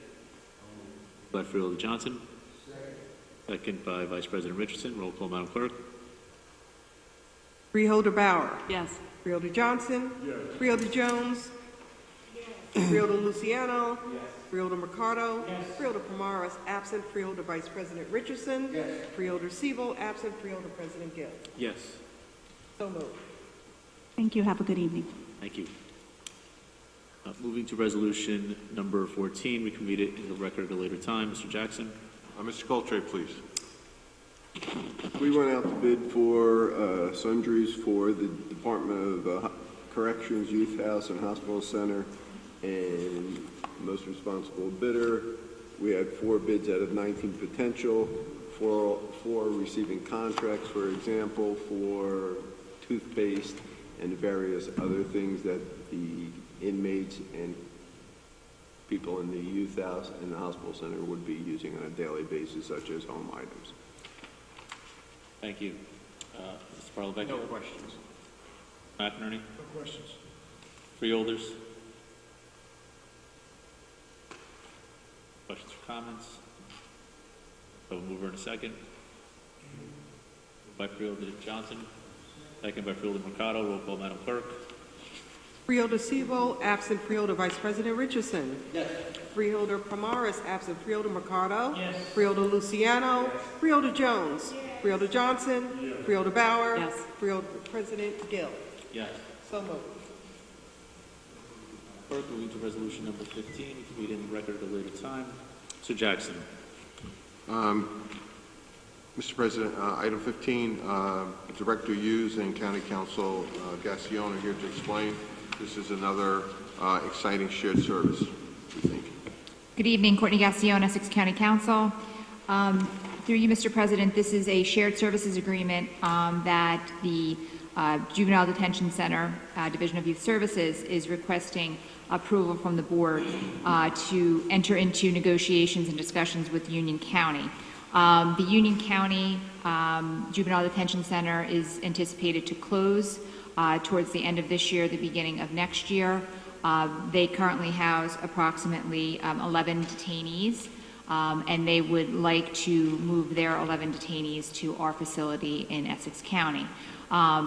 By Freeholder Johnson. Second by Vice President Richardson. Roll call, Madam Clerk. Freeholder Bauer. Yes. Freeholder Johnson. Yes. Freeholder Jones. Yes. Freeholder Luciano. Yes. Freeholder Mercado. Yes. Freeholder Pomaris absent. Freeholder Vice President Richardson. Yes. Freeholder Siebel absent. Freeholder President Gill. Yes. So moved. Thank you. Have a good evening. Thank you. Moving to resolution number 14, we can read it in the record at a later time. Mr. Jackson. Mr. Coltrane, please. We went out to bid for sundries for the Department of Corrections, Youth House, and Hospital Center, and most responsible bidder. We had 4 bids out of 19 potential, four receiving contracts, for example, for toothpaste and various other things that the inmates and people in the youth house and the hospital center would be using on a daily basis, such as home items. Thank you. Mr. Parlavecchio? No questions. McInerney? No questions. Freeholders? Questions or comments? I will move her in a second. By Freeholder Johnson. Second by Freeholder Mercado. Roll call, Madam Clerk. Freeholder Siebel absent. Freeholder Vice President Richardson. Yes. Freeholder Pomaris absent. Freeholder Mercado. Yes. Freeholder Luciano. Yes. Freeholder Jones. Yes. Freeholder Johnson. Yes. Freeholder Bauer. Yes. Freeholder President Gill. Yes. So moved. Clerk, moving to resolution number 15. You can read it in the record at a later time. Mr. Jackson. Mr. President, item 15, Director Hughes and County Council Gassion are here to explain. This is another exciting shared service, we think. Good evening, Courtney Gassion, Essex County Council. Through you, Mr. President, this is a shared services agreement that the Juvenile Detention Center Division of Youth Services is requesting approval from the board to enter into negotiations and discussions with Union County. The Union County Juvenile Detention Center is anticipated to close towards the end of this year, the beginning of next year. They currently house approximately 11 detainees, and they would like to move their 11 detainees to our facility in Essex County.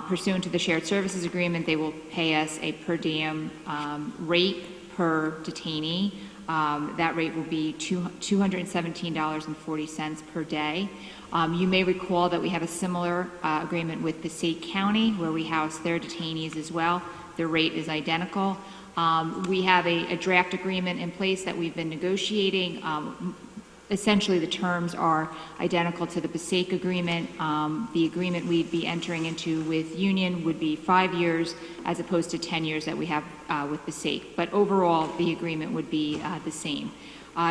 Pursuant to the shared services agreement, they will pay us a per diem rate per detainee. That rate will be $217.40 per day. You may recall that we have a similar agreement with Passaic County, where we house their detainees as well. The rate is identical. We have a draft agreement in place that we've been negotiating. Essentially, the terms are identical to the Passaic agreement. The agreement we'd be entering into with Union would be 5 years as opposed to 10 years that we have with Passaic. But overall, the agreement would be the same.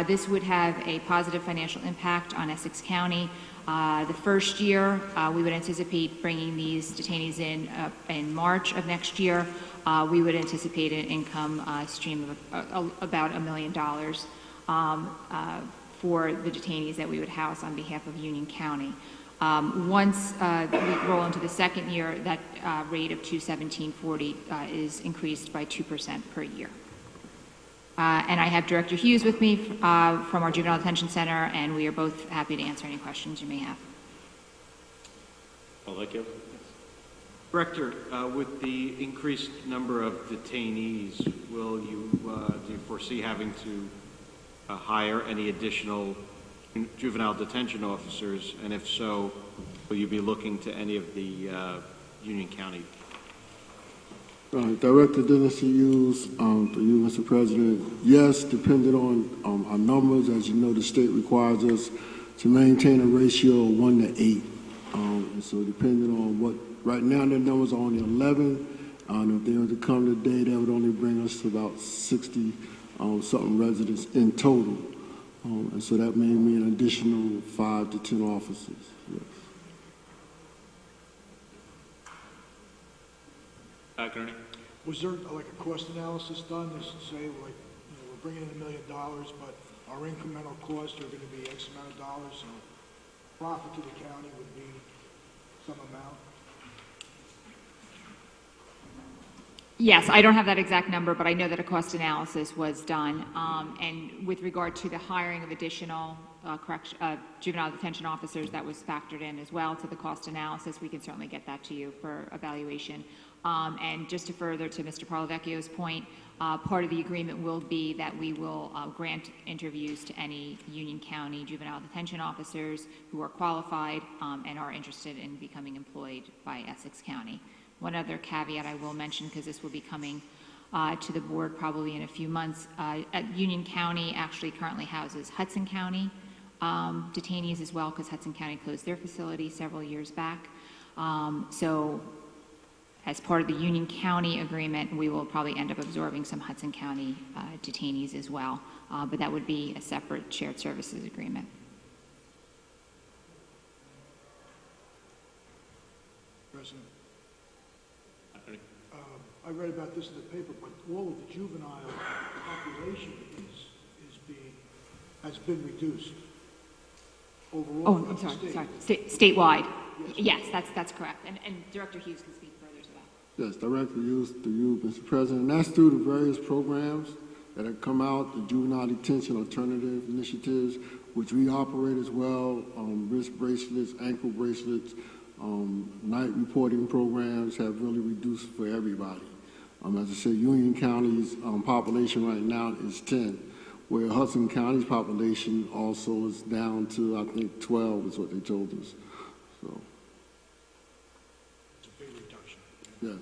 This would have a positive financial impact on Essex County. The first year, we would anticipate bringing these detainees in March of next year. We would anticipate an income stream of about $1 million for the detainees that we would house on behalf of Union County. Once we roll into the second year, that rate of $217.40 is increased by 2% per year. And I have Director Hughes with me from our Juvenile Detention Center, and we are both happy to answer any questions you may have. Parlavecchio. Director, with the increased number of detainees, will you do you foresee having to hire any additional juvenile detention officers, and if so, will you be looking to any of the Union County? Director Dennis Hughes, to you, Mr. President. Yes, depending on our numbers, as you know, the state requires us to maintain a ratio of 1 to 8 And so depending on what, right now their numbers are only 11. And if they were to come today, that would only bring us to about 60 something residents in total. And so that may mean an additional 5 to 10 officers. Yes. Attorney? Was there like a cost analysis done to say, like, we're bringing in $1 million, but our incremental costs are going to be X amount of dollars, so profit to the county would be some amount? Yes, I don't have that exact number, but I know that a cost analysis was done. And with regard to the hiring of additional juvenile detention officers, that was factored in as well to the cost analysis. We can certainly get that to you for evaluation. And just to further to Mr. Parlavecchio's point, part of the agreement will be that we will grant interviews to any Union County juvenile detention officers who are qualified and are interested in becoming employed by Essex County. One other caveat I will mention, because this will be coming to the board probably in a few months, Union County actually currently houses Hudson County detainees as well, because Hudson County closed their facility several years back. So as part of the Union County agreement, we will probably end up absorbing some Hudson County detainees as well, but that would be a separate shared services agreement. President, I read about this in the paper, but all of the juvenile population has been reduced overall. Oh, I'm sorry. Statewide. Yes, that's correct. And Director Hughes can speak further to that. Yes, Director Hughes, to you, Mr. President. And that's through the various programs that have come out, the Juvenile Detention Alternative Initiatives, which we operate as well, wrist bracelets, ankle bracelets, night reporting programs have really reduced for everybody. As I said, Union County's population right now is 10, where Hudson County's population also is down to, I think, 12 is what they told us. So, it's a big reduction. Yes.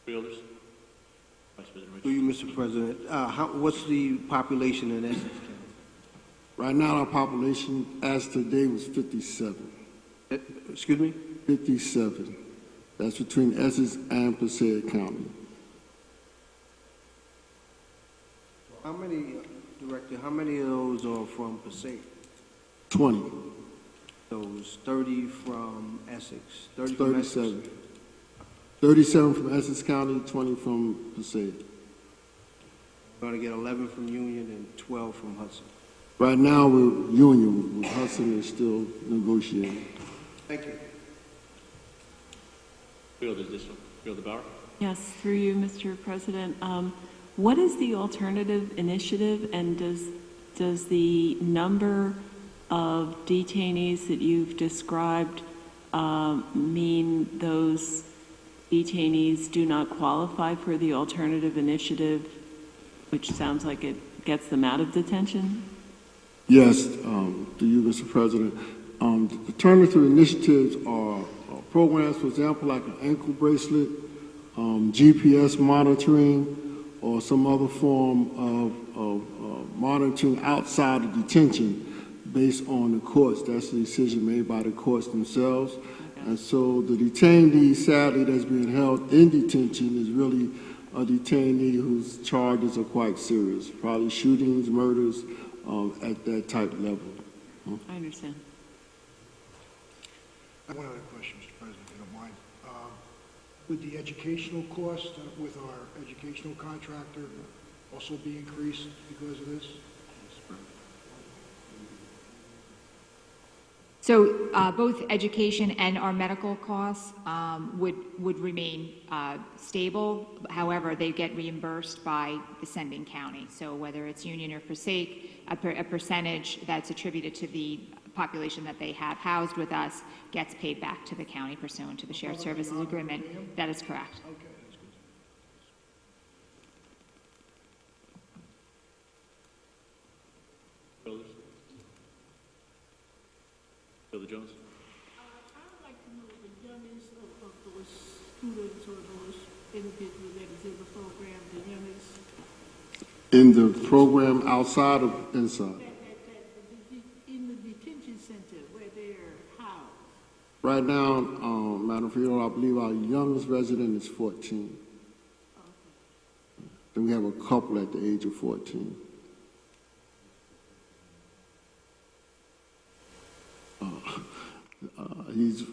Freeholders? Vice President Richard. To you, Mr. President. What's the population in Essex County? Right now, our population as today was 57. Excuse me? 57. That's between Essex and Passaic County. How many, Director, how many of those are from Passaic? 20. Those 30 from Essex? 30 from 37. Essex? 37 from Essex County, 20 from Passaic. We're going to get 11 from Union and 12 from Hudson. Right now, we're Union. With Hudson is still negotiating. Thank you. Freeholder Bauer? Yes, through you, Mr. President. What is the alternative initiative, and does the number of detainees that you've described mean those detainees do not qualify for the alternative initiative, which sounds like it gets them out of detention? Yes, to you, Mr. President. Alternative initiatives are programs, for example, like an ankle bracelet, GPS monitoring, or some other form of monitoring outside of detention based on the courts. That's the decision made by the courts themselves. Okay. And so the detainee, sadly, that's being held in detention is really a detainee whose charges are quite serious, probably shootings, murders, at that type level. I understand. I have one other question, Mr. President, if you don't mind. Would the educational cost with our educational contractor also be increased because of this? So both education and our medical costs would remain stable. However, they get reimbursed by the sending county. So whether it's Union or Passaic, a percentage that's attributed to the population that they have housed with us gets paid back to the county pursuant to the shared services agreement. That is correct. Okay. Brother Jones? I would like to know the youngest of those students or those individuals that is in the program, the youngest In the program outside of inside? In the detention center where they're housed? Right now, Madam Freeholder, I believe our youngest resident is 14. Then we have a couple at the age of 14.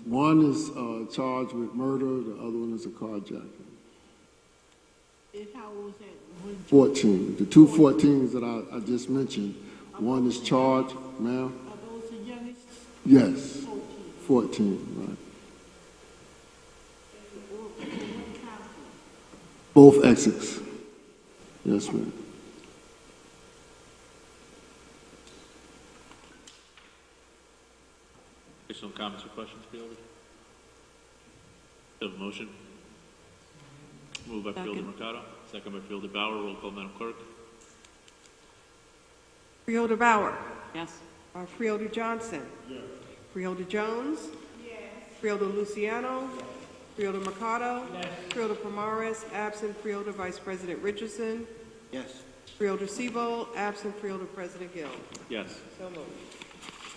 One is charged with murder, the other one is a carjacking. And how old was that? 14. The two 14s that I just mentioned, one is charged, ma'am? Are those the youngest? Yes, 14, right. Both exits. Yes, ma'am. Additional comments or questions, Freeholder? Do you have a motion? Moved by Freeholder Mercado, second by Freeholder Bauer. Roll call, Madam Clerk. Freeholder Bauer. Yes. Freeholder Johnson. Yes. Freeholder Jones. Yes. Freeholder Luciano. Yes. Freeholder Mercado. Yes. Freeholder Pomares, absent. Freeholder Vice President Richardson. Yes. Freeholder Sebo, absent. Freeholder President Gill. Yes. So moved.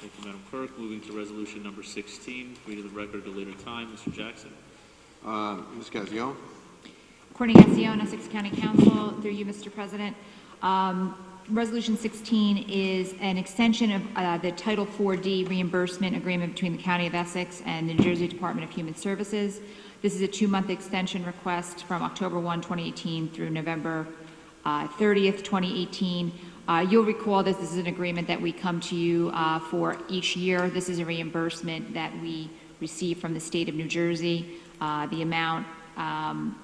Thank you, Madam Clerk. Moving to resolution number 16. Read to the record at a later time. Mr. Jackson. Ms. Gazione? Courtney Gassione, Essex County Council, through you, Mr. President. Resolution 16 is an extension of the Title 4D reimbursement agreement between the County of Essex and the New Jersey Department of Human Services. This is a 2-month extension request from October 1, 2018 through November 30th, 2018. You'll recall this is an agreement that we come to you for each year. This is a reimbursement that we receive from the state of New Jersey. The amount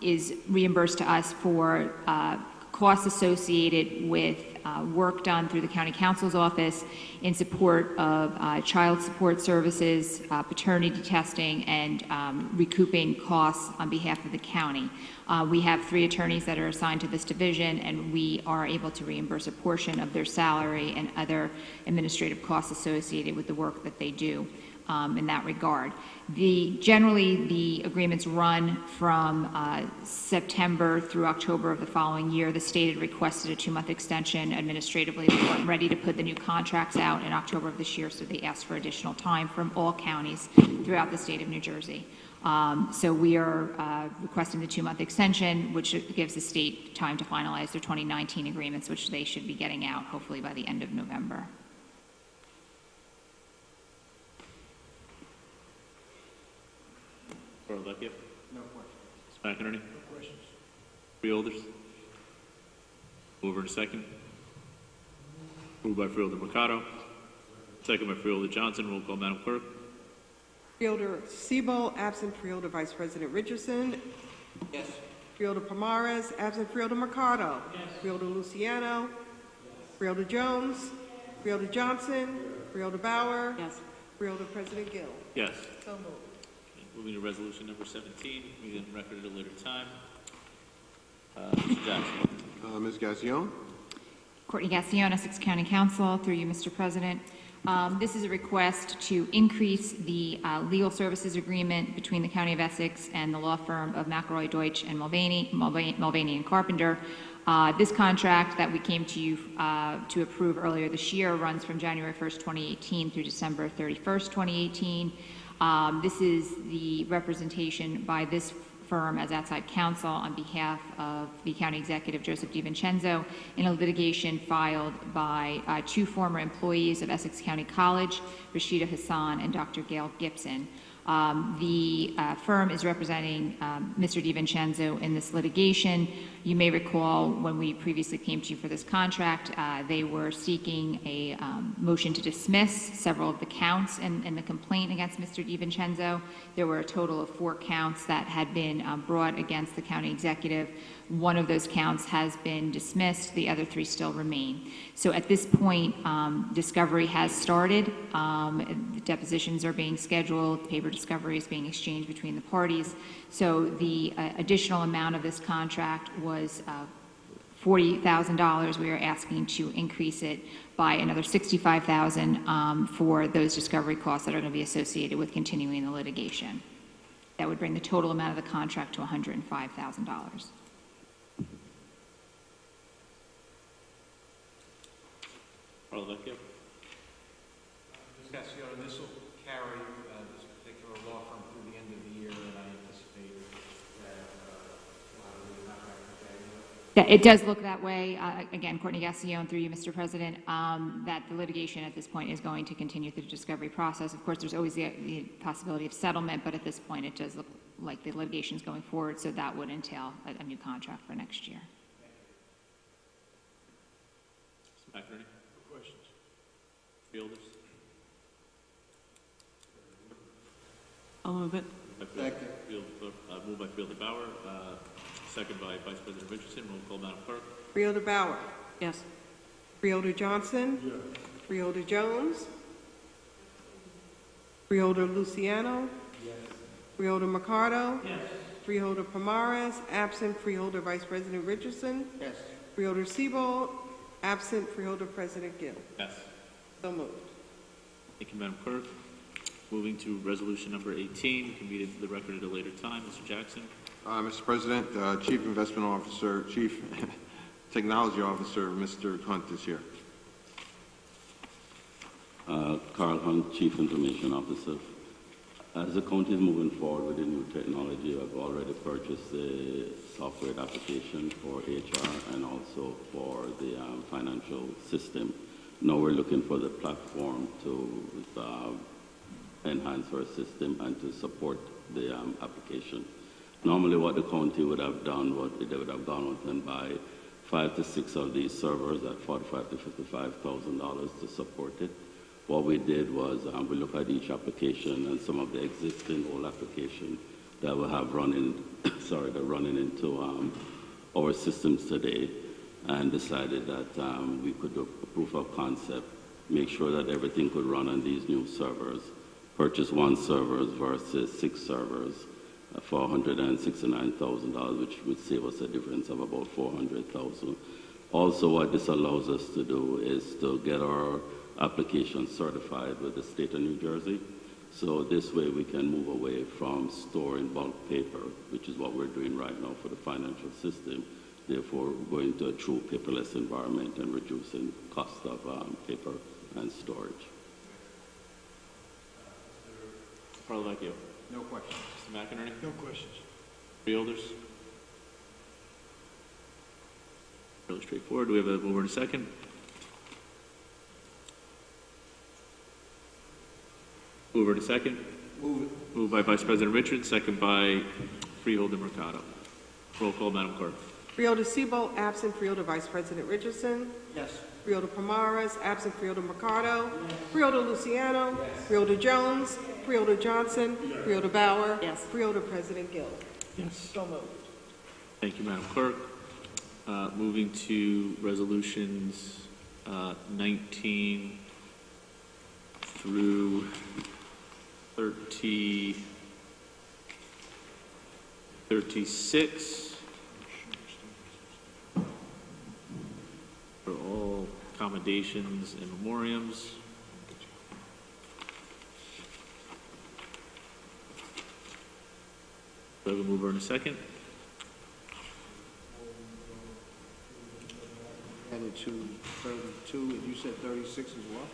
is reimbursed to us for costs associated with work done through the County Counsel's Office in support of child support services, paternity testing, and recouping costs on behalf of the county. We have 3 attorneys that are assigned to this division, and we are able to reimburse a portion of their salary and other administrative costs associated with the work that they do. In that regard. Generally, the agreements run from September through October of the following year. The state had requested a 2-month extension. Administratively, they weren't ready to put the new contracts out in October of this year, so they asked for additional time from all counties throughout the state of New Jersey. So we are requesting the 2-month extension, which gives the state time to finalize their 2019 agreements, which they should be getting out hopefully by the end of November. No questions. Ms. McInerney? No questions. Freeholders? Over in a second. Moved by Freeholder Mercado. Second by Freeholder Johnson. Roll call, Madam Clerk. Freeholder Sebo, absent. Freeholder Vice President Richardson. Yes. Freeholder Pomares, absent. Freeholder Mercado. Yes. Freeholder Luciano. Yes. Freeholder Jones. Yes. Freeholder Johnson. Freeholder Bauer. Yes. Freeholder President Gill. Yes. So moved. Moving to resolution number 17, read the record at a later time. Mr. Jackson. Ms. Gazione? Courtney Gassione, Essex County Council, through you, Mr. President. This is a request to increase the legal services agreement between the County of Essex and the law firm of McElroy, Deutsch, and Mulvaney and Carpenter. This contract that we came to you to approve earlier this year runs from January 1st, 2018 through December 31st, 2018. This is the representation by this firm as outside counsel on behalf of the County Executive Joseph DiVincenzo in a litigation filed by 2 former employees of Essex County College, Rashida Hassan and Dr. Gail Gibson. The firm is representing Mr. DiVincenzo in this litigation. You may recall when we previously came to you for this contract, they were seeking a motion to dismiss several of the counts in the complaint against Mr. DiVincenzo. There were a total of 4 counts that had been brought against the county executive. One of those counts has been dismissed. The other 3 still remain. So at this point, discovery has started. The depositions are being scheduled. Paper discovery is being exchanged between the parties. So the additional amount of this contract was $40,000. We are asking to increase it by another $65,000 for those discovery costs that are going to be associated with continuing the litigation. That would bring the total amount of the contract to $105,000. Parlavecchio. Ms. Cassiano, this will carry this particular law firm through the end of the year, and I anticipate that Yeah, it does look that way. Again, Courtney Gassione, through you, Mr. President, that the litigation at this point is going to continue through the discovery process. Of course, there's always the possibility of settlement, but at this point, it does look like the litigation is going forward, so that would entail a new contract for next year. Mr. McInerney? No questions. Freeholders? I'll move it. Second. Moved by Freeholder Bauer, second by Vice President Richardson. Roll call, Madam Clerk. Freeholder Bauer. Yes. Freeholder Johnson. Yes. Freeholder Jones. Freeholder Luciano. Yes. Freeholder Mercado. Yes. Freeholder Pomares, absent. Freeholder Vice President Richardson. Yes. Freeholder Siebold, absent. Freeholder President Gill. Yes. So moved. Thank you, Madam Clerk. Moving to resolution number 18, can be into the record at a later time. Mr. Jackson. Mr. President, Chief Investment Officer, Chief Technology Officer, Mr. Hunt is here. Carl Hunt, Chief Information Officer. As the county is moving forward with the new technology, I've already purchased the software application for HR and also for the financial system. Now we're looking for the platform to enhance our system and to support the application. Normally what the county would have done, they would have gone out and buy 5 to 6 of these servers at $45,000 to $55,000 to support it. What we did was we looked at each application and some of the existing old applications that we have running, they're running into our systems today, and decided that we could do a proof of concept, make sure that everything could run on these new servers, purchase 1 server versus 6 servers for $169,000, which would save us a difference of about $400,000. Also, what this allows us to do is to get our application certified with the state of New Jersey. So this way we can move away from storing bulk paper, which is what we're doing right now for the financial system. Therefore, going to a true paperless environment and reducing cost of paper and storage. Mr. Parlavecchio. No questions. Mr. McInerney. No questions. Freeholders. Fairly straightforward. Do we have a mover and a second? Mover and a second. Move it. Moved by Vice President Richards, second by Freeholder Mercado. Roll call, Madam Clerk. Freeholder Siebold, absent. Freeholder Vice President Richardson. Yes. Freeholder Pomares, absent. Freeholder Mercado. Yes. Freeholder Luciano. Yes. Freeholder Jones. Freeholder Johnson. Yes. Freeholder Bauer. Yes. Freeholder President Gill. Yes. So moved. Thank you, Madam Clerk. Moving to resolutions 19 through 36 for all accommodations and memoriams. Do I have a mover in a second? Added to 32, and you said 36 as well?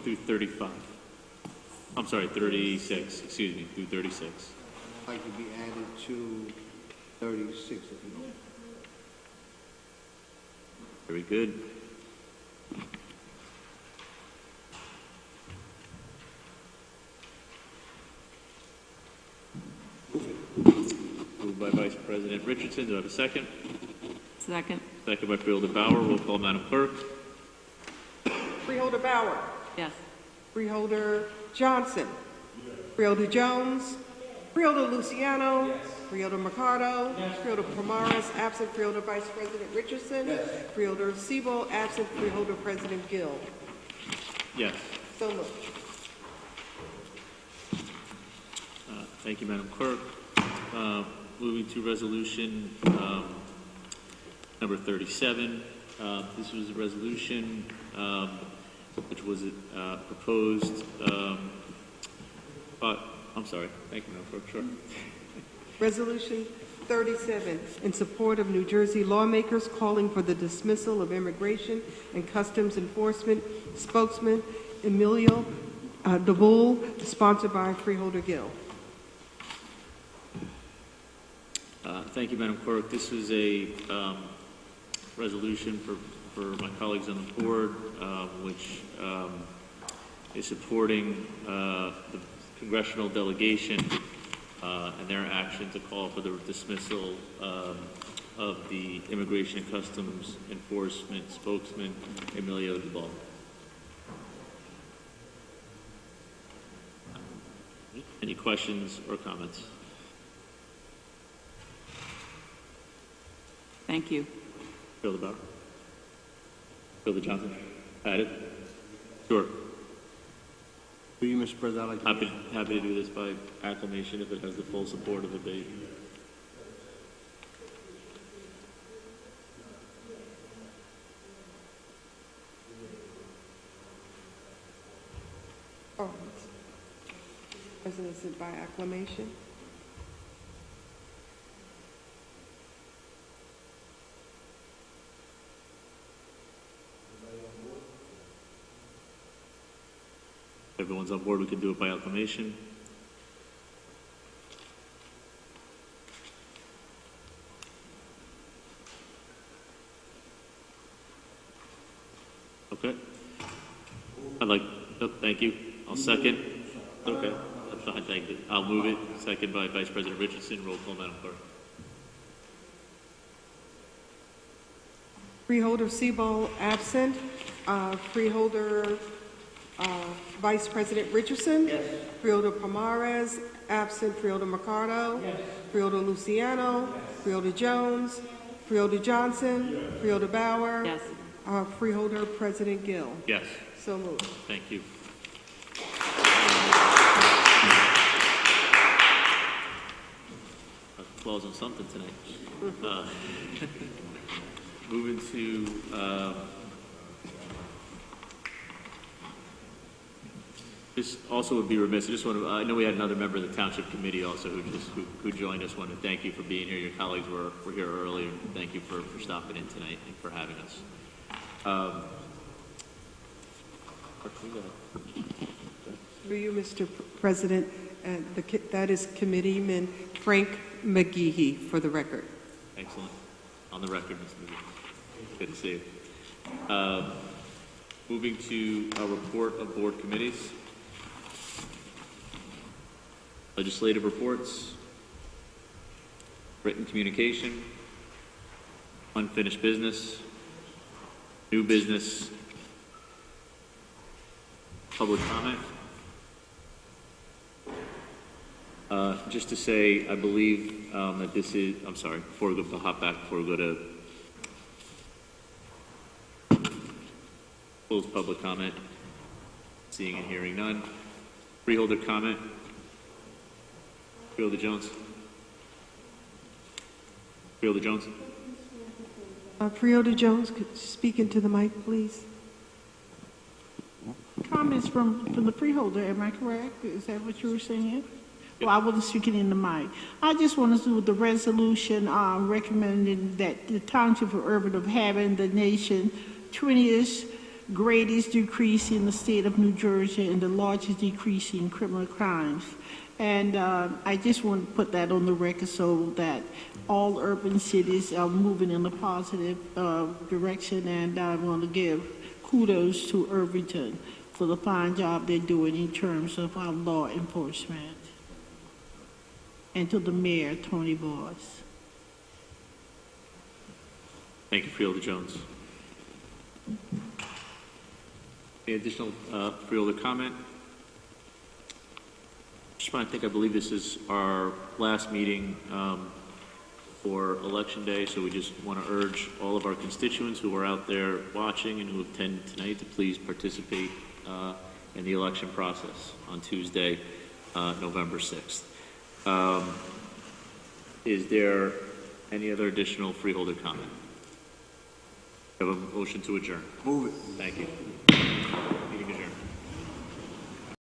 Through 35. I'm sorry, 36, excuse me, through 36. I'd like to be added to 36, if you don't. Very good. Moved by Vice President Richardson. Do I have a second? Second. Second by Freeholder Bauer. Roll call, Madam Clerk. Freeholder Bauer. Yes. Freeholder Johnson. Yes. Freeholder Jones. Freeholder Luciano. Yes. Freeholder Mercado. Yes. Freeholder Pomares, absent. Freeholder Vice President Richardson. Yes. Freeholder Siebold, absent. Freeholder President Gill. Yes. So moved. Thank you, Madam Clerk. Moving to resolution number 37. This was a resolution which was proposed, but I'm sorry. Thank you, Madam Clerk. Sure. Resolution 37, in support of New Jersey lawmakers calling for the dismissal of Immigration and Customs Enforcement spokesman Emilio DeBull, sponsored by Freeholder Gill. Thank you, Madam Clerk. This is a resolution for my colleagues on the board, which is supporting the congressional delegation and their action to call for the dismissal of the Immigration and Customs Enforcement spokesman, Emilio DeBull. Any questions or comments? Thank you. Fielder Bauer? Fielder Johnson? Added? Sure. To you, Mr. President, I'd like to Happy to do this by acclamation if it has the full support of the debate. Oh, President, is it by acclamation? Everyone's on board, we can do it by acclamation. Okay. Thank you. I'll second. Okay. That's fine, thank you. I'll move it. Second by Vice President Richardson. Roll call, Madam Clerk. Freeholder Sebald absent. Freeholder Vice President Richardson? Yes. Freeholder Pomares, absent. Freeholder Mercado? Yes. Freeholder Luciano? Yes. Freeholder Jones? Freeholder Johnson? Yes. Freeholder Bauer? Yes. Freeholder President Gill? Yes. So moved. Thank you. Clause on something tonight. Moving to this also would be remiss. I just want to. I know we had another member of the Township Committee also who joined us. Want to thank you for being here. Your colleagues were here earlier. Thank you for stopping in tonight and for having us. Through you, Mr. President, that is Committeeman Frank McGehee, for the record. Excellent. On the record, Mr. McGehee. Good to see you. Moving to a report of board committees. Legislative reports. Written communication. Unfinished business. New business. Public comment. Just to say, I believe that this is, I'm sorry, before we go to hop back, before we go to close public comment, seeing and hearing none. Freeholder comment. Freeholder Jones. Freeholder Jones. Freeholder Jones, could you speak into the mic, please? Comments from the freeholder, am I correct? Is that what you were saying? Well, I wasn't speaking in the mic. I just want to do the resolution recommending that the Township of Urban of having the nation 20th greatest decrease in the state of New Jersey and the largest decrease in criminal crimes. And I just want to put that on the record so that all urban cities are moving in a positive direction, and I want to give kudos to Irvington for the fine job they're doing in terms of our law enforcement. And to the mayor, Tony Boyce. Thank you, Freeholder Jones. Any additional Freeholder comment? I believe this is our last meeting for Election Day, so we just want to urge all of our constituents who are out there watching and who attend tonight to please participate in the election process on Tuesday, November 6th. Is there any other additional Freeholder comment? We have a motion to adjourn. Move it. Thank you.